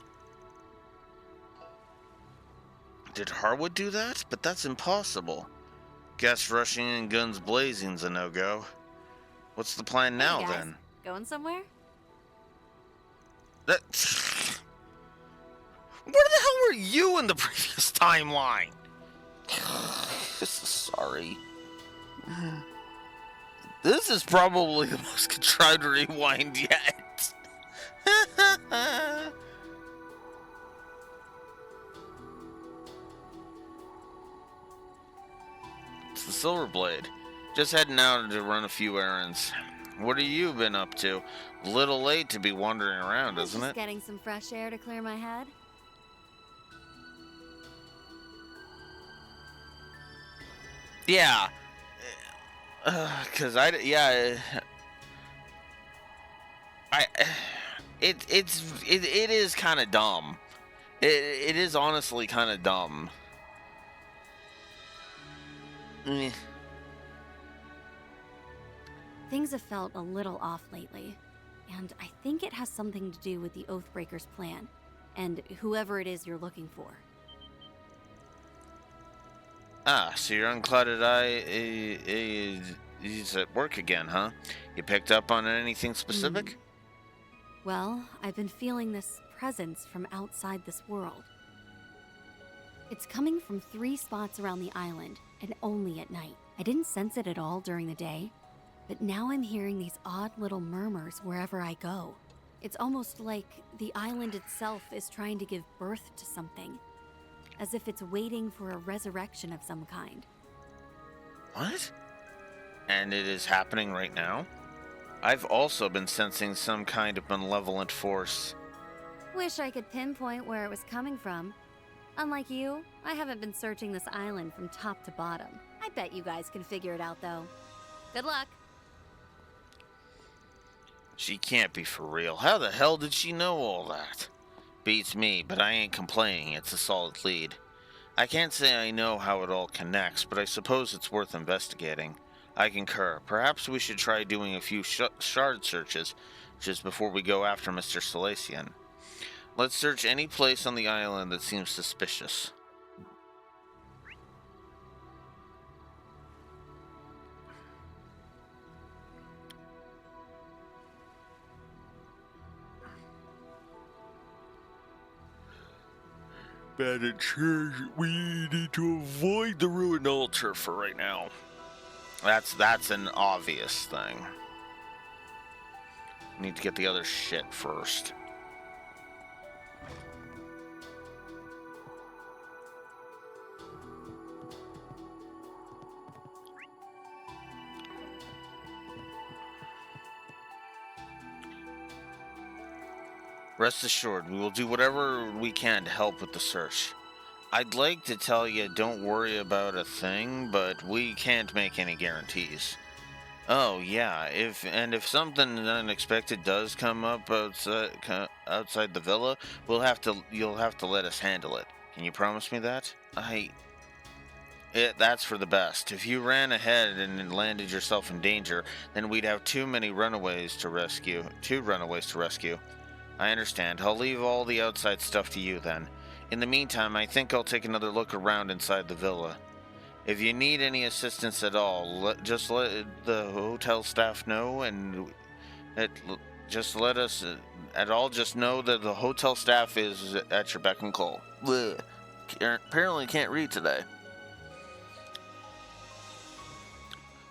Did Harwood do that? But that's impossible. Guess rushing in guns blazing's a no-go. What's the plan now, Hey guys, then? Going somewhere? That... Where the hell were you in the previous timeline? Sorry. This is probably the most contrived rewind yet. It's the Silver Blade. Just heading out to run a few errands. What have you been up to? A little late to be wandering around, isn't it? Just getting some fresh air to clear my head. Yeah. Cause it is kind of dumb. It is honestly kind of dumb. Things have felt a little off lately, and I think it has something to do with the Oathbreaker's plan, and whoever it is you're looking for. Ah, so your unclouded eye is at work again, huh? You picked up on anything specific? Well, I've been feeling this presence from outside this world. It's coming from 3 spots around the island, and only at night. I didn't sense it at all during the day, but now I'm hearing these odd little murmurs wherever I go. It's almost like the island itself is trying to give birth to something, as if it's waiting for a resurrection of some kind. What? And it is happening right now? I've also been sensing some kind of malevolent force. Wish I could pinpoint where it was coming from. Unlike you, I haven't been searching this island from top to bottom. I bet you guys can figure it out, though. Good luck. She can't be for real. How the hell did she know all that? Beats me, but I ain't complaining. It's a solid lead. I can't say I know how it all connects, but I suppose it's worth investigating. I concur. Perhaps we should try doing a few shard searches just before we go after Mr. Salacian. Let's search any place on the island that seems suspicious. Bandit church. We need to avoid the ruined altar for right now. That's an obvious thing. Need to get the other shit first. Rest assured, we will do whatever we can to help with the search. I'd like to tell you don't worry about a thing, but we can't make any guarantees. Oh yeah, if something unexpected does come up outside the villa, you'll have to let us handle it. Can you promise me that? That's for the best. If you ran ahead and landed yourself in danger, then we'd have two runaways to rescue. I understand. I'll leave all the outside stuff to you then. In the meantime, I think I'll take another look around inside the villa. If you need any assistance at all, just let the hotel staff know, and just let us just know that the hotel staff is at your beck and call. Blech. Apparently can't read today.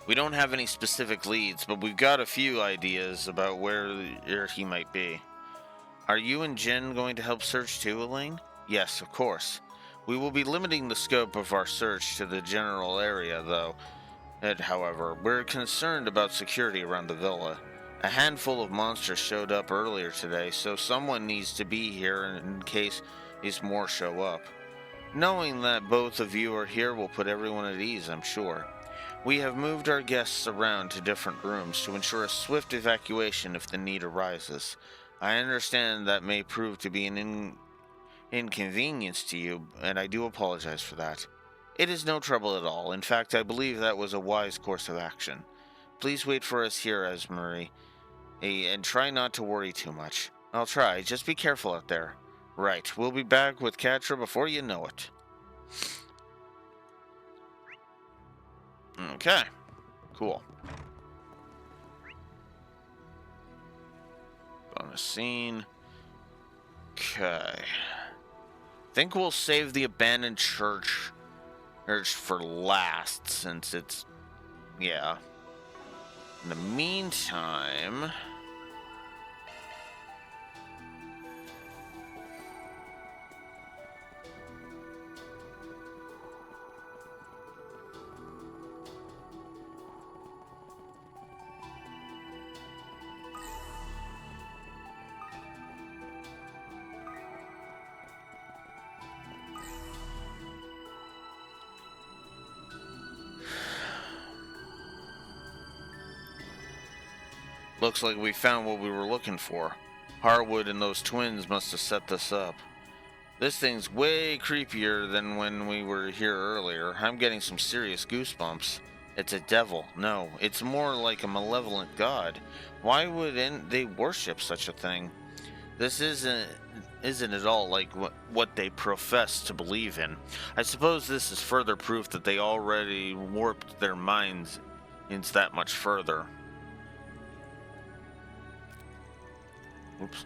We don't have any specific leads, but we've got a few ideas about where he might be. Are you and Jin going to help search too, Elaine? Yes, of course. We will be limiting the scope of our search to the general area, though. However, we're concerned about security around the villa. A handful of monsters showed up earlier today, so someone needs to be here in case these more show up. Knowing that both of you are here will put everyone at ease, I'm sure. We have moved our guests around to different rooms to ensure a swift evacuation if the need arises. I understand that may prove to be an inconvenience to you, and I do apologize for that. It is no trouble at all. In fact, I believe that was a wise course of action. Please wait for us here, Esmery, and try not to worry too much. I'll try. Just be careful out there. Right. We'll be back with Catra before you know it. Okay. Cool. Bonus scene. Okay. Think we'll save the abandoned church for last, since it's... yeah. In the meantime... looks like we found what we were looking for. Harwood and those twins must have set this up. This thing's way creepier than when we were here earlier. I'm getting some serious goosebumps. It's a devil. No, it's more like a malevolent god. Why would they worship such a thing? This isn't at all like what they profess to believe in. I suppose this is further proof that they already warped their minds into that much further. Oops.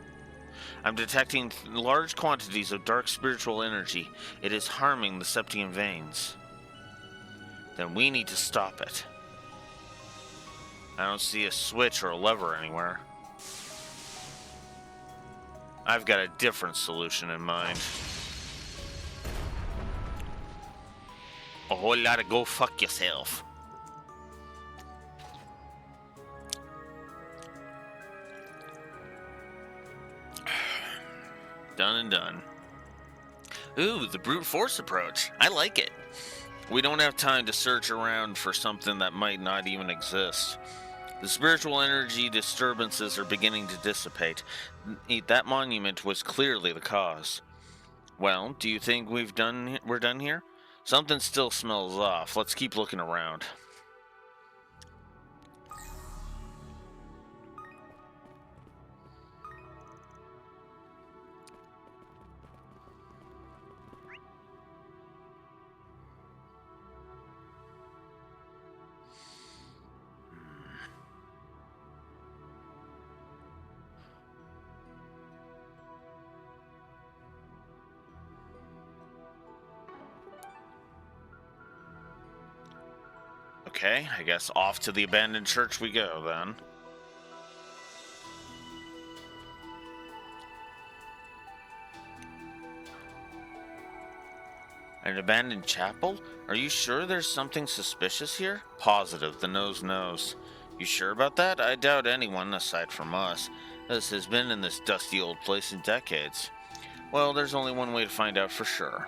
I'm detecting large quantities of dark spiritual energy. It is harming the Septian veins. then we need to stop it. I don't see a switch or a lever anywhere. I've got a different solution in mind. A whole lot of go fuck yourself. Done and done. Ooh, the brute force approach. I like it. We don't have time to search around for something that might not even exist. The spiritual energy disturbances are beginning to dissipate. That monument was clearly the cause. Well, do you think we're done here? Something still smells off. Let's keep looking around. Okay, I guess off to the abandoned church we go, then. An abandoned chapel? Are you sure there's something suspicious here? Positive, the nose knows. You sure about that? I doubt anyone, aside from us, has been in this dusty old place in decades. Well, there's only one way to find out for sure.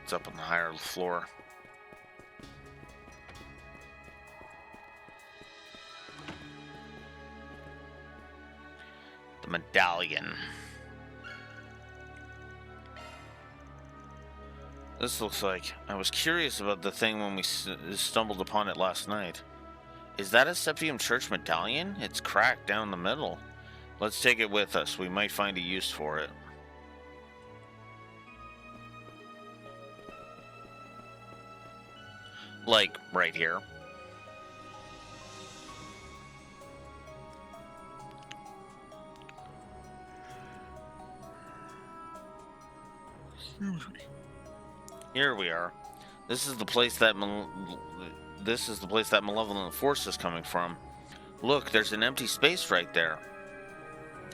It's up on the higher floor. The medallion. This looks like... I was curious about the thing when we stumbled upon it last night. Is that a Septium Church medallion? It's cracked down the middle. Let's take it with us. We might find a use for it. Like, right here. Here we are. This is the place that malevolent force is coming from. Look, there's an empty space right there.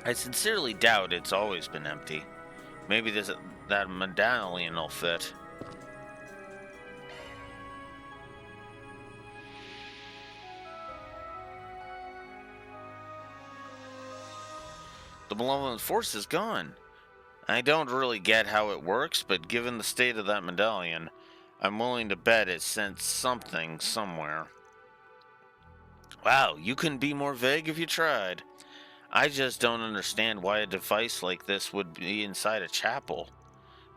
I sincerely doubt it's always been empty. Maybe that medallion will fit. The malevolent force is gone. I don't really get how it works, but given the state of that medallion, I'm willing to bet it sent something somewhere. Wow, you couldn't be more vague if you tried. I just don't understand why a device like this would be inside a chapel.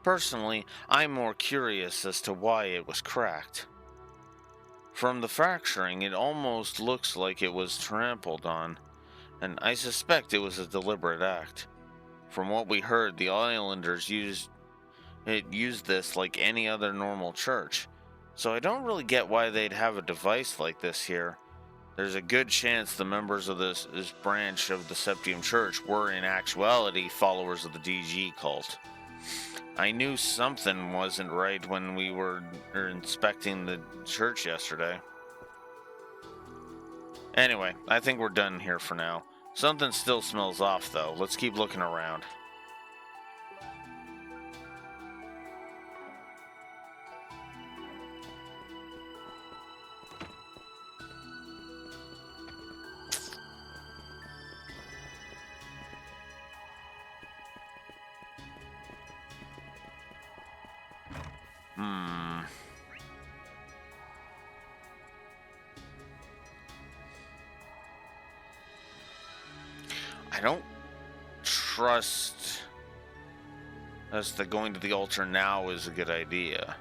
Personally, I'm more curious as to why it was cracked. From the fracturing, it almost looks like it was trampled on, and I suspect it was a deliberate act. From what we heard, the islanders used this like any other normal church, so I don't really get why they'd have a device like this here. There's a good chance the members of this branch of the Septium Church were in actuality followers of the DG cult. I knew something wasn't right when we were inspecting the church yesterday. Anyway, I think we're done here for now. Something still smells off, though. Let's keep looking around. I don't trust us that going to the altar now is a good idea.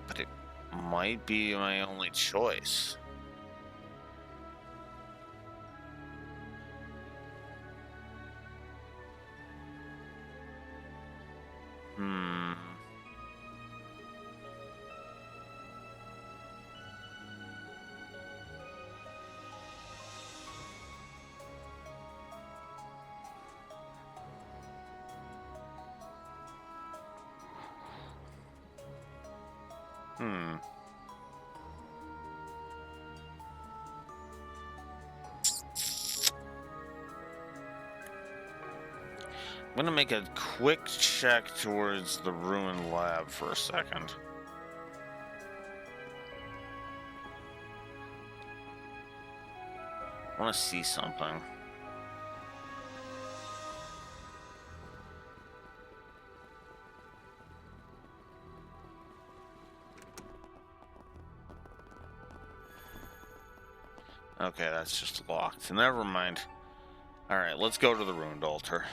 But it might be my only choice. I'm gonna make a quick check towards the ruined lab for a second. I want to see something. Okay, that's just locked. Never mind. Alright, let's go to the ruined altar.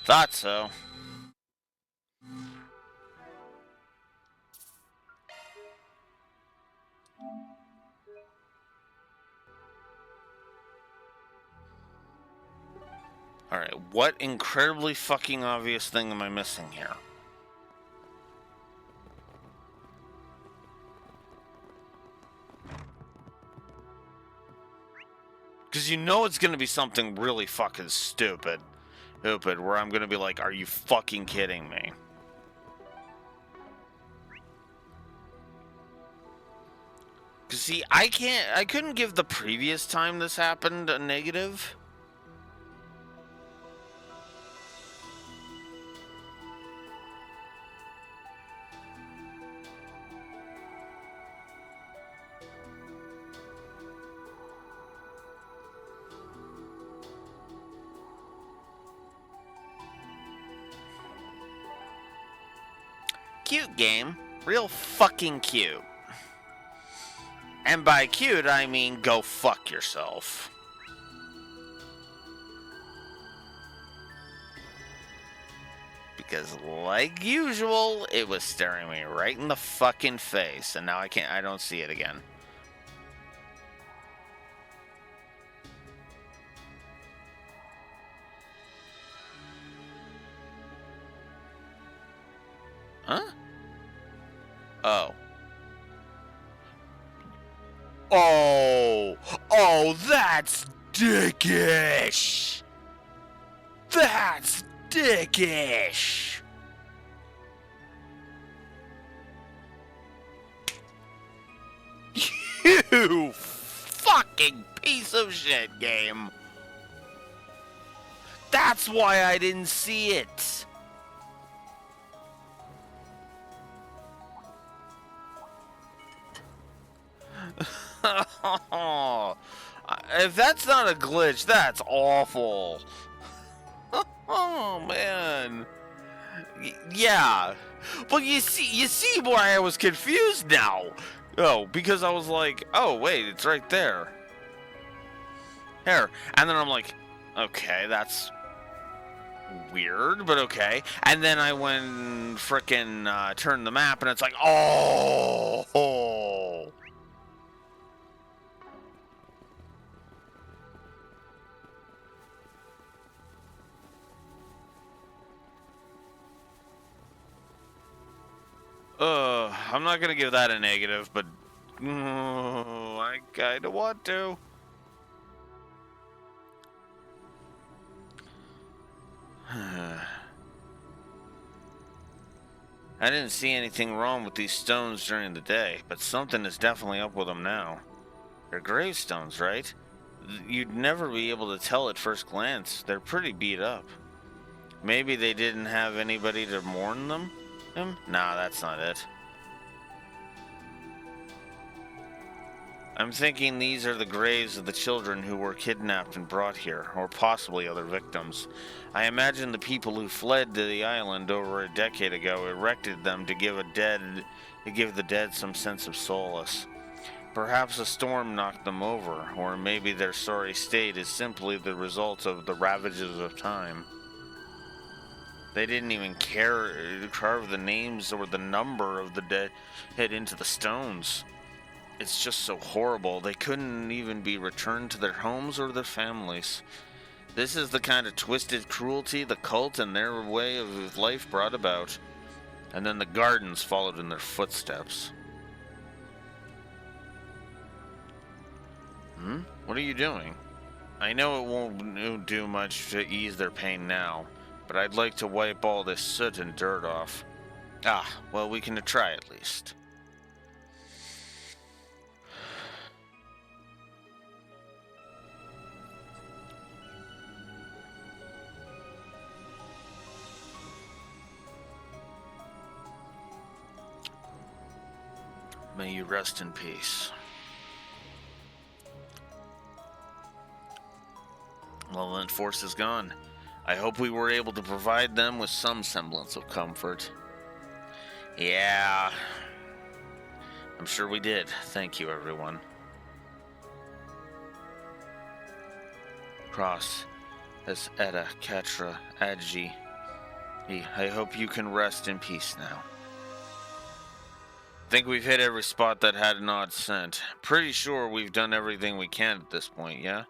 Thought so. Alright, what incredibly fucking obvious thing am I missing here? Because you know it's going to be something really fucking stupid, where I'm going to be like, are you fucking kidding me? Because see, I couldn't give the previous time this happened a negative. Cute game. Real fucking cute. And by cute, I mean go fuck yourself. Because like usual, it was staring me right in the fucking face, and now I don't see it again. Huh? Oh. Oh, that's dickish. That's dickish. You fucking piece of shit, game. That's why I didn't see it. If that's not a glitch, that's awful. Oh man. Yeah. But you see why I was confused now. Oh, because I was like, oh wait, it's right there. Here. And then I'm like, okay, that's weird, but okay. And then I went frickin' turned the map and it's like, oh. I'm not gonna give that a negative, but I kinda want to. I didn't see anything wrong with these stones during the day, but something is definitely up with them now. They're gravestones, right? You'd never be able to tell at first glance. They're pretty beat up. Maybe they didn't have anybody to mourn them? Nah, that's not it. I'm thinking these are the graves of the children who were kidnapped and brought here, or possibly other victims. I imagine the people who fled to the island over a decade ago erected them to give a dead to give the dead some sense of solace. Perhaps a storm knocked them over, or maybe their sorry state is simply the result of the ravages of time. They didn't even care to carve the names or the number of the dead head into the stones. It's just so horrible. They couldn't even be returned to their homes or their families. This is the kind of twisted cruelty the cult and their way of life brought about. And then the gardens followed in their footsteps. What are you doing? I know it won't do much to ease their pain now, but I'd like to wipe all this soot and dirt off. Well, we can try at least. May you rest in peace. Malevolent force is gone. I hope we were able to provide them with some semblance of comfort. Yeah, I'm sure we did. Thank you, everyone. Cross, as Etta, Catra, Adji. I hope you can rest in peace now. Think we've hit every spot that had an odd scent. Pretty sure we've done everything we can at this point, yeah?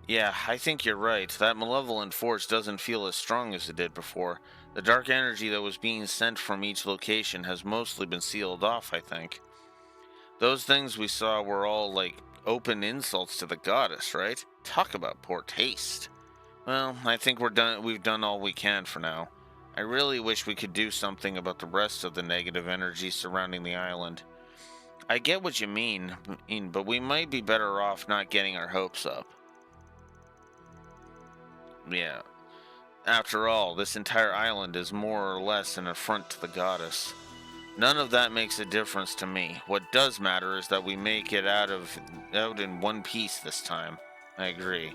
Yeah, I think you're right. That malevolent force doesn't feel as strong as it did before. The dark energy that was being sent from each location has mostly been sealed off, I think. Those things we saw were all like open insults to the goddess, right? Talk about poor taste. Well, I think we've done all we can for now. I really wish we could do something about the rest of the negative energy surrounding the island. I get what you mean, but we might be better off not getting our hopes up. Yeah. After all, this entire island is more or less an affront to the goddess. None of that makes a difference to me. What does matter is that we make it out in one piece this time. I agree.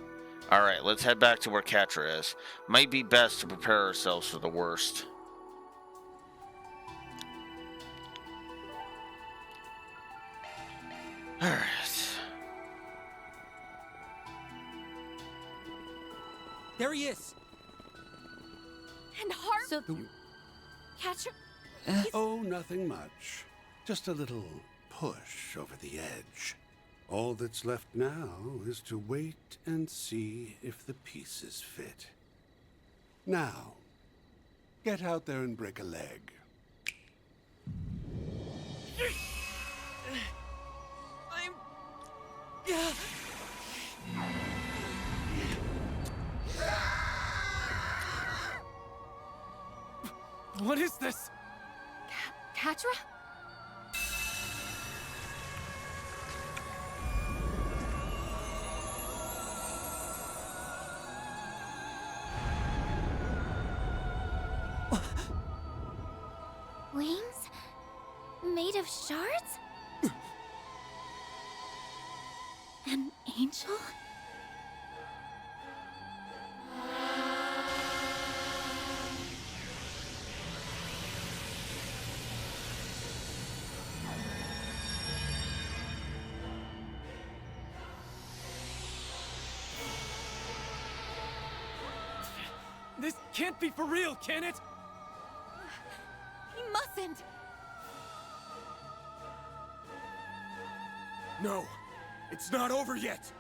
Alright, let's head back to where Catra is. Might be best to prepare ourselves for the worst. Alright. There he is! And Harp? So, Catra? Oh, nothing much. Just a little push over the edge. All that's left now is to wait and see if the pieces fit. Now, get out there and break a leg. What is this? Catra? Wings? Made of shards? An angel? This can't be for real, can it? He mustn't! No, it's not over yet!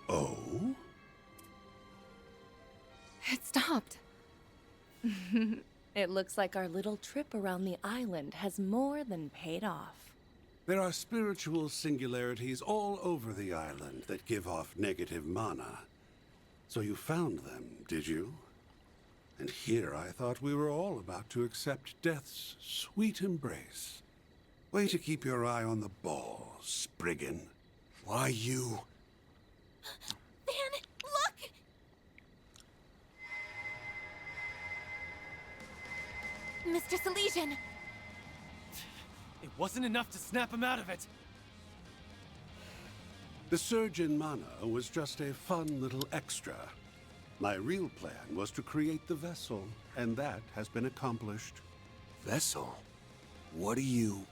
Oh? it stopped. It looks like our little trip around the island has more than paid off. There are spiritual singularities all over the island that give off negative mana. So you found them, did you? And here I thought we were all about to accept death's sweet embrace. Way to keep your eye on the ball, Spriggan. Why you? Van, look! Mr. Salesian! It wasn't enough to snap him out of it. The surge in mana was just a fun little extra. My real plan was to create the vessel, and that has been accomplished. Vessel? What are you...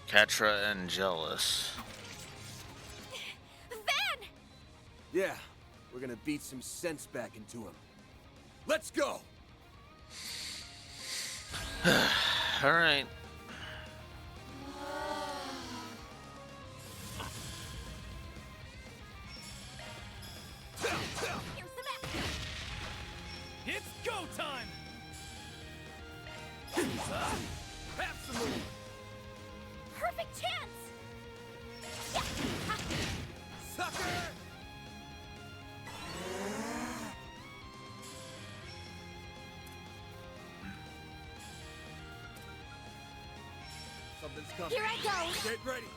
Catra and Jealous. Van! Yeah, we're gonna beat some sense back into him. Let's go! Alright. It's go time! Have some more! Perfect chance! Sucker! Something's coming. Here I go! Get ready!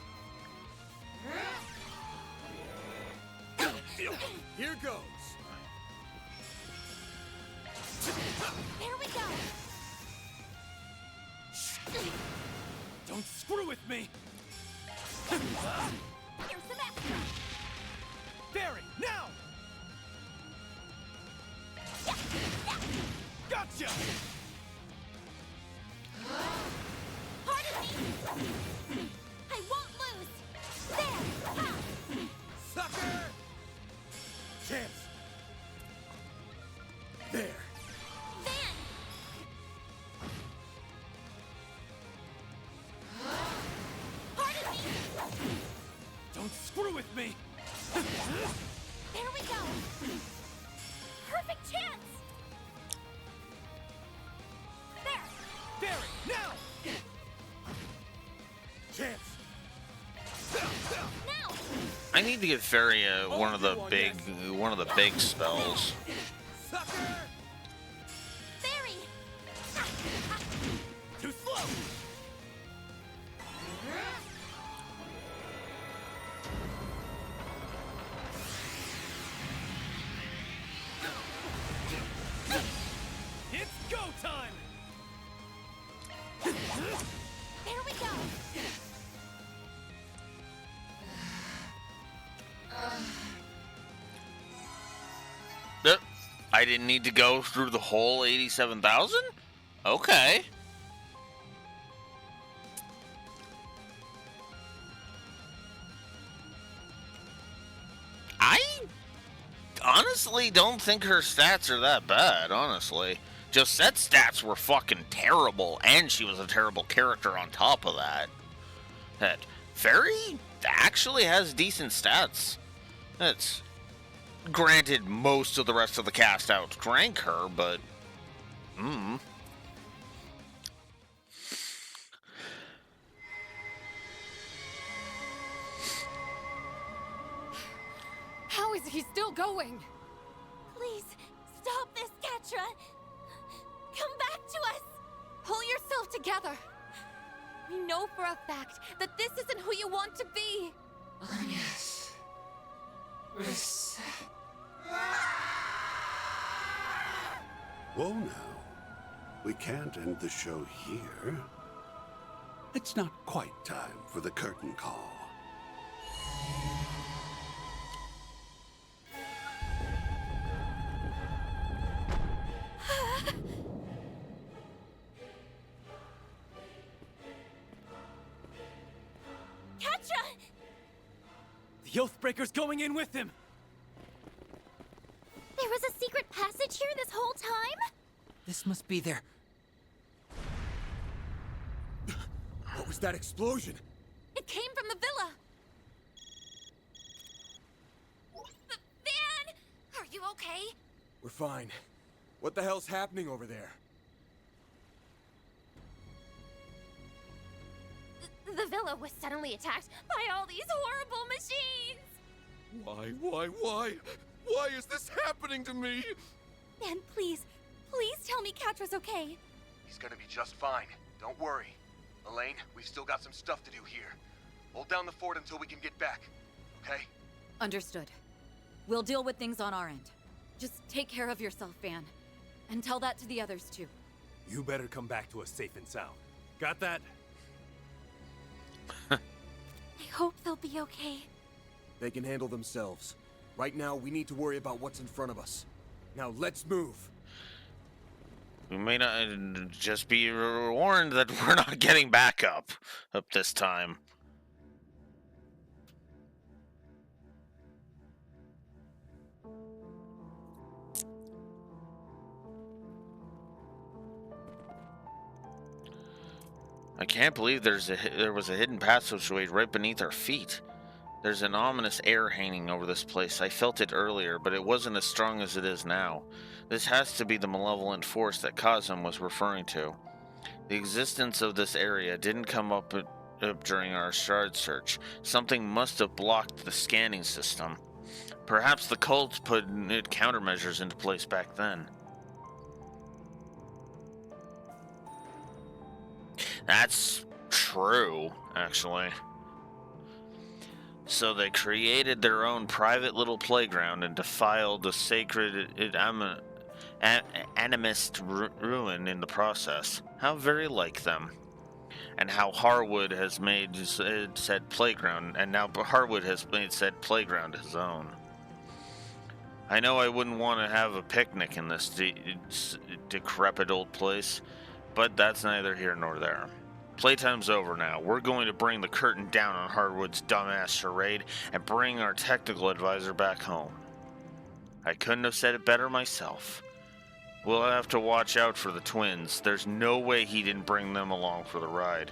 Here goes! There we go! Don't screw with me! Here's the extra! Barry, now! Gotcha! Pardon me! I won't lose! There! Ha! Sucker! Chance! There! Van! Pardon me! Don't screw with me! There we go! Perfect chance! There! Barry, now! Chance! Now! I need to give Fairy one of the big spells. Sucker! Barry! Too slow! It's go time! There we go! I didn't need to go through the whole 87,000? Okay. I honestly don't think her stats are that bad, honestly. Josette's stats were fucking terrible, and she was a terrible character on top of that. That Fairy actually has decent stats. That's granted, most of the rest of the cast outdrank her, but How is he still going? Please, stop this, Catra! Come back to us! Pull yourself together. We know for a fact that this isn't who you want to be. Yes. Whoa now. We can't end the show here. It's not quite time for the curtain call. Catra! The Oathbreaker's going in with him! There was a secret passage here this whole time? This must be their... What was that explosion? It came from the villa! Van! Are you okay? We're fine. What the hell's happening over there? The villa was suddenly attacked by all these horrible machines! Why? Why is this happening to me? Van, please tell me Catra's okay. He's gonna be just fine. Don't worry. Elaine, we've still got some stuff to do here. Hold down the fort until we can get back, okay? Understood. We'll deal with things on our end. Just take care of yourself, Van. And tell that to the others, too. You better come back to us safe and sound. Got that? I hope they'll be okay. They can handle themselves. Right now, we need to worry about what's in front of us. Now, let's move. We may not just be warned that we're not getting back up this time. I can't believe there was a hidden passageway right beneath our feet. There's an ominous air hanging over this place. I felt it earlier, but it wasn't as strong as it is now. This has to be the malevolent force that Kazum was referring to. The existence of this area didn't come up during our shard search. Something must have blocked the scanning system. Perhaps the cult put countermeasures into place back then. That's true, actually. So they created their own private little playground and defiled the sacred animist ruin in the process. How very like them. And how Harwood has made said playground, and now Harwood has made said playground his own. I know I wouldn't want to have a picnic in this decrepit old place, but that's neither here nor there. Playtime's over now. We're going to bring the curtain down on Harwood's dumbass charade and bring our technical advisor back home. I couldn't have said it better myself. We'll have to watch out for the twins. There's no way he didn't bring them along for the ride.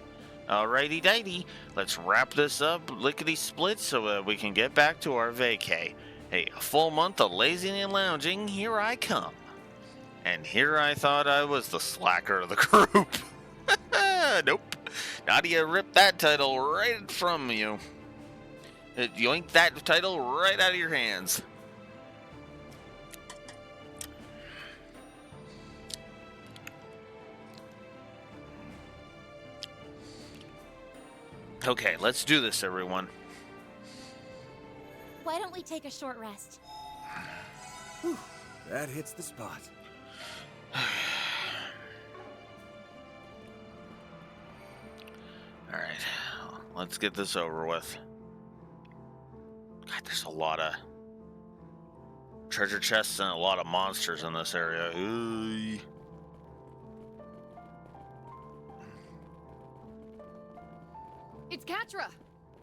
Alrighty dighty, let's wrap this up lickety-split so that we can get back to our vacay. Hey, a full month of lazing and lounging, here I come. And here I thought I was the slacker of the group. Nope. Nadia ripped that title right from you. Yoinked that title right out of your hands. Okay, let's do this, everyone. Why don't we take a short rest? Whew, that hits the spot. Alright, let's get this over with. God, there's a lot of treasure chests and a lot of monsters in this area. Ooh. It's Katra!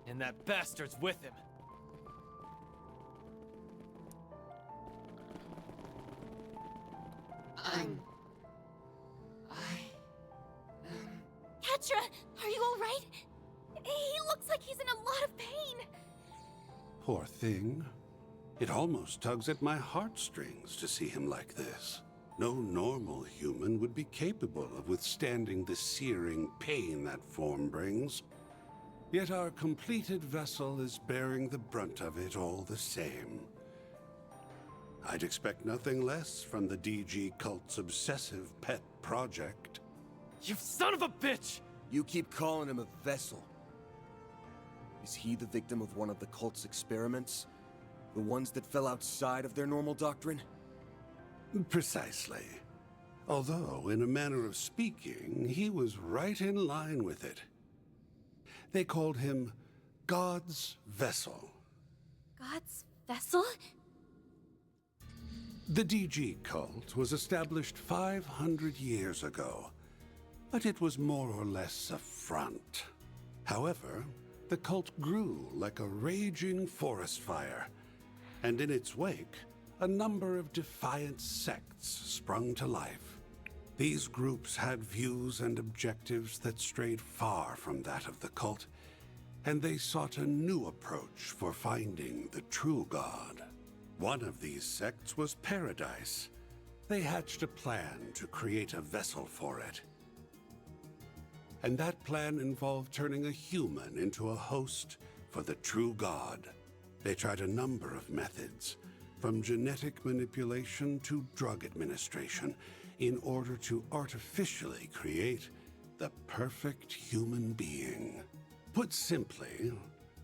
And that bastard's with him. Katra, are you all right? He looks like he's in a lot of pain. Poor thing. It almost tugs at my heartstrings to see him like this. No normal human would be capable of withstanding the searing pain that form brings. Yet our completed vessel is bearing the brunt of it all the same. I'd expect nothing less from the DG cult's obsessive pet project. You son of a bitch! You keep calling him a vessel. Is he the victim of one of the cult's experiments? The ones that fell outside of their normal doctrine? Precisely. Although, in a manner of speaking, he was right in line with it. They called him God's Vessel. God's vessel? The DG cult was established 500 years ago, but it was more or less a front. However, the cult grew like a raging forest fire, and in its wake, a number of defiant sects sprung to life. These groups had views and objectives that strayed far from that of the cult, and they sought a new approach for finding the true God. One of these sects was Paradise. They hatched a plan to create a vessel for it. And that plan involved turning a human into a host for the true God. They tried a number of methods, from genetic manipulation to drug administration, in order to artificially create the perfect human being. Put simply,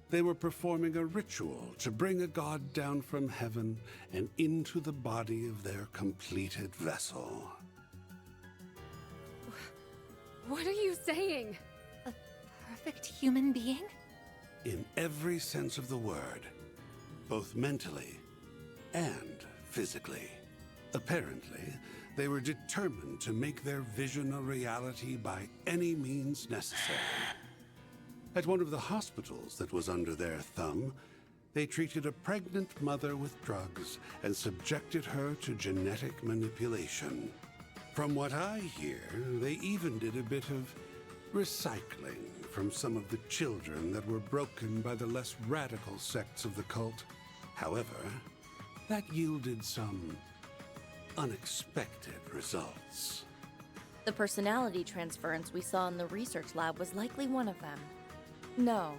they were performing a ritual to bring a god down from heaven and into the body of their completed vessel. What are you saying? A perfect human being? In every sense of the word. both mentally and physically. Apparently, they were determined to make their vision a reality by any means necessary. At one of the hospitals that was under their thumb, they treated a pregnant mother with drugs and subjected her to genetic manipulation. From what I hear, they even did a bit of recycling from some of the children that were broken by the less radical sects of the cult. However, that yielded some unexpected results. The personality transference we saw in the research lab was likely one of them. No,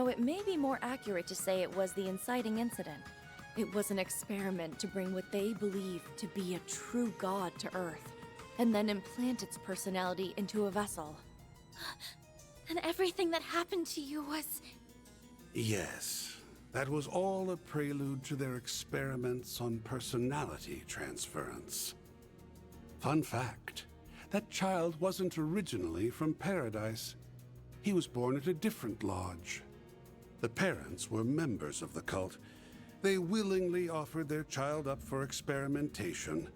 it may be more accurate to say it was the inciting incident. It was an experiment to bring what they believed to be a true god to Earth, and then implant its personality into a vessel. And everything that happened to you was... Yes, that was all a prelude to their experiments on personality transference. Fun fact, that child wasn't originally from Paradise. He was born at a different lodge. The parents were members of the cult. They willingly offered their child up for experimentation.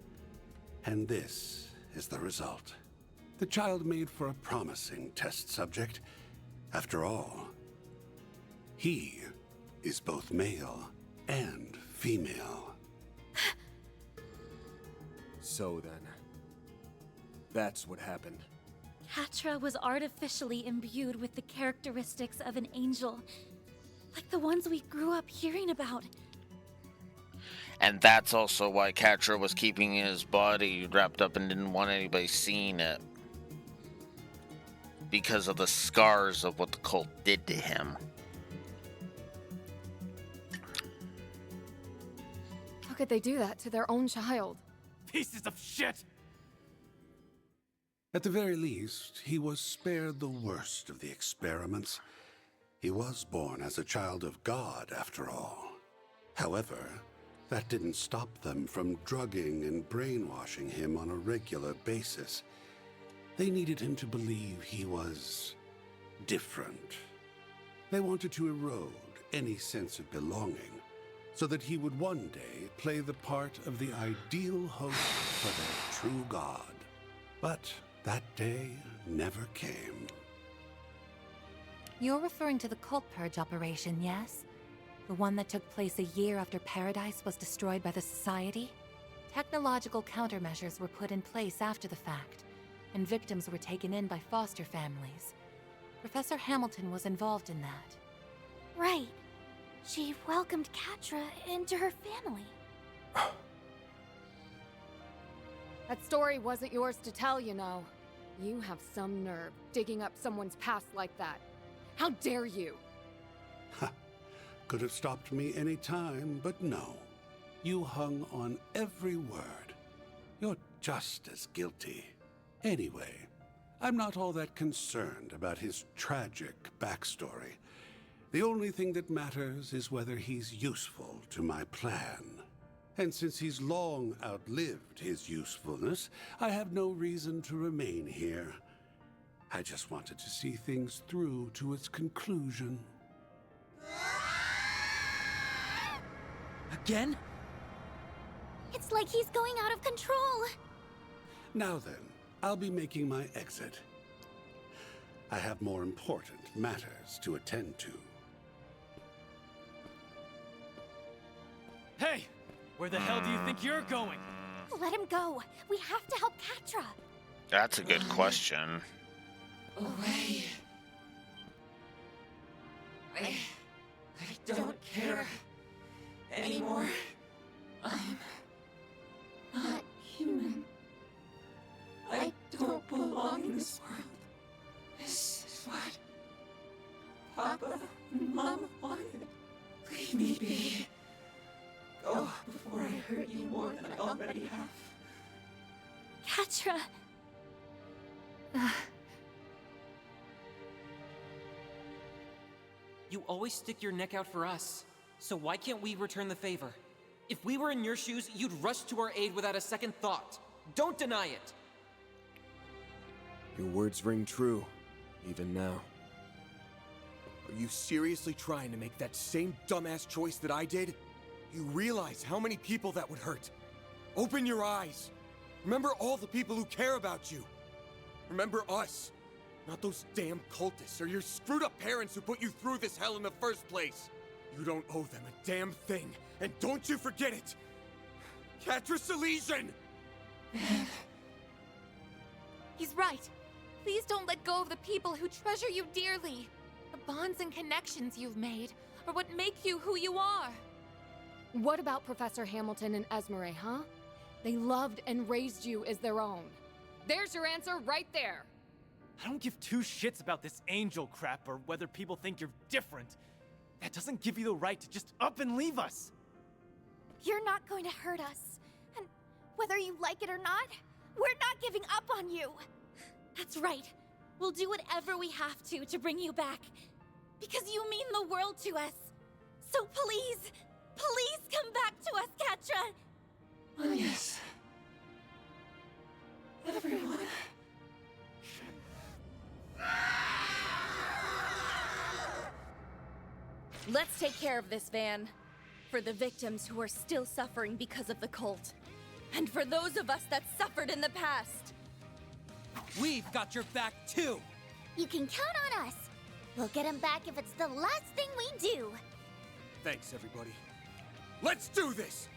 And this is the result. The child made for a promising test subject. After all, he is both male and female. So then, that's what happened. Catra was artificially imbued with the characteristics of an angel, like the ones we grew up hearing about. And that's also why Catra was keeping his body wrapped up and didn't want anybody seeing it. Because of the scars of what the cult did to him. How could they do that to their own child? Pieces of shit! At the very least, he was spared the worst of the experiments. He was born as a child of God, after all. However, that didn't stop them from drugging and brainwashing him on a regular basis. They needed him to believe he was different. They wanted to erode any sense of belonging so that he would one day play the part of the ideal host for their true God. But that day never came. You're referring to the cult purge operation, yes? The one that took place a year after Paradise was destroyed by the Society? Technological countermeasures were put in place after the fact, and victims were taken in by foster families. Professor Hamilton was involved in that. Right. She welcomed Catra into her family. That story wasn't yours to tell, you know. You have some nerve digging up someone's past like that. How dare you? Could have stopped me any time, but no. You hung on every word. You're just as guilty. Anyway, I'm not all that concerned about his tragic backstory. The only thing that matters is whether he's useful to my plan. And since he's long outlived his usefulness, I have no reason to remain here. I just wanted to see things through to its conclusion. Again? It's like he's going out of control. Now then, I'll be making my exit. I have more important matters to attend to. Hey! Where the hell do you think you're going? Let him go. We have to help Catra. That's a good question. Away. I don't care anymore. I'm not human. I don't belong in this world. This is what Papa and Mama wanted. Leave me be. Go before I hurt you more than I already have. Catra. You always stick your neck out for us. So why can't we return the favor? If we were in your shoes, you'd rush to our aid without a second thought. Don't deny it. Your words ring true, even now. Are you seriously trying to make that same dumbass choice that I did? You realize how many people that would hurt. Open your eyes. Remember all the people who care about you. Remember us. Not those damn cultists or your screwed up parents who put you through this hell in the first place. You don't owe them a damn thing. And don't you forget it. Catrus Elysian! He's right. Please don't let go of the people who treasure you dearly. The bonds and connections you've made are what make you who you are. What about Professor Hamilton and Esmeralda, huh? They loved and raised you as their own. There's your answer right there. I don't give two shits about this angel crap or whether people think you're different. That doesn't give you the right to just up and leave us. You're not going to hurt us. And whether you like it or not, we're not giving up on you. That's right. We'll do whatever we have to bring you back. Because you mean the world to us. So please, please come back to us, Catra. Oh, yes. Everyone. Let's take care of this, Van. For the victims who are still suffering because of the cult. And for those of us that suffered in the past. We've got your back, too! You can count on us. We'll get him back if it's the last thing we do. Thanks, everybody. Let's do this!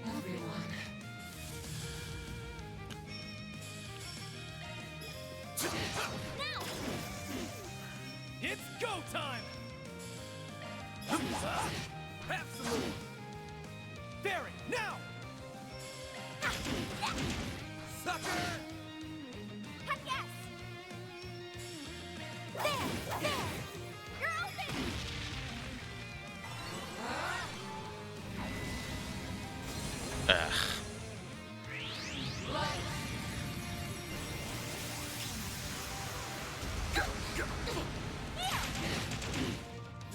Everyone. Now! It's go time! Absolute! Barry, now! Sucker! Heck yes! There! You're open! Ugh.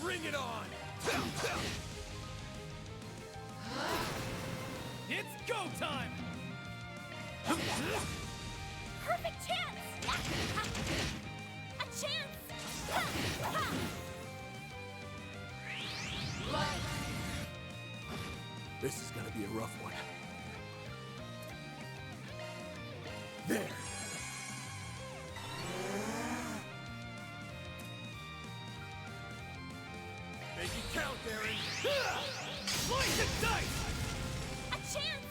Bring it on! It's go time! Perfect chance! A chance! This is gonna be a rough one. There! Make it count, Darren! Slice and dice! A chance!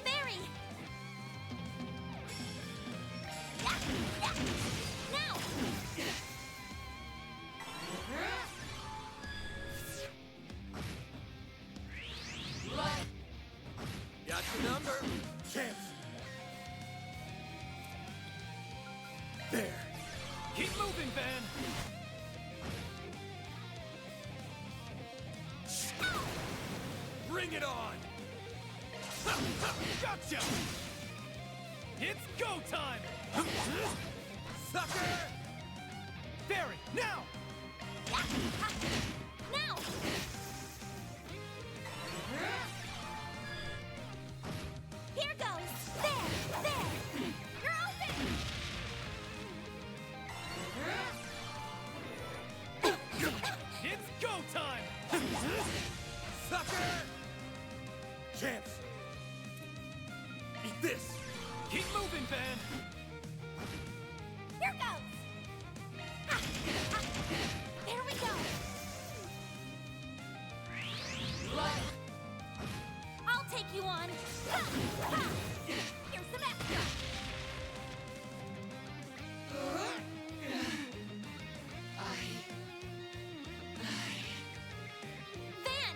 Barry! Now! Got your number! Chance! There! Keep moving, Van! Bring it on! Gotcha! It's go time! Sucker! Barry, now! Now! Here goes! There! You're open! It's go time! Sucker! Chance! Eat this! Keep moving, Van! Here goes! There we go! I'll take you on! Here's the extra! Van!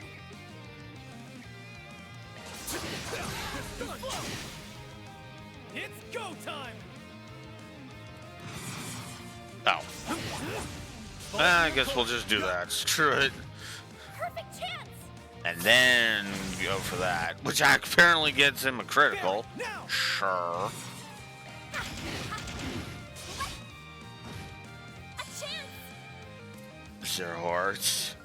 It's go time! Oh. I guess we'll just do that. Screw it. Perfect chance! And then go for that. Which apparently gets him a critical. Sure. A chance! 0 hearts.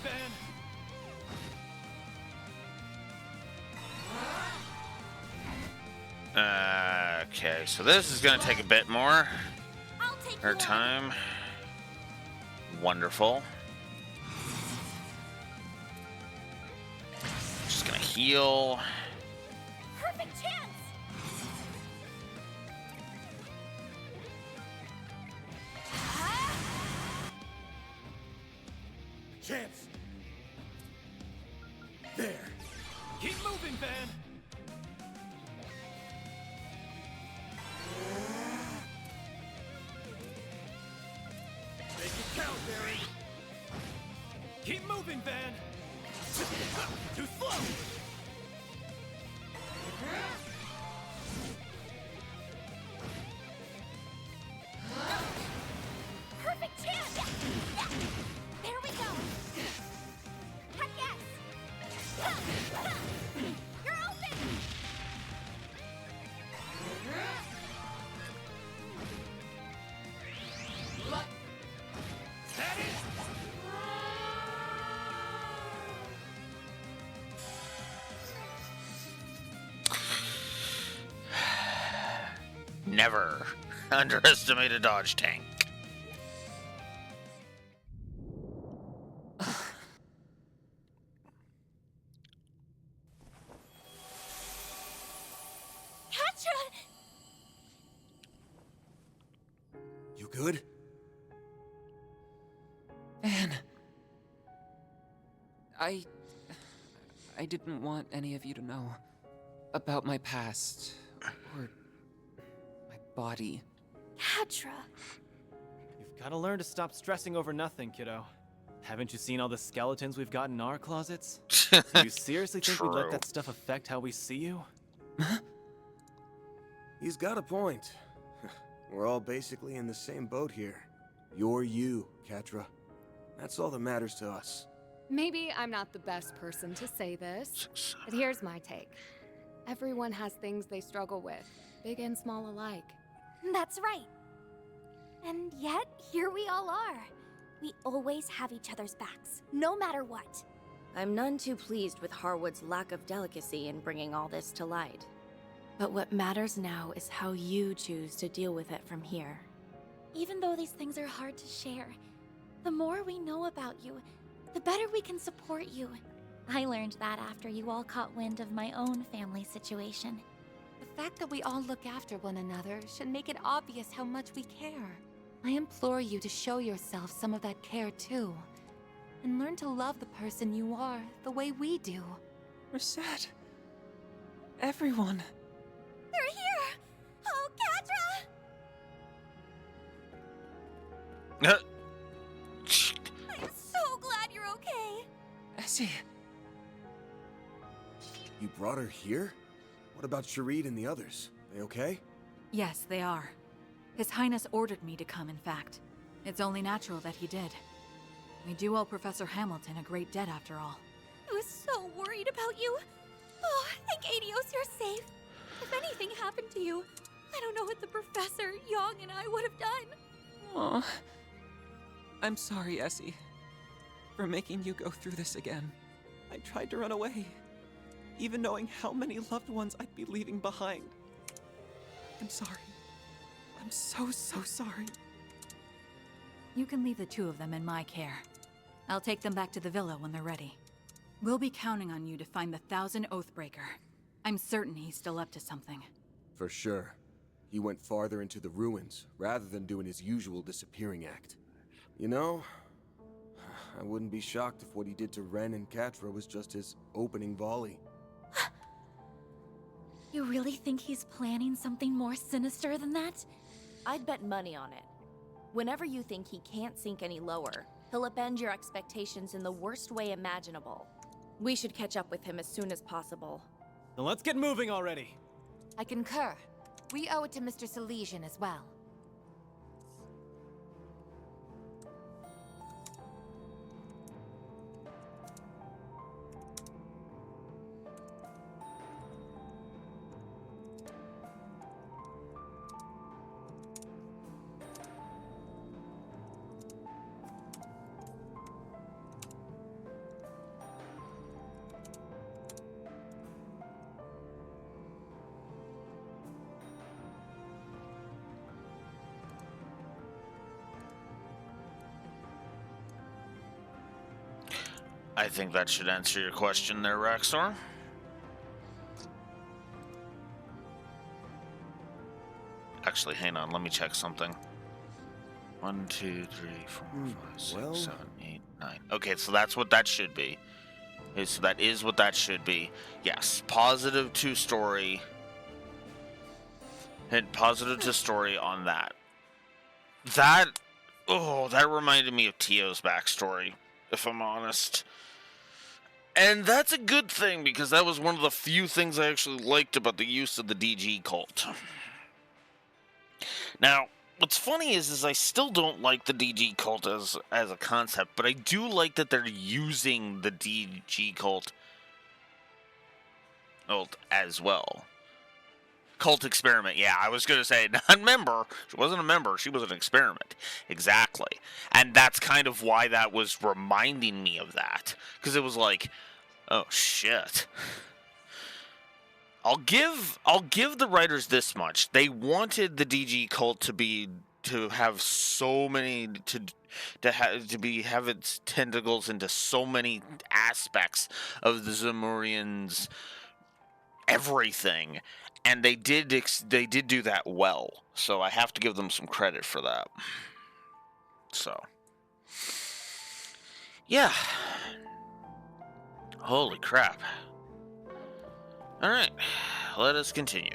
Van! Okay, so this is gonna take a bit more. I'll take Her you on. time. Wonderful. Just gonna heal. Perfect chance! Chance! There! Keep moving, Van! Make it count, Barry! Keep moving, Van! Too slow! Perfect chance! There we go! Heck yes! You're open! Never underestimate a dodge tank. Catra! You good? Van. I didn't want any of you to know about my past or my body. Catra! You've gotta learn to stop stressing over nothing, kiddo. Haven't you seen all the skeletons we've got in our closets? Do you seriously think we'd let True. that stuff affect how we see you? He's got a point. We're all basically in the same boat here. You're you, Catra. That's all that matters to us. Maybe I'm not the best person to say this, but here's my take. Everyone has things they struggle with, big and small alike. That's right. And yet, here we all are. We always have each other's backs, no matter what. I'm none too pleased with Harwood's lack of delicacy in bringing all this to light. But what matters now is how you choose to deal with it from here. Even though these things are hard to share, the more we know about you, the better we can support you. I learned that after you all caught wind of my own family situation. The fact that we all look after one another should make it obvious how much we care. I implore you to show yourself some of that care too. And learn to love the person you are the way we do. Reset. Everyone. They're here! Oh, Catra! I'm so glad you're okay. Essie. You brought her here? What about Sharid and the others? They okay? Yes, they are. His Highness ordered me to come, in fact. It's only natural that he did. We do owe Professor Hamilton a great debt, after all. I was so worried about you. Oh, thank Adios you're safe. If anything happened to you, I don't know what the Professor, Young, and I would have done. Aw. I'm sorry, Essie, for making you go through this again. I tried to run away, even knowing how many loved ones I'd be leaving behind. I'm sorry. I'm so sorry. You can leave the two of them in my care. I'll take them back to the villa when they're ready. We'll be counting on you to find the 1,000 Oathbreaker. I'm certain he's still up to something. For sure. He went farther into the ruins, rather than doing his usual disappearing act. You know, I wouldn't be shocked if what he did to Ren and Catra was just his opening volley. You really think he's planning something more sinister than that? I'd bet money on it. Whenever you think he can't sink any lower, he'll upend your expectations in the worst way imaginable. We should catch up with him as soon as possible. Then let's get moving already. I concur. We owe it to Mr. Salesian as well. I think that should answer your question there, Raxor. Actually, hang on, let me check something. 1, 2, 3, 4, 5, 6, 7, 8, 9. Okay, so that's what that should be. Okay, so that is what that should be. Yes, positive to story. Hit positive to story on that. That reminded me of Tio's backstory, if I'm honest. And that's a good thing, because that was one of the few things I actually liked about the use of the DG cult. Now, what's funny is I still don't like the DG cult as a concept, but I do like that they're using the DG cult as well. Cult experiment, yeah, I was going to say, not member. She wasn't a member, she was an experiment. Exactly. And that's kind of why that was reminding me of that. Because it was like, oh shit. I'll give the writers this much. They wanted the DG cult to have so many have its tentacles into so many aspects of the Zamurians' everything, and they did do that well. So I have to give them some credit for that. So, yeah. Holy crap. Alright, let us continue.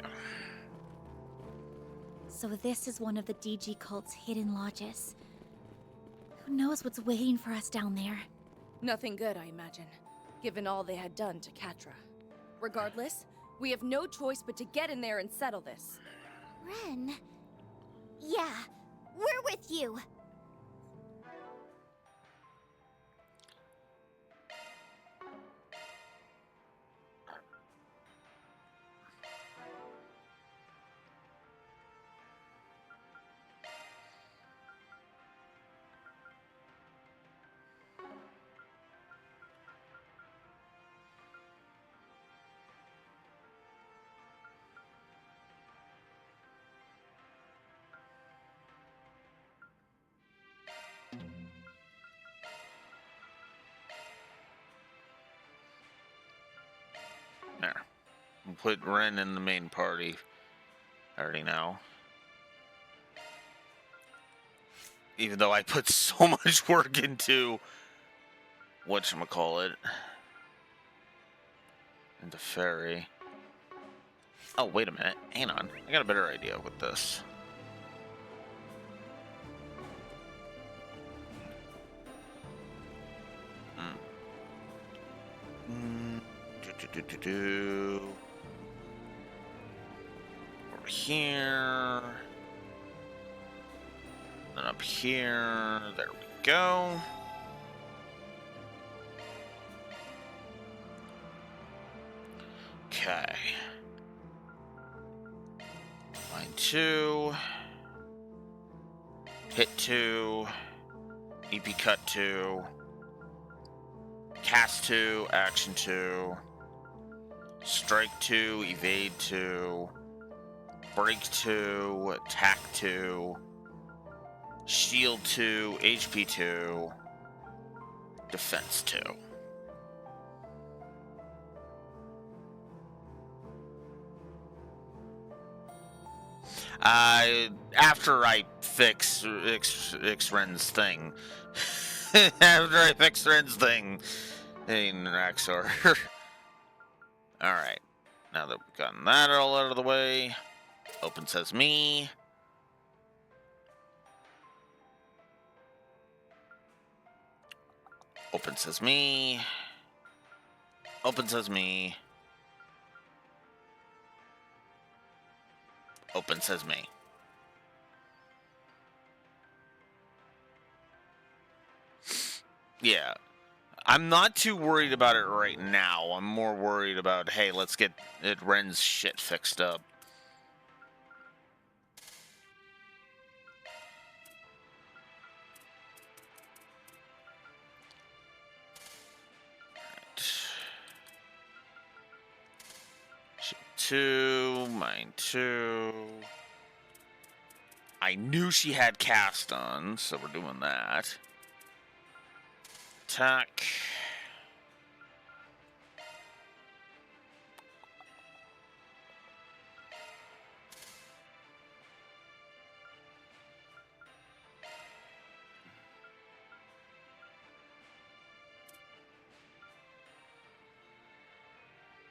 So this is one of the DG cult's hidden lodges. Who knows what's waiting for us down there? Nothing good, I imagine, given all they had done to Catra. Regardless, we have no choice but to get in there and settle this. Ren? Yeah, we're with you. There. We'll put Ren in the main party. I already know. Even though I put so much work into whatchamacallit. Into Fairy. Oh, wait a minute. Hang on. I got a better idea with this. Over here. Then up here. There we go. Okay. Line 2. Hit 2. EP cut 2. Cast 2. Action 2. Strike 2. Evade 2. Break 2. Attack 2. Shield 2. HP 2. Defense 2. After I fix Ren's thing. After I fix Ren's thing. Hey, Raxor. Alright. Now that we've gotten that all out of the way. Open Sesame. Open Sesame. Open Sesame. Open Sesame. Yeah. I'm not too worried about it right now. I'm more worried about, hey, let's get Ren's shit fixed up. Shield 2, mine 2. I knew she had cast on, so we're doing that. Attack.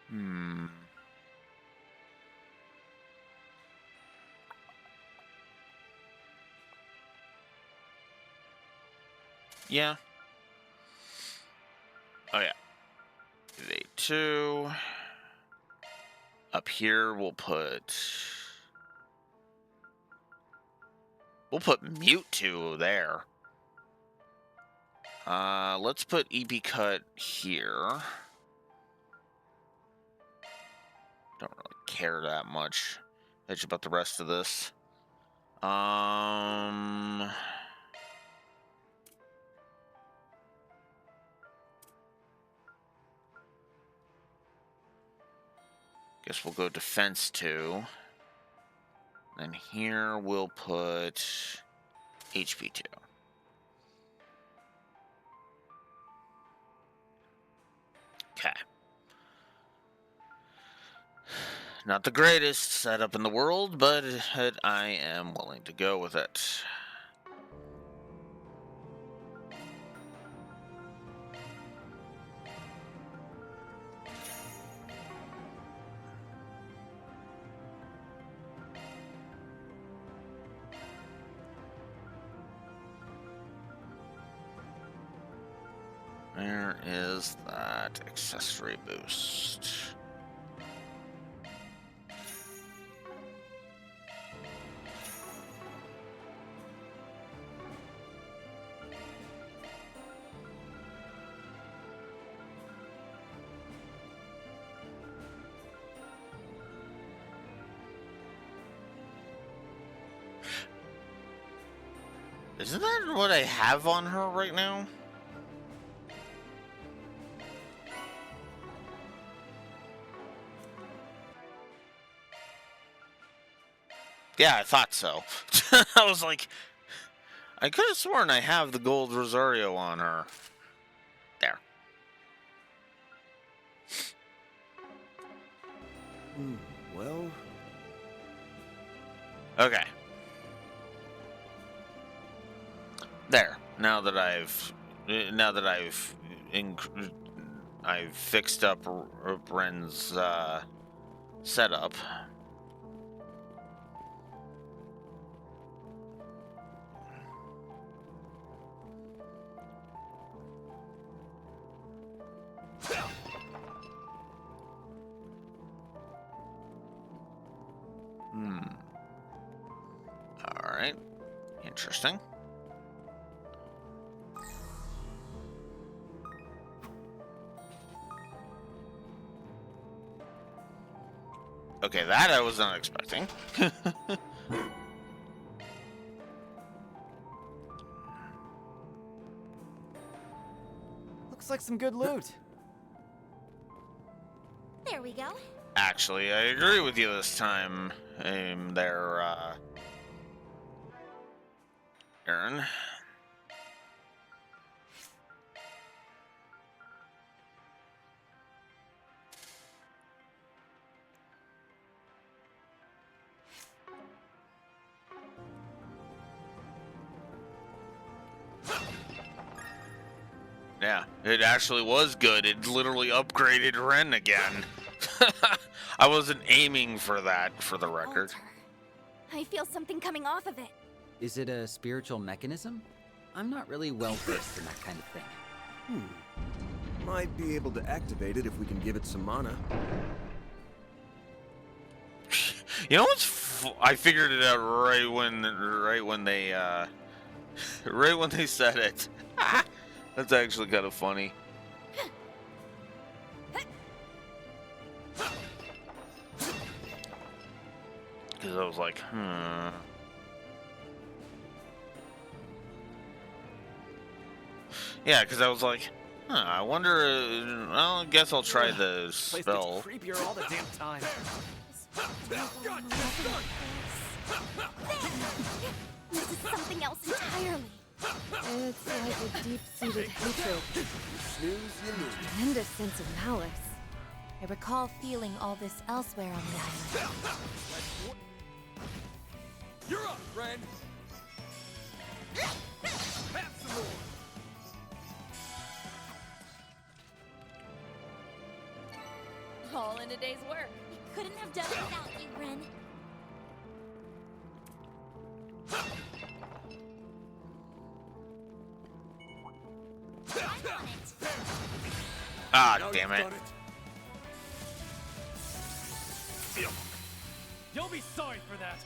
Hmm. Yeah. Oh yeah. They two. Up here we'll put Mewtwo there. Let's put EP Cut here. Don't really care that much about the rest of this. Guess we'll go Defense 2. Then here we'll put HP 2. Okay. Not the greatest setup in the world, but I am willing to go with it. Where is that accessory boost? Isn't that what I have on her right now? Yeah, I thought so. I was like, I could have sworn I have the gold Rosario on her. There. Well... Okay. There. Now that I've fixed up Ren's setup. All right. Interesting. Okay, that I was not expecting. Looks like some good loot. There we go. Actually, I agree with you this time. There, Aaron. Yeah, it actually was good. It literally upgraded Ren again. I wasn't aiming for that, for the record. I feel something coming off of it. Is it a spiritual mechanism? I'm not really well versed in that kind of thing. Might be able to activate it if we can give it some mana. You know what's? I figured it out right when they said it. That's actually kind of funny. Because I was like, Yeah, because I was like, I wonder. Well, I guess I'll try the spell. Place gets creepier all the damn time. This is something else entirely. It's like a deep-seated hatred. And a sense of malice. I recall feeling all this elsewhere on the island. You're up, friend! Have some more! All in in a day's work. We couldn't have done it without you, Ren. I'm on it. Ah, Now damn you've it. done You'll be sorry for that.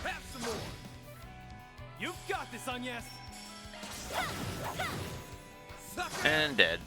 Have some more. You've got this, Agnes. And dead.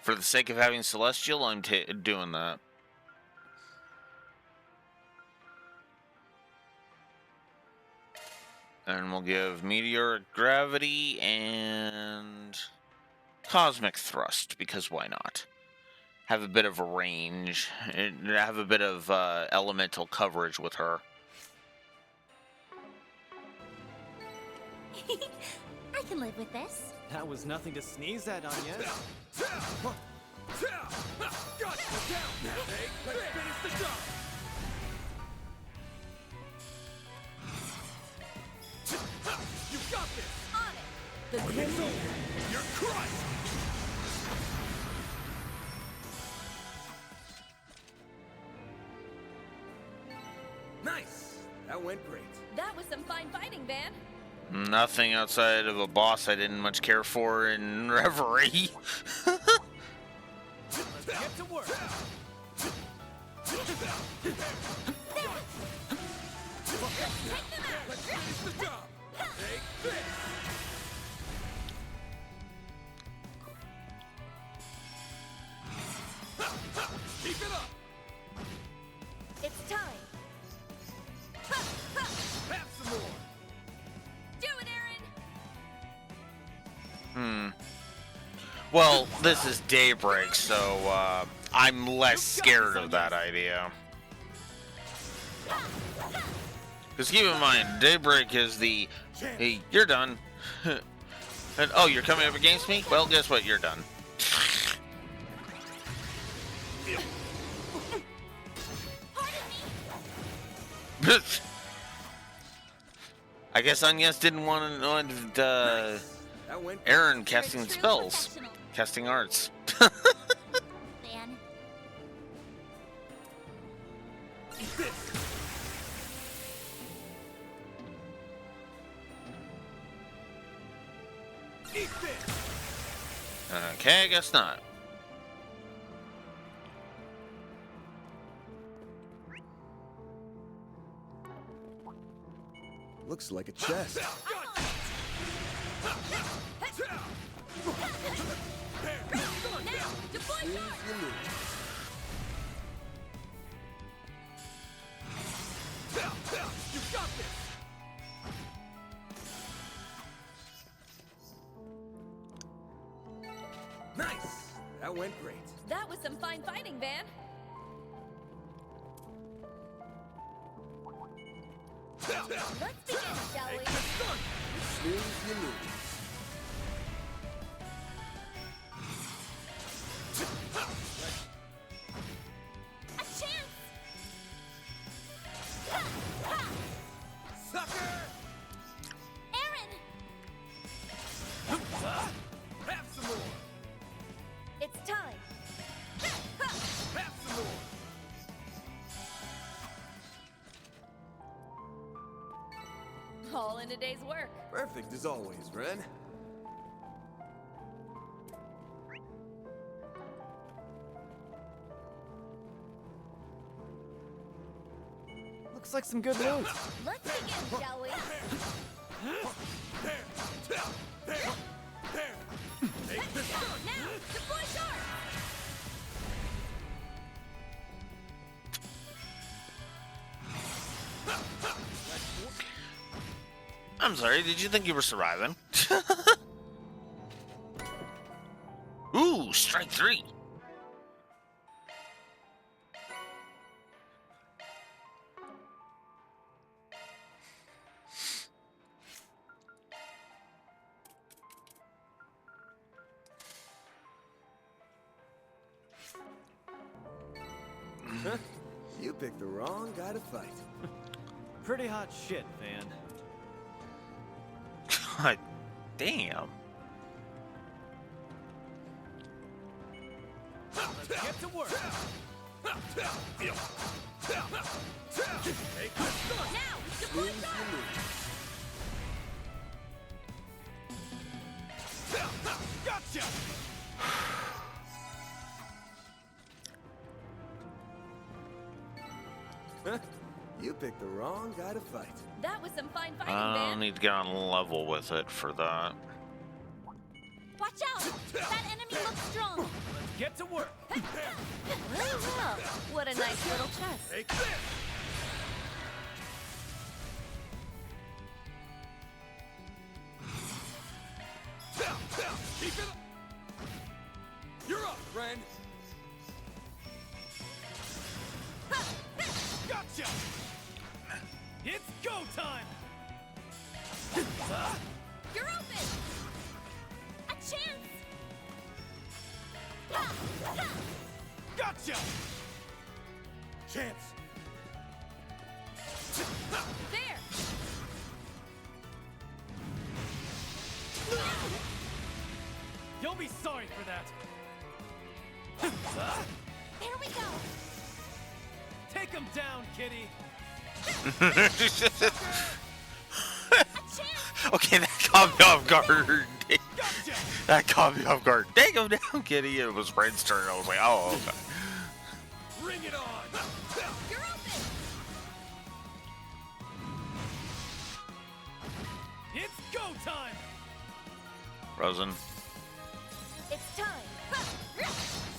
For the sake of having Celestial, I'm doing that. And we'll give Meteoric Gravity and Cosmic Thrust, because why not? Have a bit of a range, and have a bit of elemental coverage with her. I can live with this. That was nothing to sneeze at, Agnes. Got you down. Hey, let's finish the job. You got this. On it. The game's over. You're crushed. Nice! That went great. That was some fine fighting, Van. Nothing outside of a boss I didn't much care for in Reverie. Let's get to work. Let's finish the job. Take this. Keep it up. It's time. Have some more. Do it, Aaron. Well, this is Daybreak, so I'm less scared of that idea. Because keep in mind, Daybreak is the, hey, you're done. And, oh, you're coming up against me? Well, guess what? You're done. I guess Agnes didn't want Aaron casting spells, casting arts. Van. Eat this. Okay, I guess not. Looks like a chest. You got this. Nice! That went great. That was some fine fighting, Van. Let's begin, shall we? Snooze, you lose. A chance! Sucker! Aaron! Have some more. It's time. Have some more. All in a day's work. Perfect as always, Ren. Looks like some good loot. Let's begin, shall we? Now, deploy shark! I'm sorry, did you think you were surviving? Ooh, strike 3. You picked the wrong guy to fight. Pretty hot shit, Van. God damn. Let's get to work. Now, deploy shark! Gotcha! You picked the wrong guy to fight. That was some fine fighting, I Van. need to get on level with it for that. Watch out! That enemy looks strong. Let's get to work. Well, what a nice little chest. Take this! Keep it up! You're up, friend! Gotcha! It's go time! You're open! A chance! Gotcha! Chance! There! You'll be sorry for that. There we go! Take him down, kitty! Okay, that caught me off guard. That caught me off guard. Take him down, kitty. It was Red's turn. I was like, oh, okay. Bring it on! You're open! It's go time! Rosen. It's time!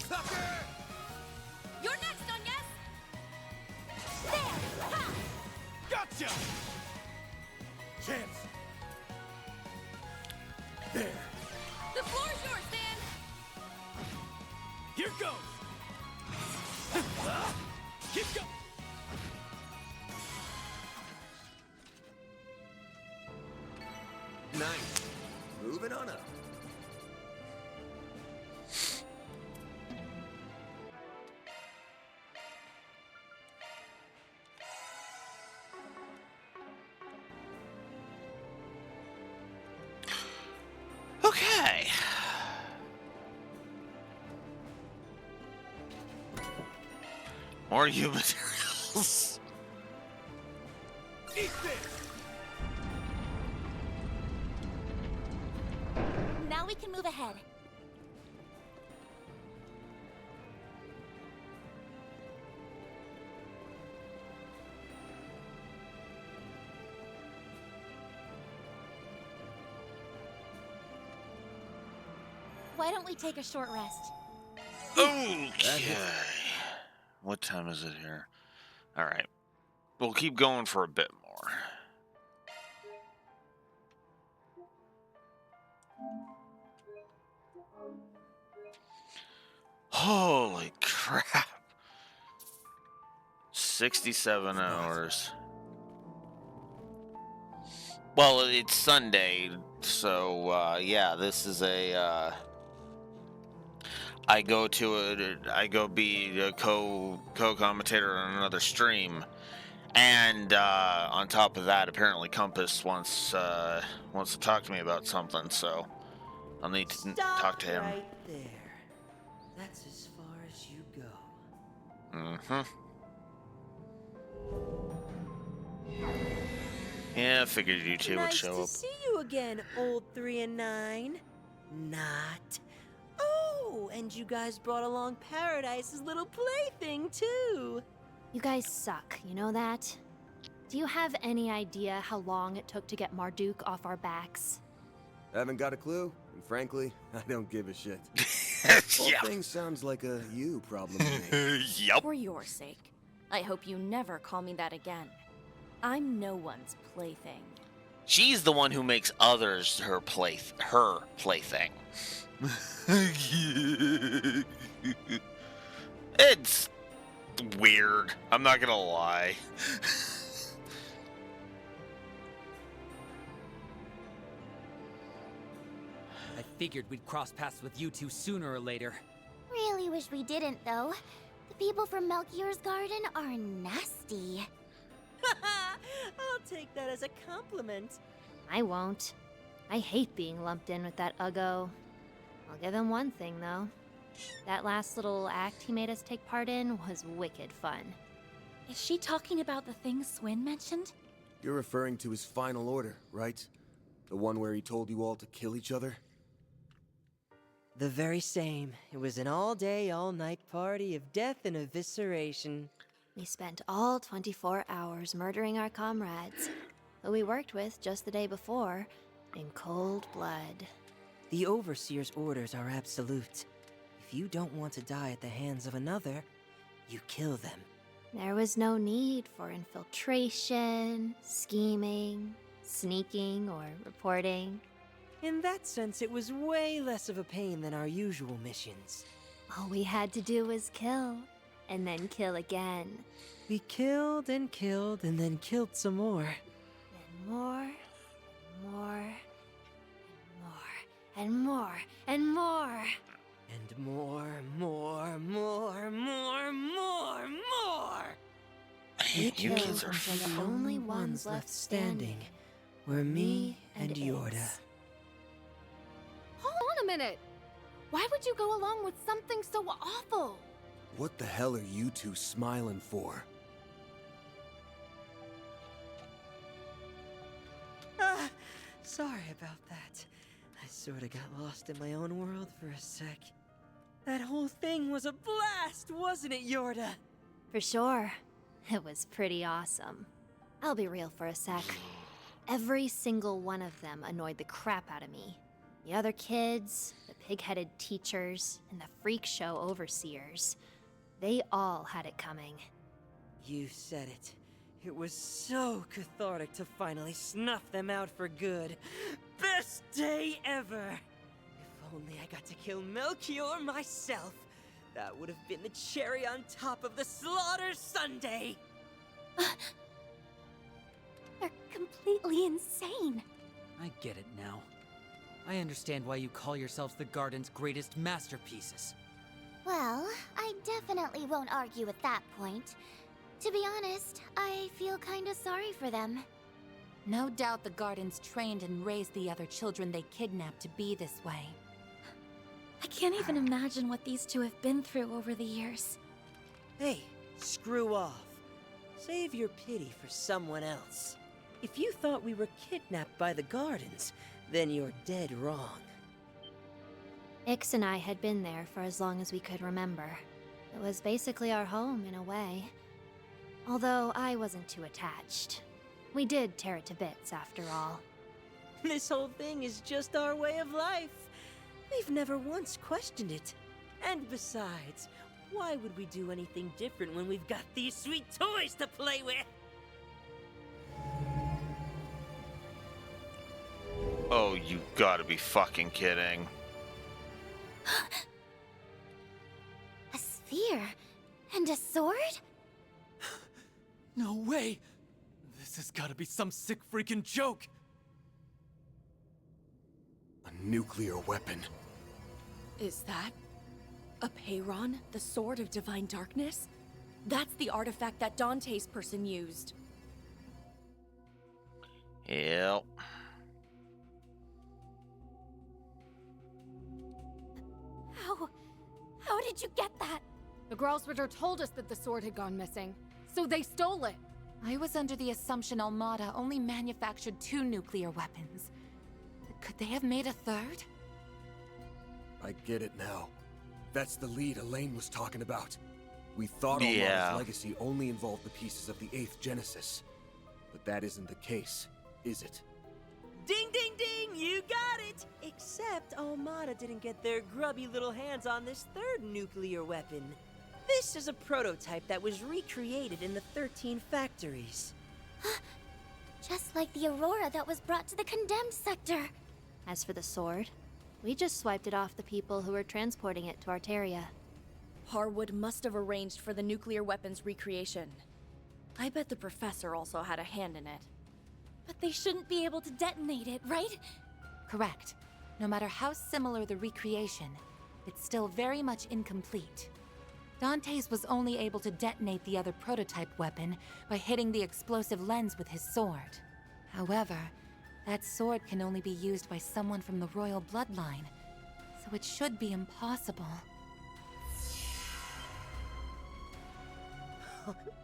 Sucker! You're next, Onyes! There! Ha! Gotcha! Chance! There! The floor's yours, Dan! Here goes! Keep going! Nice. Moving on up. Okay. More U materials. Eat this! Now we can move ahead. Why don't we take a short rest? Okay. What time is it here? All right. We'll keep going for a bit more. Holy crap. 67 hours. Well, it's Sunday, so yeah, this is a I go be a co-commentator on another stream, and on top of that, apparently Compass wants to talk to me about something, so I'll need to talk to him. Right there. That's as far as you go. Mm-hmm. Yeah, I figured you two would Nice show to up. see you again, old 3 and 9. Not. Oh, and you guys brought along Paradise's little plaything, too. You guys suck, you know that? Do you have any idea how long it took to get Marduk off our backs? Haven't got a clue, and frankly, I don't give a shit. Whole thing sounds like a you problem to me. For your sake, I hope you never call me that again. I'm no one's plaything. She's the one who makes others her plaything. It's weird. I'm not gonna lie. I figured we'd cross paths with you two sooner or later. Really wish we didn't, though. The people from Melchior's garden are nasty. I'll take that as a compliment. I won't. I hate being lumped in with that Uggo. I'll give him one thing, though. That last little act he made us take part in was wicked fun. Is she talking about the thing Swin mentioned? You're referring to his final order, right? The one where he told you all to kill each other? The very same. It was an all-day, all-night party of death and evisceration. We spent all 24 hours murdering our comrades, who we worked with just the day before, in cold blood. The Overseer's orders are absolute. If you don't want to die at the hands of another, you kill them. There was no need for infiltration, scheming, sneaking, or reporting. In that sense, it was way less of a pain than our usual missions. All we had to do was kill, and then kill again. We killed, and then killed some more. And more, and more, and more, and more. And more. We You kids killed are until the only ones left standing were me and Yorda. Hold on a minute! Why would you go along with something so awful? What the hell are you two smiling for? Sorry about that. I sorta got lost in my own world for a sec. That whole thing was a blast, wasn't it, Yorda? For sure. It was pretty awesome. I'll be real for a sec. Every single one of them annoyed the crap out of me. The other kids, the pig-headed teachers, and the freak show overseers. They all had it coming. You said it. It was so cathartic to finally snuff them out for good. Best day ever! If only I got to kill Melchior myself. That would have been the cherry on top of the slaughter sundae! They're completely insane. I get it now. I understand why you call yourselves the Garden's greatest masterpieces. Well, I definitely won't argue at that point. To be honest, I feel kinda sorry for them. No doubt the Gardens trained and raised the other children they kidnapped to be this way. I can't even imagine what these two have been through over the years. Hey, screw off. Save your pity for someone else. If you thought we were kidnapped by the Gardens, then you're dead wrong. Ix and I had been there for as long as we could remember. It was basically our home, in a way. Although I wasn't too attached. We did tear it to bits, after all. This whole thing is just our way of life. We've never once questioned it. And besides, why would we do anything different when we've got these sweet toys to play with? Oh, you gotta be fucking kidding. A sphere? And a sword? No way! This has gotta be some sick freaking joke! A nuclear weapon. Is that a Peyron, the Sword of Divine Darkness? That's the artifact that Dante's person used. Yep. How did you get that? The Gralsritter told us that the sword had gone missing, so they stole it. I was under the assumption Almada only manufactured 2 nuclear weapons. Could they have made a third? I get it now. That's the lead Elaine was talking about. We thought Yeah. Almada's legacy only involved the pieces of the 8th Genesis. But that isn't the case, is it? Ding, ding, ding! You got it! Except Armada didn't get their grubby little hands on this third nuclear weapon. This is a prototype that was recreated in the 13 factories. Just like the Aurora that was brought to the condemned sector. As for the sword, we just swiped it off the people who were transporting it to Arteria. Harwood must have arranged for the nuclear weapons recreation. I bet the professor also had a hand in it. But they shouldn't be able to detonate it, right? Correct. No matter how similar the recreation, it's still very much incomplete. Dante's was only able to detonate the other prototype weapon by hitting the explosive lens with his sword. However, that sword can only be used by someone from the royal bloodline, so it should be impossible.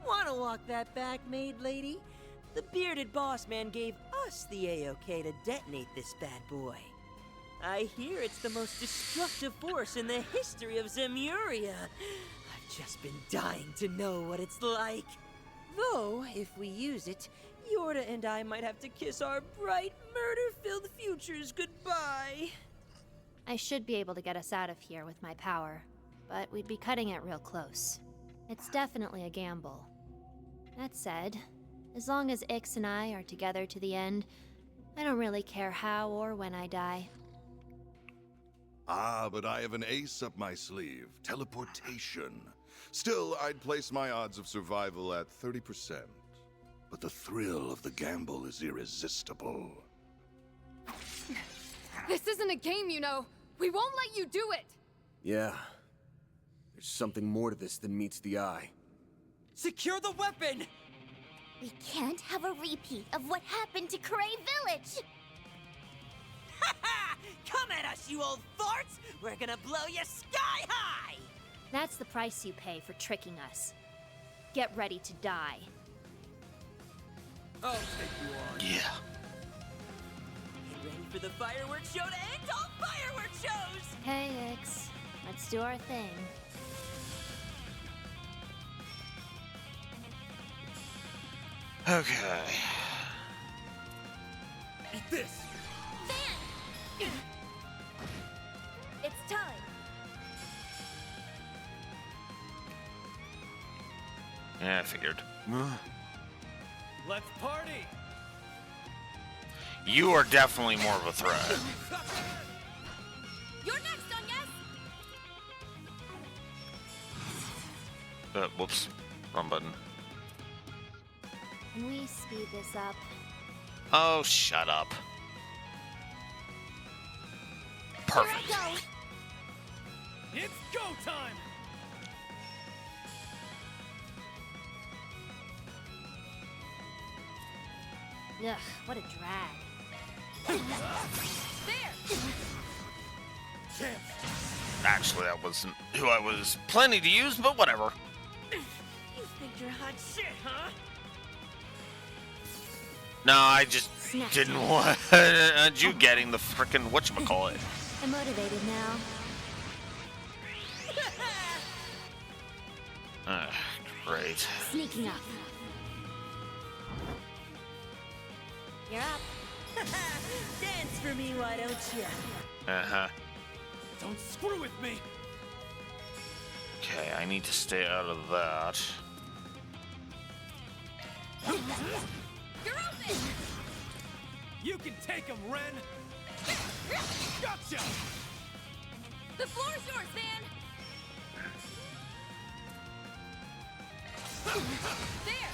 Wanna walk that back, maid lady? The bearded boss man gave us the A-OK to detonate this bad boy. I hear it's the most destructive force in the history of Zemuria. I've just been dying to know what it's like. Though, if we use it, Yorda and I might have to kiss our bright, murder-filled futures goodbye. I should be able to get us out of here with my power, but we'd be cutting it real close. It's definitely a gamble. That said, as long as Ix and I are together to the end, I don't really care how or when I die. Ah, but I have an ace up my sleeve. Teleportation. Still, I'd place my odds of survival at 30%. But the thrill of the gamble is irresistible. This isn't a game, you know. We won't let you do it. Yeah. There's something more to this than meets the eye. Secure the weapon! We can't have a repeat of what happened to Cray Village! Come at us, you old farts! We're gonna blow you sky high! That's the price you pay for tricking us. Get ready to die. I'll take you on. Yeah. Get ready for the fireworks show to end all fireworks shows! Hey, Ix. Let's do our thing. Okay. Eat this! Van! It's time! Yeah, I figured. Let's party! You are definitely more of a threat. You're next, on yes? Whoops. Wrong button. Can we speed this up? Oh, shut up. Perfect. Here I go! It's go time! Ugh, what a drag. There! Actually, that wasn't who I was planning to use, but whatever. You think you're hot shit, huh? No, I just didn't want you getting the frickin' whatchamacallit. I'm motivated now. Great. Sneaking up. You're up. Dance for me, why don't you? Uh-huh. Don't screw with me! Okay, I need to stay out of that. You're open! You can take him, Ren! Gotcha! The floor's yours, Van! There!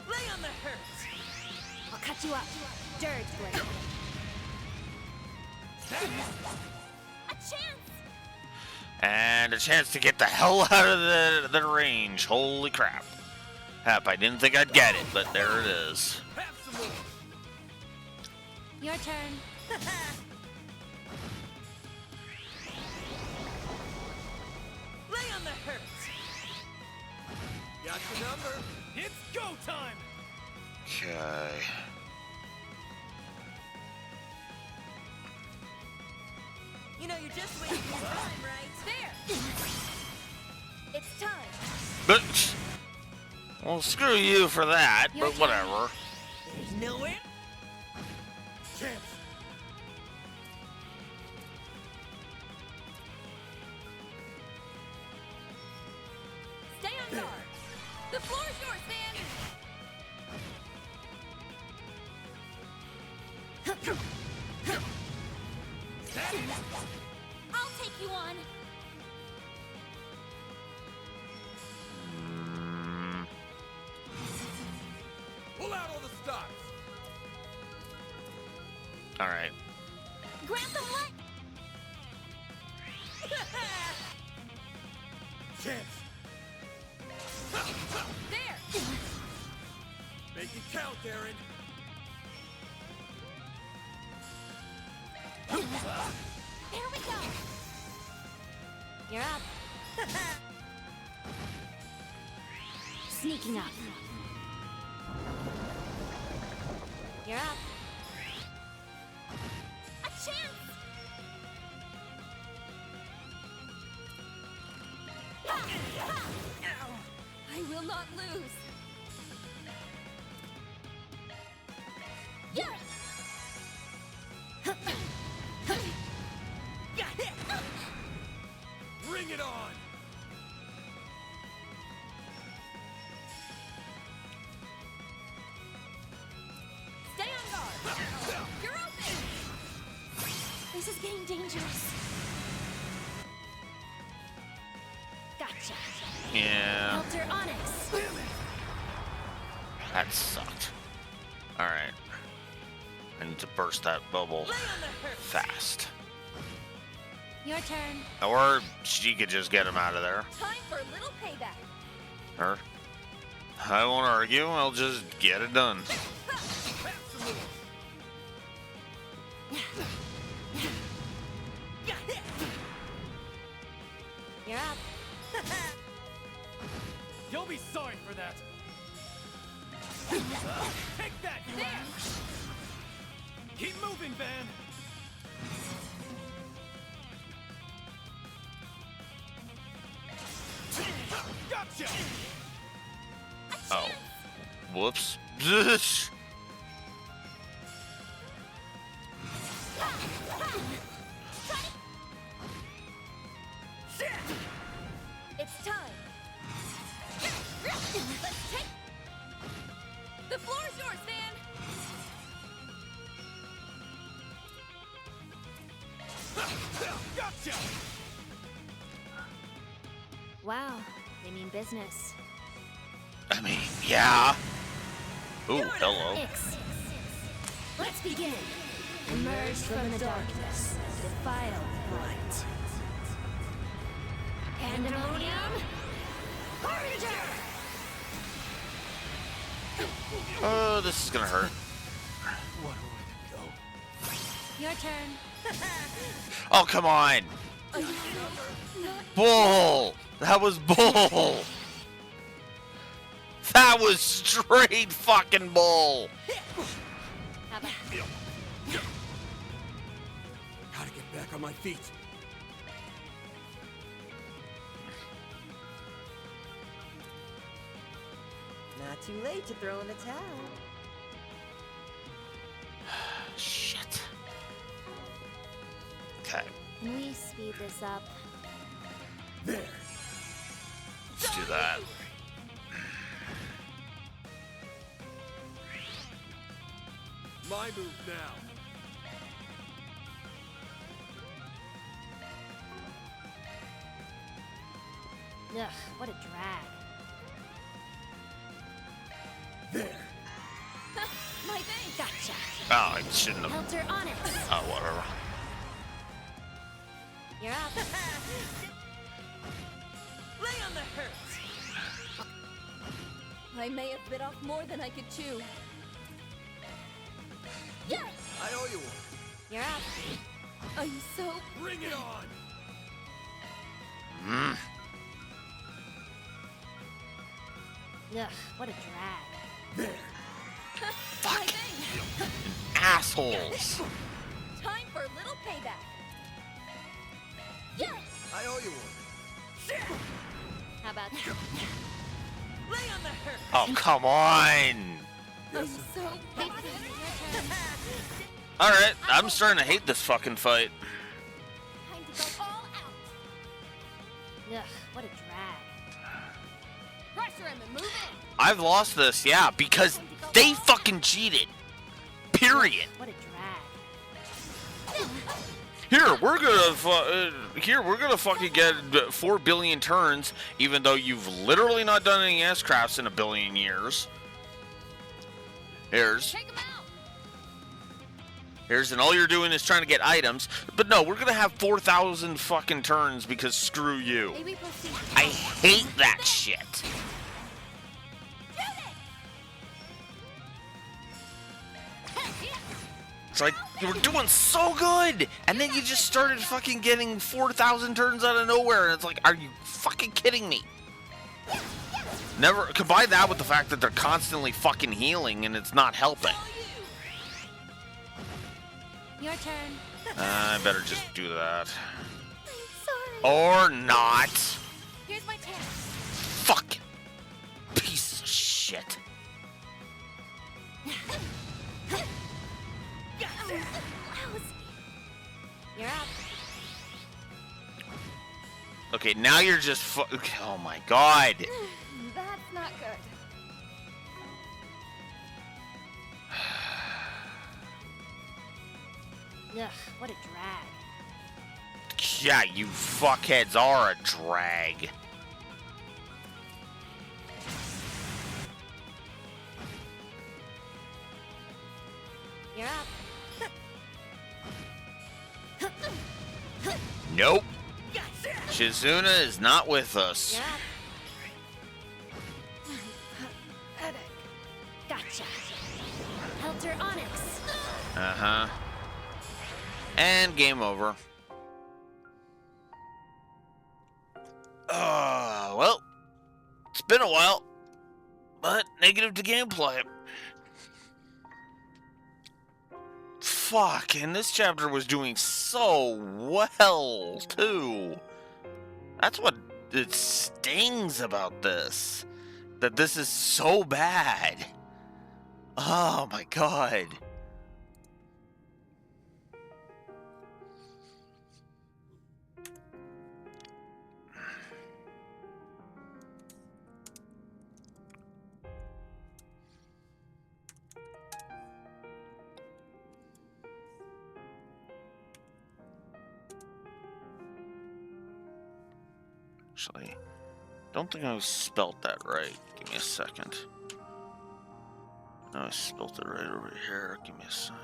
Lay on the hurt! I'll cut you up. Dirge blade. A chance! And a chance to get the hell out of the range. Holy crap. Hap, I didn't think I'd get it, but there it is. Have some more. Your turn. Lay on the hurt! Got your number. It's go time! Okay. You know, you're just wasting your time, right? There! It's time! But Well, screw you for that, but whatever. There's nowhere. Chance. Stay on guard. The floor's yours, man. I'll take you on. Pull out all the stops. All right. Grantham, what? Chance. There. Make it count, Aaron. There we go. You're up. Sneaking up. You're up. A chance. I will not lose. Yes. Bring it on. Stay on guard. You're open. This is getting dangerous. Gotcha. Yeah. Helter Onyx. That sucked. All right. I need to burst that bubble fast. Your turn. Or she could just get him out of there. Time for a little payback. Or I won't argue. I'll just get it done. You're up. You'll be sorry for that. Take that, you ass! Keep moving, Van. Gotcha. Oh. Whoops. It's time. Let's take. The floor's yours, Van. Gotcha. Wow, they mean business. I mean, yeah. Ooh, hello. Ix. Let's begin. Emerge from the darkness. Defile light. Pandemonium. Harbinger! Oh, this is gonna hurt. Your turn. Oh, come on. Bull. That was bull. That was straight fucking bull. How about Gotta get back on my feet. Not too late to throw in the towel. Shit. Okay, Can we speed this up? There. let's do that. My move now. Ugh, what a drag. There. My thing. Gotcha. Oh, I shouldn't have. Helter Onyx. Oh, whatever. You're up. Lay on the hurt. I may have bit off more than I could chew. Yes. I owe you one. You're up. I'm so. Bring it on. Ugh, what a drag. There. My thing. Assholes. Time for a little payback. Yes. I owe you one. How about that? Lay on the hurt. Oh, come on! I'm so happy. Alright, I'm starting to hate this fucking fight. Time to go all out. Ugh, what a drag. Pressure him and move in. I've lost this, yeah, because they fucking cheated. Period. What a drag. Here, we're gonna fucking get 4 billion turns, even though you've literally not done any S-crafts in a billion years. Here's, and all you're doing is trying to get items. But no, we're gonna have 4,000 fucking turns because screw you. I hate that shit. It's like, you were doing so good, and then you just started fucking getting 4,000 turns out of nowhere, and it's like, are you fucking kidding me? Never combine that with the fact that they're constantly fucking healing, and it's not helping. Your turn. I better just do that. I'm sorry. Or not. Here's my chance. Fucking piece of shit. You're up. Okay, now you're just oh my god. That's not good. Ugh, what a drag. Yeah, you fuckheads are a drag. You're up. Nope. Shizuna is not with us. You're up. Gotcha. Helter Onyx. Uh-huh. And game over. Well, it's been a while, but negative to gameplay. Fuck, and this chapter was doing so well, too. That's what it stings about this. That this is so bad. Oh my god. Actually, don't think I spelt that right. Give me a second. No, I spelt it right over here. Give me a sec.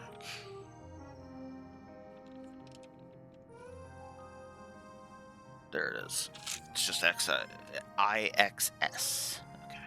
There it is. It's just IXS. Okay.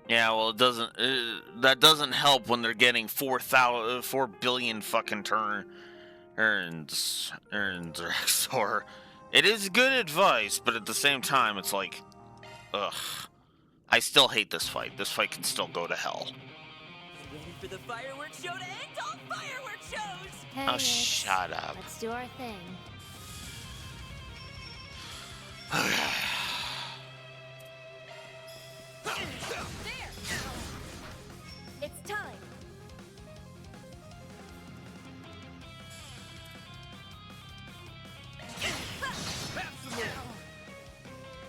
Yeah, well, it doesn't. That doesn't help when they're getting 4 billion fucking turns, or it is good advice, but at the same time, it's like, ugh. I still hate this fight. This fight can still go to hell. Ready for the fireworks show to end all fireworks shows? Hey, Oh, Ix, shut up. Let's do our thing. It's time.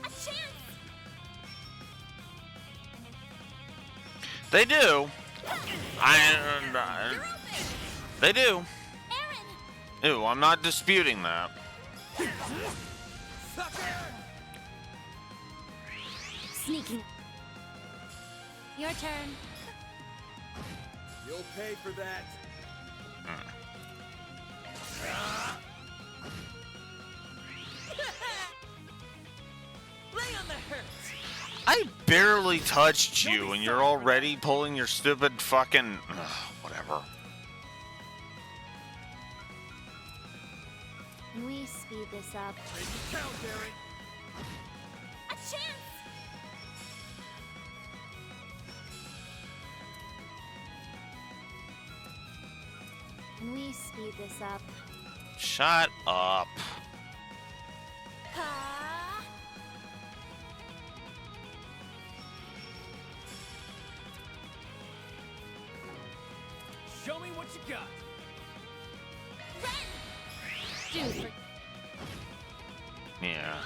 A chance. They do. They do. Ew, I'm not disputing that. Sneaking. Your turn. You'll pay for that. Lay on the hurts. I barely touched you, and you're already pulling your stupid fucking... whatever. Can we speed this up? Make it count, Barry. A chance. Can we speed this up? Shut up. Show me what you got. Yeah.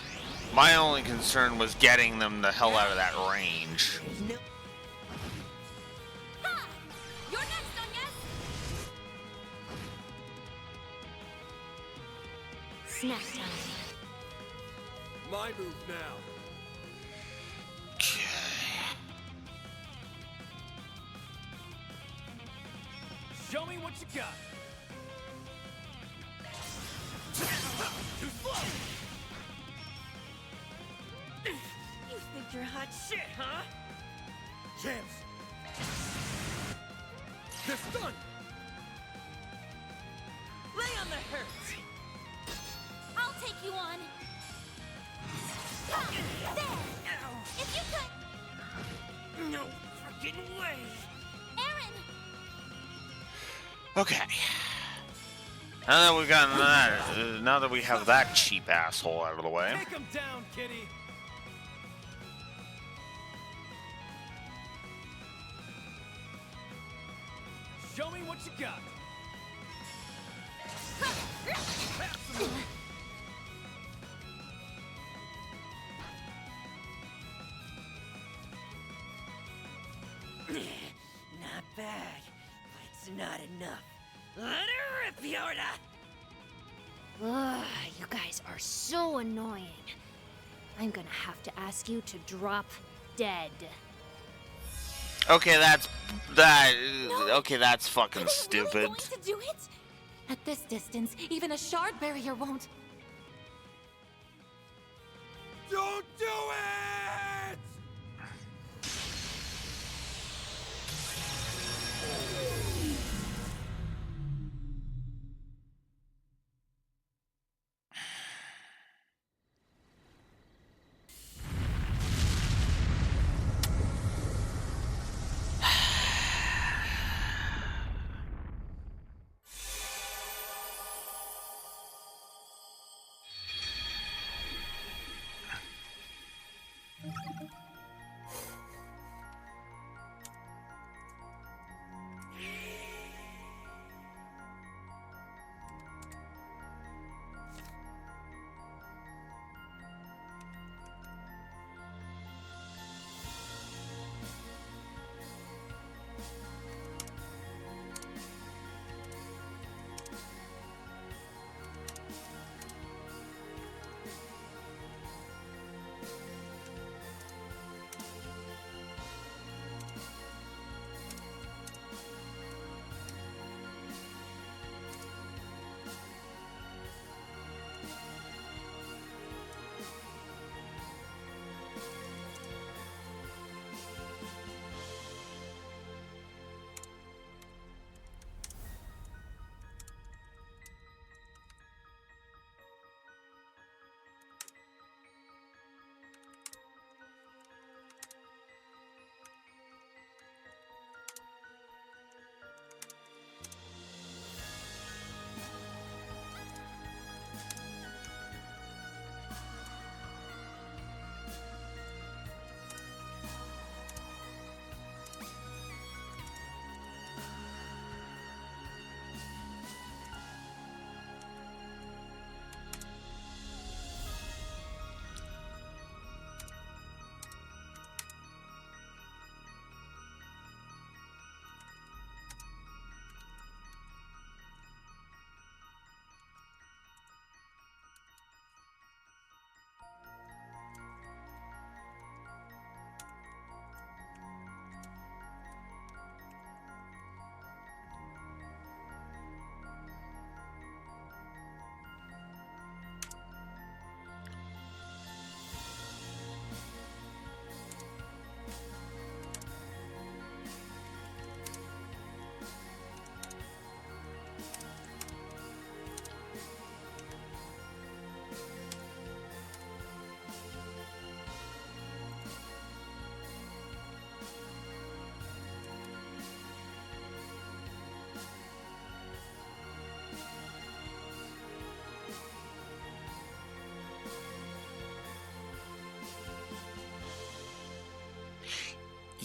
My only concern was getting them the hell out of that range. You're next, Onyas. Snack time. My move now. Show me what you got. Too slow. You think you're hot shit, huh? Chance. They're stunned. Lay on the hurts. I'll take you on. There. If you could. No freaking way. Aaron. Okay. Now that we've gotten that, now that we have that cheap asshole out of the way. Take him down, kitty. Show me what you got. Not bad, but it's not enough. Let her rip, Yoda! Ugh, you guys are so annoying. I'm gonna have to ask you to drop dead. Okay, okay, that's fucking stupid. Really going to do it? At this distance, even a shard barrier won't. Don't do it!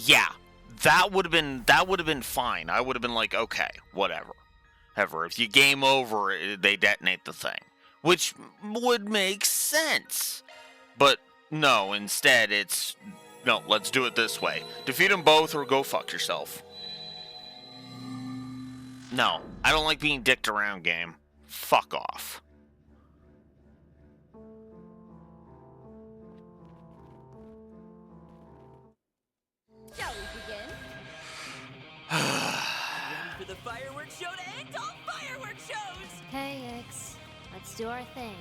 yeah, that would have been fine. I would have been like, okay, whatever. However, if you game over, they detonate the thing, which would make sense. But no, instead it's no. Let's do it this way: defeat them both, or go fuck yourself. No, I don't like being dicked around, game. Fuck off. Shall we begin? Ready for the fireworks show to end all fireworks shows? Hey, Ix. Let's do our thing.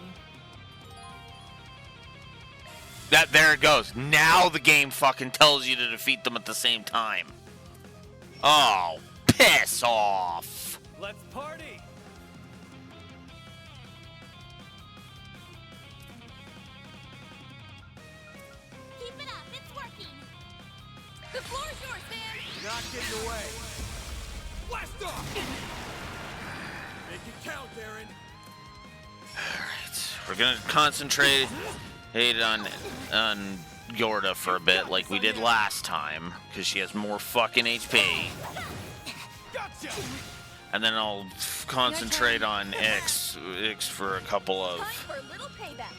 There it goes. Now the game fucking tells you to defeat them at the same time. Oh, piss off. Let's party! Keep it up, it's working. The floor's yours, man! Not getting away. Blast off! Make it count, Darren. Alright, we're gonna concentrate on Yorda for a bit like we did last time, because she has more fucking HP. Gotcha! And then I'll concentrate on Ix for a couple of... Time for a little payback.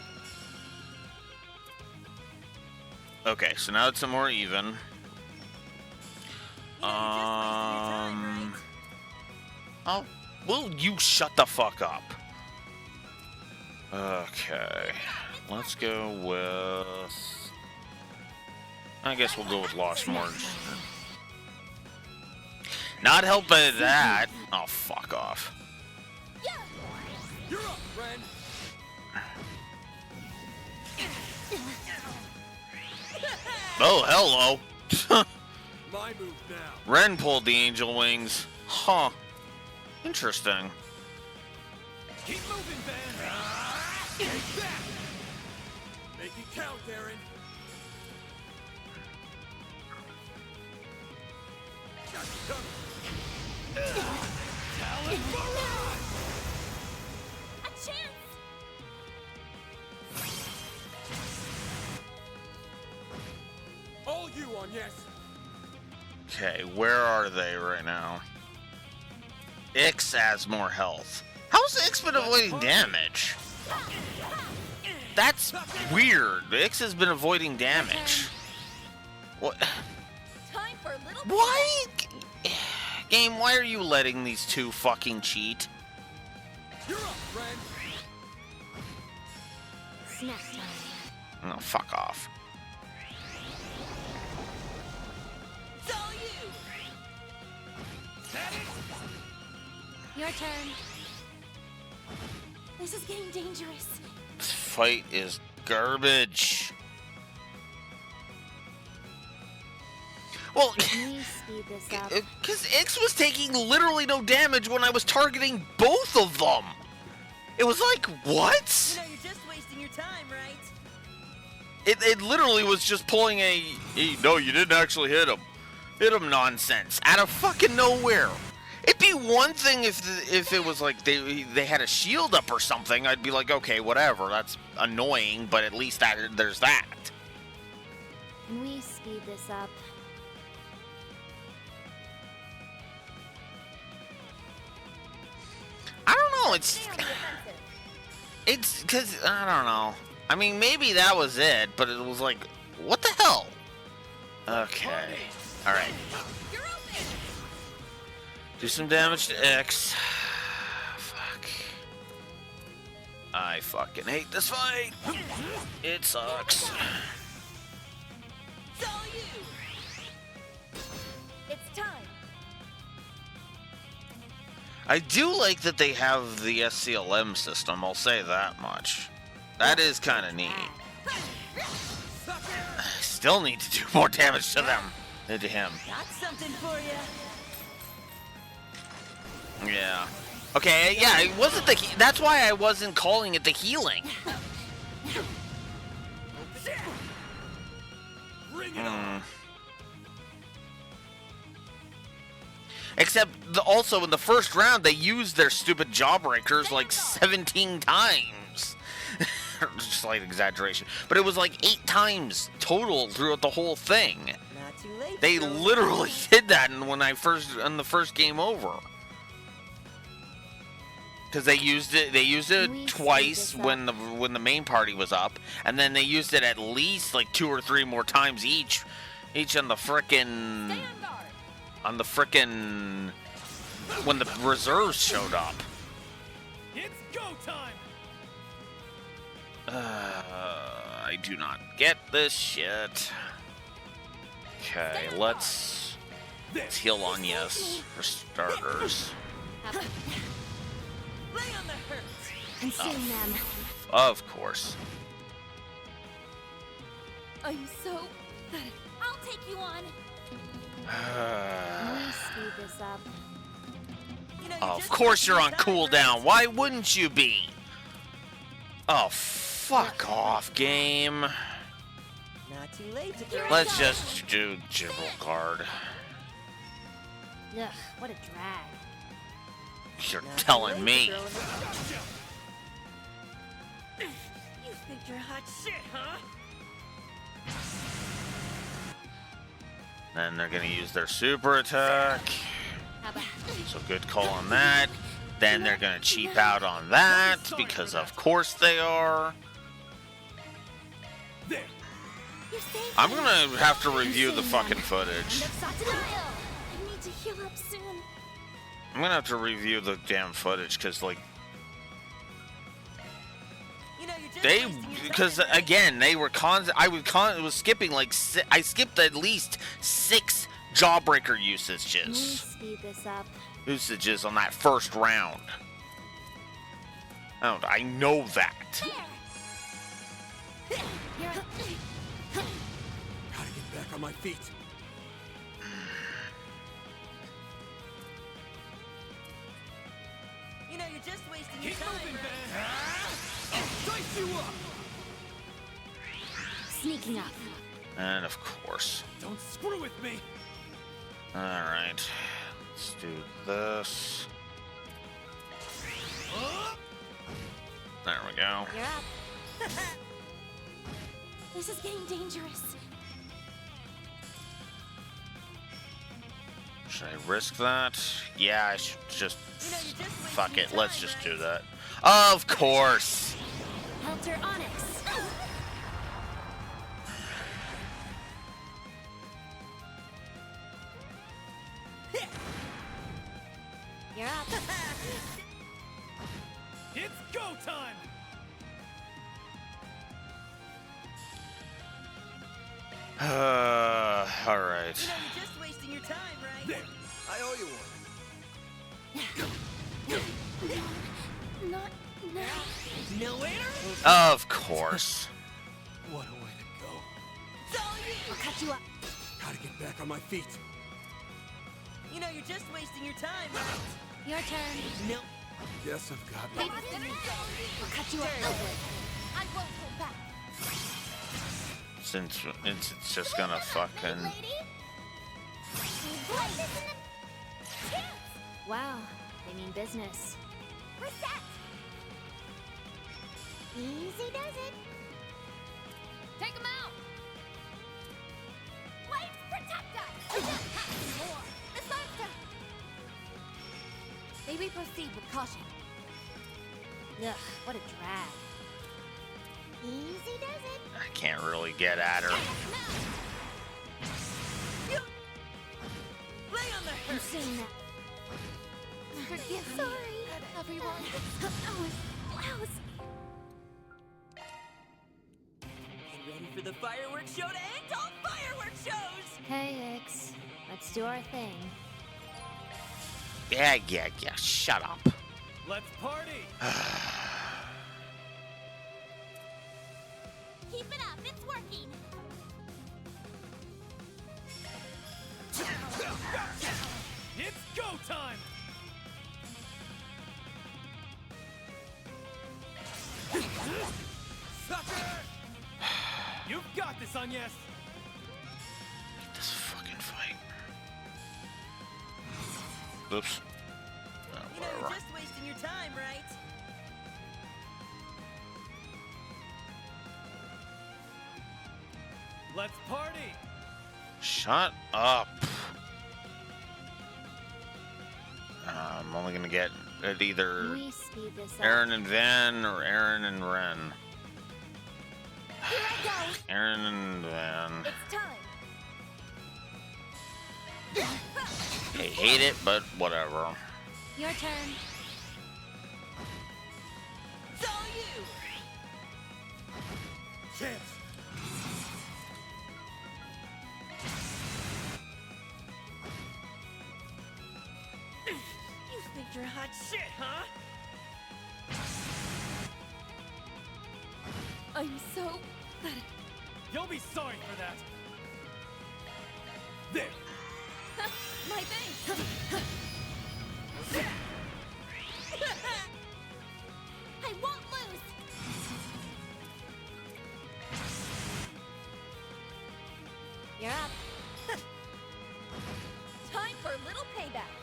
Okay, so now it's more even. Oh, will you shut the fuck up? Okay, let's go with... I guess we'll go with Lost Morgue. Not helped by that. Oh, fuck off. You're up, Ren. Oh, hello. My move now. Ren pulled the angel wings. Huh. Interesting. Keep moving, Ben. Take that. Make it count, Darren. Got you covered. Talent barrage. A chance! All you on yes. Okay, where are they right now? Ix has more health. How's Ix been avoiding damage? That's weird. Ix has been avoiding damage. What? Time for a little Why? Game, why are you letting these two fucking cheat? You're up, Ren. Snack time. Oh, fuck off. It's all you. Your turn. This is getting dangerous. This fight is garbage. Well, Can we speed this up? because Ix was taking literally no damage when I was targeting both of them. It was like, what? You know, you're just wasting your time, right? It literally was just pulling a no, you didn't actually hit him nonsense out of fucking nowhere. It'd be one thing if it was like they had a shield up or something. I'd be like, okay, whatever, that's annoying, but at least there's that. Can we speed this up? I don't know. It's because I don't know. I mean, maybe that was it, but it was like, what the hell? Okay, all right. Do some damage to X. Fuck. I fucking hate this fight. It sucks. It's all you. It's time. I do like that they have the SCLM system, I'll say that much. That is kind of neat. I still need to do more damage to them than to him. Got something for you. Yeah. Okay, yeah, it wasn't that's why I wasn't calling it the healing. Bring it on. Except also in the first round they used their stupid jawbreakers like 17 times. Slight exaggeration, but it was like 8 times total throughout the whole thing. Not too late. They literally did that when on the first game over. Because they used it twice when the main party was up, and then they used it at least like 2 or 3 more times each on the frickin' when the reserves showed up. It's go time. I do not get this shit. Okay, let's heal on yes for starters. Consume them. Of course. I'm so pathetic. I'll take you on. Can we speed this up? Of course you're on cooldown. Why wouldn't you be? Oh, fuck off, game. Not too late to throw. Let's just do Gibraltar. Ugh, what a drag. You're telling me. You think you're hot shit, huh? Then they're gonna use their super attack. So good call on that. Then they're gonna cheap out on that because of course they are. I'm gonna have to review the fucking footage. I need to heal up soon. I'm gonna have to review the damn footage because like because again they were I was skipping like I skipped at least 6 jawbreaker Can we usages speed this up? on that first round. I know that. Gotta get back on my feet. You know, you're just wasting your time. Dice you up. Sneaking up. And of course. Don't screw with me. Alright. Let's do this. There we go. You're up. This is getting dangerous. Should I risk that? Yeah, I should just... Fuck it, let's just do that. Of course! Helter Onyx. You're up. It's go time. Alright. You know, you're just wasting your time, right? I owe you one. Not now. No waiter? Of course. What a way to go. I'll cut you up. Gotta get back on my feet. You know, you're just wasting your time, right? Your turn. No. Guess I've got I'll cut you up. I won't hold back. Since it's just gonna fucking... Wow, they mean business. Reset. Easy does it. Take him out. Flames protect us. More. This monster. Maybe proceed with caution. Ugh, what a drag. Easy does it. I can't really get at her. Lay on the I'm saying that. Forgive me, everyone. I was lousy. Get ready for the fireworks show to end all fireworks shows! Hey, Ix, let's do our thing. Yeah, shut up. Let's party. Keep it up, it's working. It's go time. Sucker! You've got this, Agnes. This fucking fight. Oops. Oh, You know, you're whatever. just wasting your time, right? Let's party. Shut up. I'm only gonna get at either Can we speed this up? Aaron and Van or Aaron and Ren. Here I go. Aaron and Van. It's time. I hate it, but whatever. Your turn. It's all you. Chance. You think you're hot shit, huh? I'm so pathetic. You'll be sorry for that. There. My thanks. I won't lose. You're up. Time for a little payback.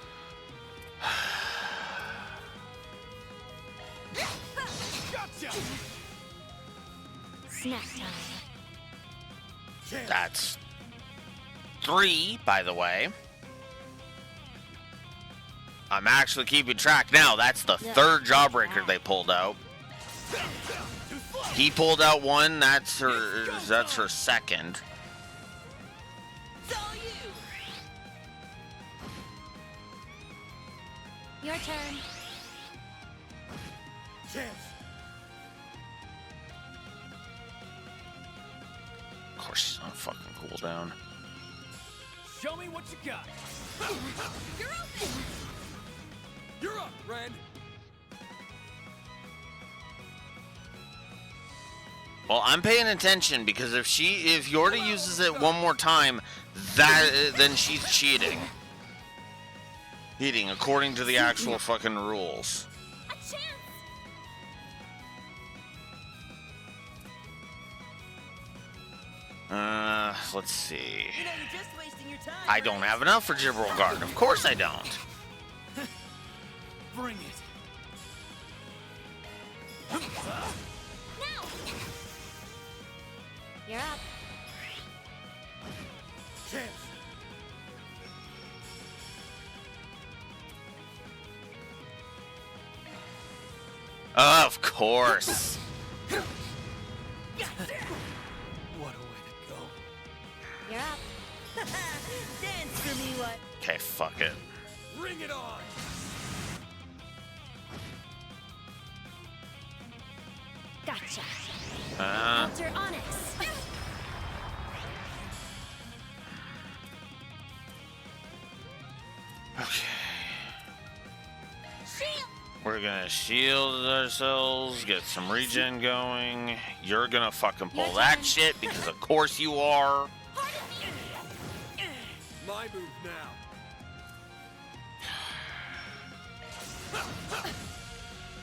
Gotcha. Snack time. Chance. That's 3, by the way. I'm actually keeping track now. That's the third jawbreaker they pulled out. He pulled out one. That's her second. It's all you. Your turn. Chance. Of course, she's on fucking cooldown. Show me what you got. You're open. You're up, Ren. Well, I'm paying attention because if Yorda uses it one more time, then she's cheating. Cheating according to the actual fucking rules. A chance. Let's see. You know, you're just wasting your time. I don't have enough for Gibral Guard. Of course I don't. Bring it. Now. You're up. Chance. Of course. What a way to go. You're up. Dance for me, what? Okay, fuck it. Bring it on. Gotcha. Counter Onyx. Okay. Shield. We're gonna shield ourselves, get some regen going. You're gonna fucking pull that shit because of course you are. My move now.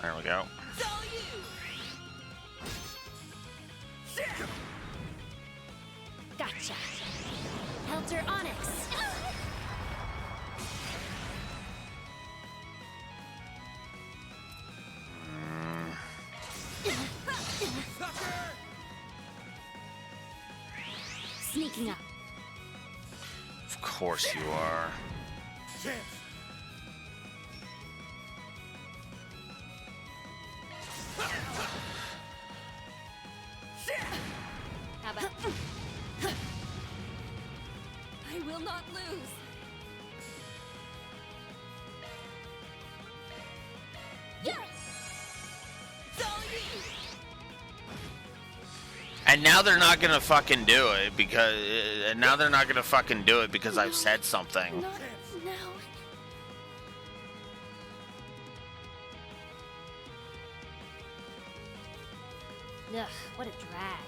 There we go. It's all you. Gotcha. Counter Onyx. Sneaking up. Of course you are. Chance. How about I will not lose. Yes. It's all you. And now they're not gonna fucking do it because. I've said something. Not now. Ugh, what a drag.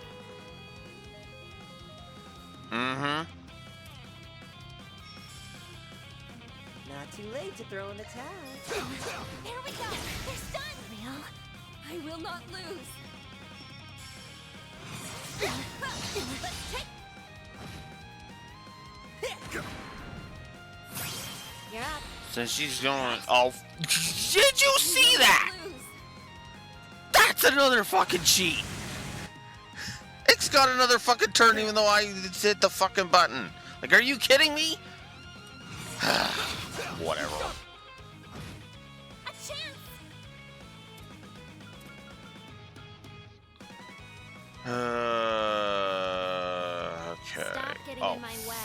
Mm-hmm. Not too late to throw in the towel. There we go. They're done. Real? I will not lose. Let's take. You're up. Since she's going. Oh. Did you see that? That's another fucking cheat. It's got another fucking turn even though I hit the fucking button. Like, are you kidding me? Whatever. A chance! Okay. Stop getting Oh, in my way.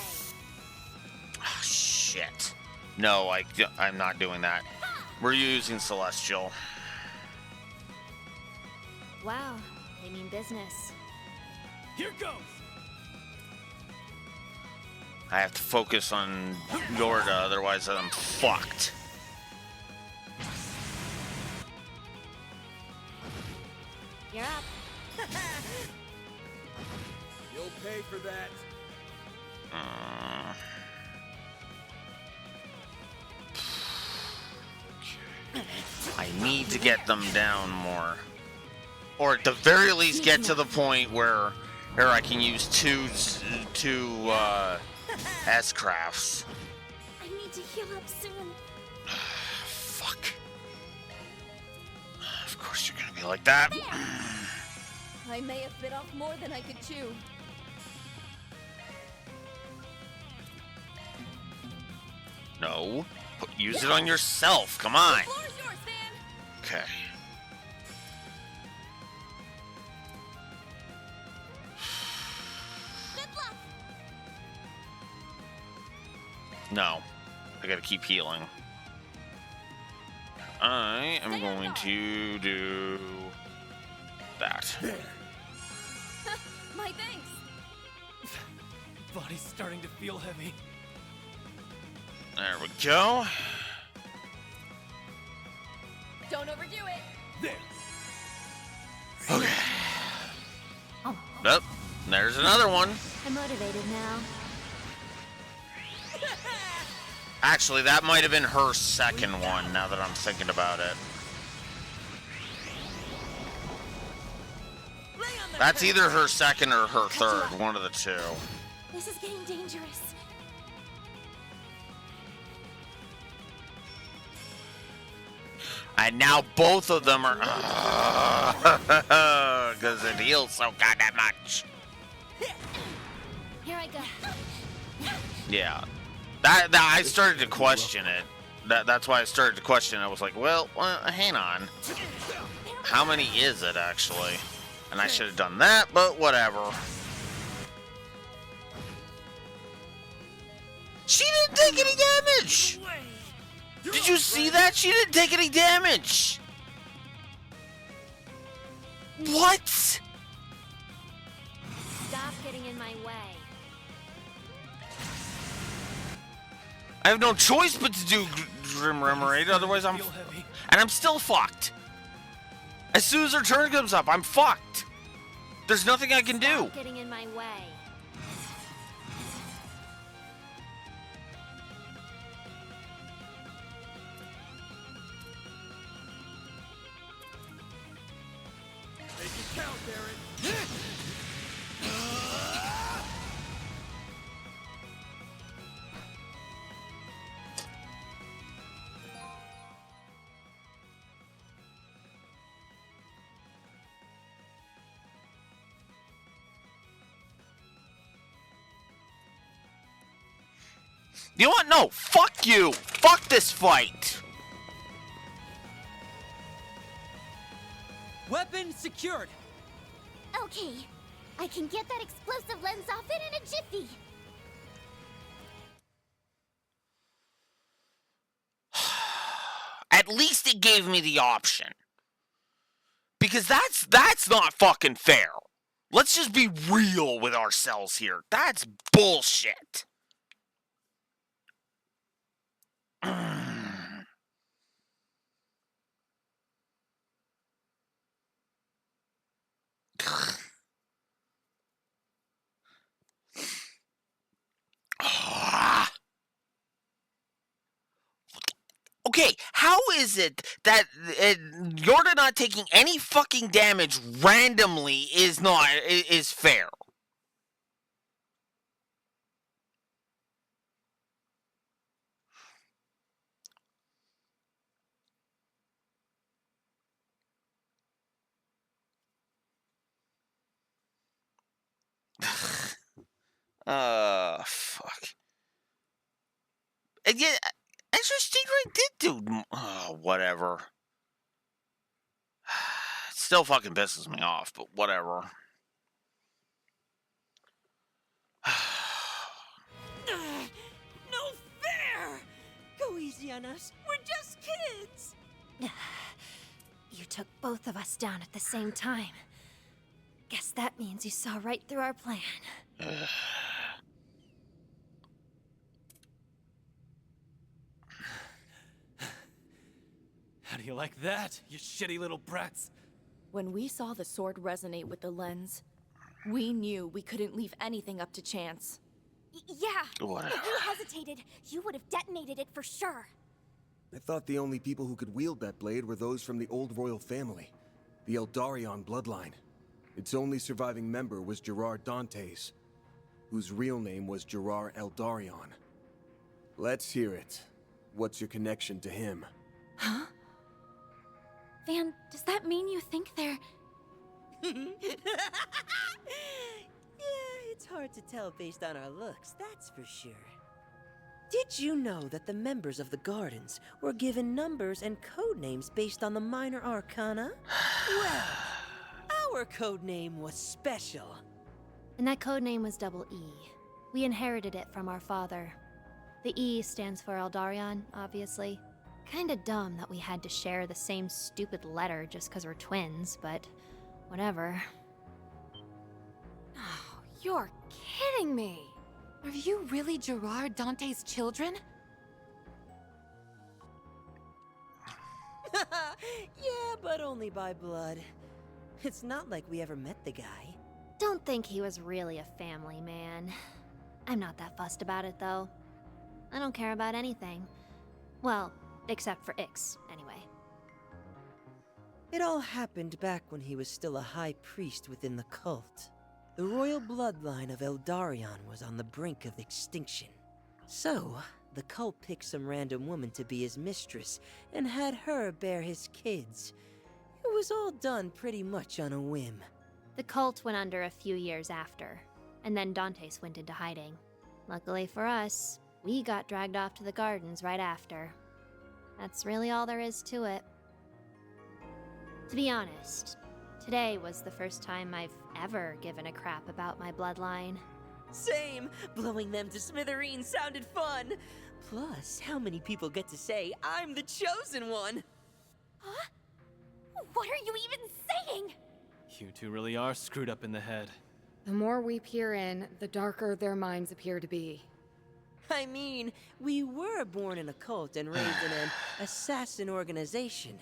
shit. No, I'm not doing that. We're using Celestial. Wow, they mean business. Here goes! I have to focus on Yorda, otherwise I'm fucked. You're up. You'll pay for that. I need to get them down more. Or at the very least get to the point where I can use two S-crafts. I need to heal up soon. Fuck. Of course you're gonna be like that. I may have bit off more than I could chew. No. Use it on yourself. Come on. The floor is yours, Fan. Okay. Good luck. No. I gotta keep healing. I am going to do that. My thanks. Body's starting to feel heavy. There we go. Don't overdo it. There. Okay. Nope. There's another one. I'm motivated now. Actually, that might have been her second one, now that I'm thinking about it. That's either her second or her third, one of the two. This is getting dangerous. And now both of them are... Because it heals so goddamn much. Here I go. Yeah. That I started to question it. That's why I started to question it. I was like, well, hang on. How many is it, actually? And I should have done that, but whatever. She didn't take any damage! Did you see that? She didn't take any damage! What? Stop getting in my way. I have no choice but to do Grim Remoraid, otherwise I'm... And I'm still fucked. As soon as her turn comes up, I'm fucked. There's nothing I can do. Stop getting in my way. Make it count, Darren. You know what? No, fuck you. Fuck this fight. Weapon secured. Okay. I can get that explosive lens off it in a jiffy. At least it gave me the option. Because that's not fucking fair. Let's just be real with ourselves here. That's bullshit. Okay, how is it that Yorda not taking any fucking damage randomly is fair? Fuck. And yet, Extra Stingray did do. Whatever. It still fucking pisses me off, but whatever. No fair! Go easy on us. We're just kids. You took both of us down at the same time. Guess that means you saw right through our plan. How do you like that, you shitty little brats? When we saw the sword resonate with the lens, we knew we couldn't leave anything up to chance. Yeah. Whatever. If you hesitated, you would have detonated it for sure. I thought the only people who could wield that blade were those from the old royal family, the Eldarion bloodline. Its only surviving member was Gerard Dantes, whose real name was Gerard Eldarion. Let's hear it. What's your connection to him? Huh? Van, does that mean you think they're... Yeah, it's hard to tell based on our looks, that's for sure. Did you know that the members of the Gardens were given numbers and code names based on the minor arcana? Well, our code name was special. And that code name was Double E. We inherited it from our father. The E stands for Eldarion, obviously. Kinda dumb that we had to share the same stupid letter just 'cause we're twins, but whatever. Oh, you're kidding me! Are you really Gerard Dante's children? Yeah, but only by blood. It's not like we ever met the guy. Don't think he was really a family man. I'm not that fussed about it, though. I don't care about anything. Well, except for Ix, anyway. It all happened back when he was still a high priest within the cult. The royal bloodline of Eldarion was on the brink of extinction. So, the cult picked some random woman to be his mistress and had her bear his kids. It was all done pretty much on a whim. The cult went under a few years after, and then Dantes went into hiding. Luckily for us, we got dragged off to the gardens right after. That's really all there is to it. To be honest, today was the first time I've ever given a crap about my bloodline. Same! Blowing them to smithereens sounded fun! Plus, how many people get to say, I'm the chosen one? Huh? What are you even saying? You two really are screwed up in the head. The more we peer in, the darker their minds appear to be. I mean, we were born in a cult and raised in an assassin organization.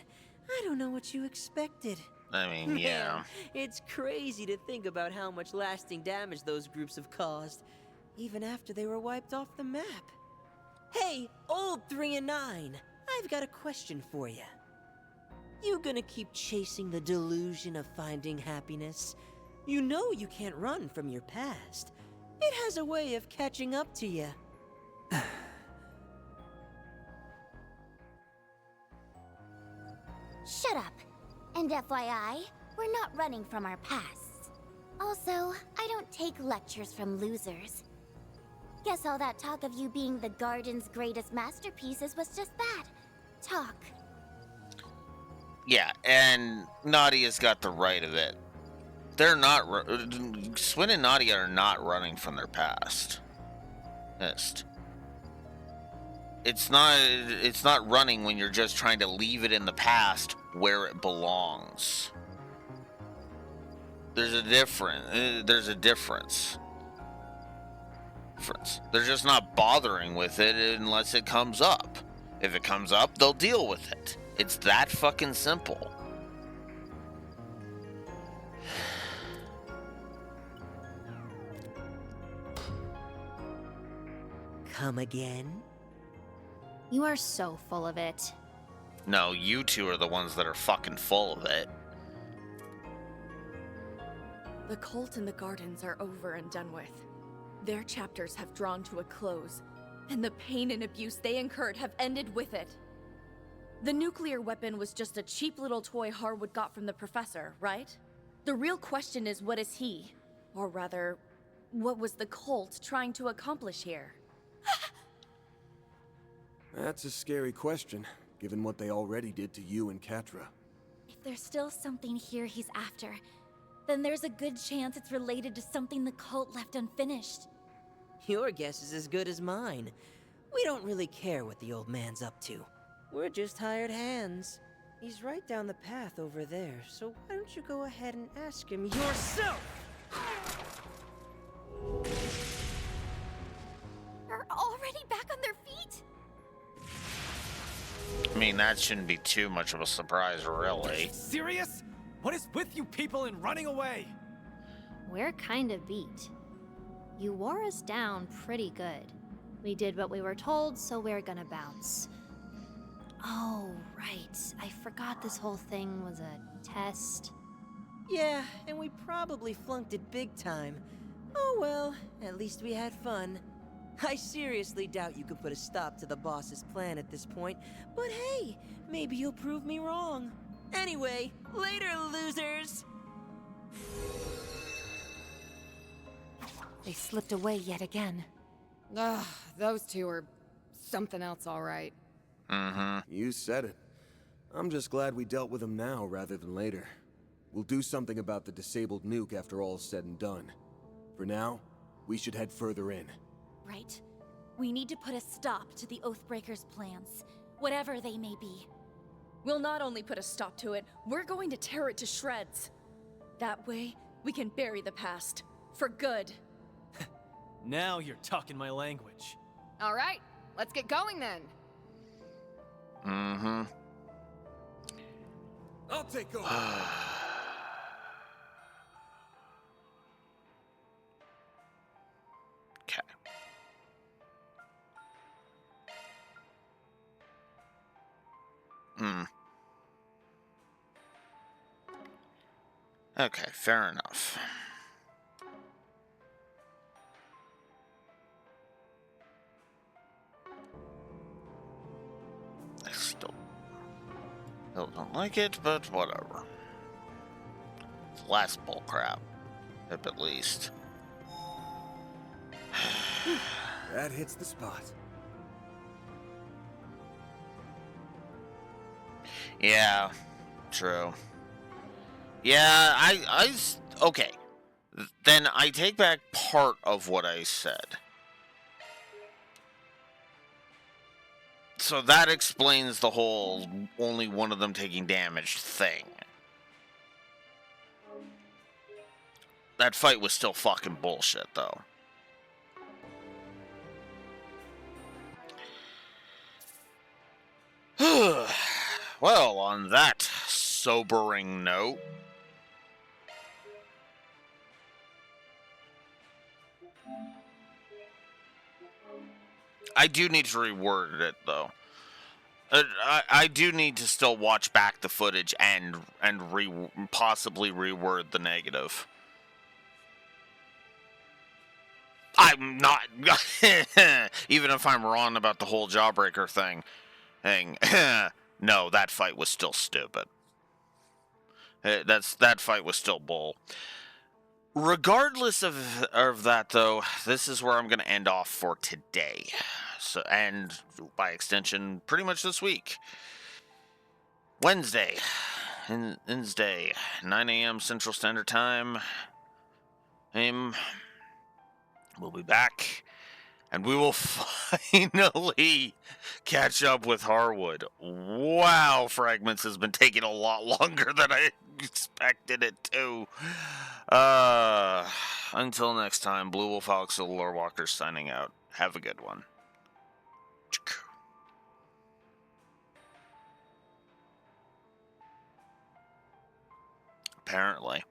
I don't know what you expected. I mean, yeah. Man, it's crazy to think about how much lasting damage those groups have caused, even after they were wiped off the map. Hey, old 3 and 9, I've got a question for you. You gonna keep chasing the delusion of finding happiness? You know you can't run from your past. It has a way of catching up to you. Shut up. And FYI, we're not running from our pasts. Also, I don't take lectures from losers. Guess all that talk of you being the Garden's greatest masterpieces was just that. Talk. Yeah, and Nadia's got the right of it. They're not... Swin and Nadia are not running from their past. It's not running when you're just trying to leave it in the past where it belongs. There's a difference. They're just not bothering with it unless it comes up. If it comes up, they'll deal with it. It's that fucking simple. Come again? You are so full of it. No, you two are the ones that are fucking full of it. The cult and the gardens are over and done with. Their chapters have drawn to a close, and the pain and abuse they incurred have ended with it. The nuclear weapon was just a cheap little toy Harwood got from the professor, right? The real question is, what is he? Or rather, what was the cult trying to accomplish here? That's a scary question, given what they already did to you and Catra. If there's still something here he's after, then there's a good chance it's related to something the cult left unfinished. Your guess is as good as mine. We don't really care what the old man's up to. We're just hired hands. He's right down the path over there, so why don't you go ahead and ask him yourself? They're already back on their feet? I mean, that shouldn't be too much of a surprise, really. Serious? What is with you people and running away? We're kind of beat. You wore us down pretty good. We did what we were told, so we're gonna bounce. Oh, right. I forgot this whole thing was a test. Yeah, and we probably flunked it big time. Oh well, at least we had fun. I seriously doubt you could put a stop to the boss's plan at this point, but hey, maybe you'll prove me wrong. Anyway, later, losers! They slipped away yet again. Ugh, those two are something else, all right. Mm-hmm. You said it. I'm just glad we dealt with them now rather than later. We'll do something about the disabled nuke after all's said and done. For now, we should head further in. Right. We need to put a stop to the Oathbreakers' plans, whatever they may be. We'll not only put a stop to it, we're going to tear it to shreds. That way, we can bury the past. For good. Now you're talking my language. All right, let's get going then. Mm-hmm. I'll take over. Okay. Okay, fair enough. I still don't like it, but whatever. It's less bullcrap, at least. That hits the spot. Yeah, true. Yeah, okay. Then I take back part of what I said. So that explains the whole only one of them taking damage thing. That fight was still fucking bullshit, though. Well, on that sobering note, I do need to reword it, though. I do need to still watch back the footage and possibly reword the negative. I'm not, even if I'm wrong about the whole Jawbreaker thing. No, that fight was still stupid. That fight was still bull. Regardless of that, though, this is where I'm going to end off for today. So, and by extension, pretty much this week. Wednesday, 9 a.m. Central Standard Time. We'll be back, and we will finally catch up with Harwood. Wow, Fragments has been taking a lot longer than I expected it to. Until next time, Blue Wolf Alex the Lore Walker signing out. Have a good one. Apparently.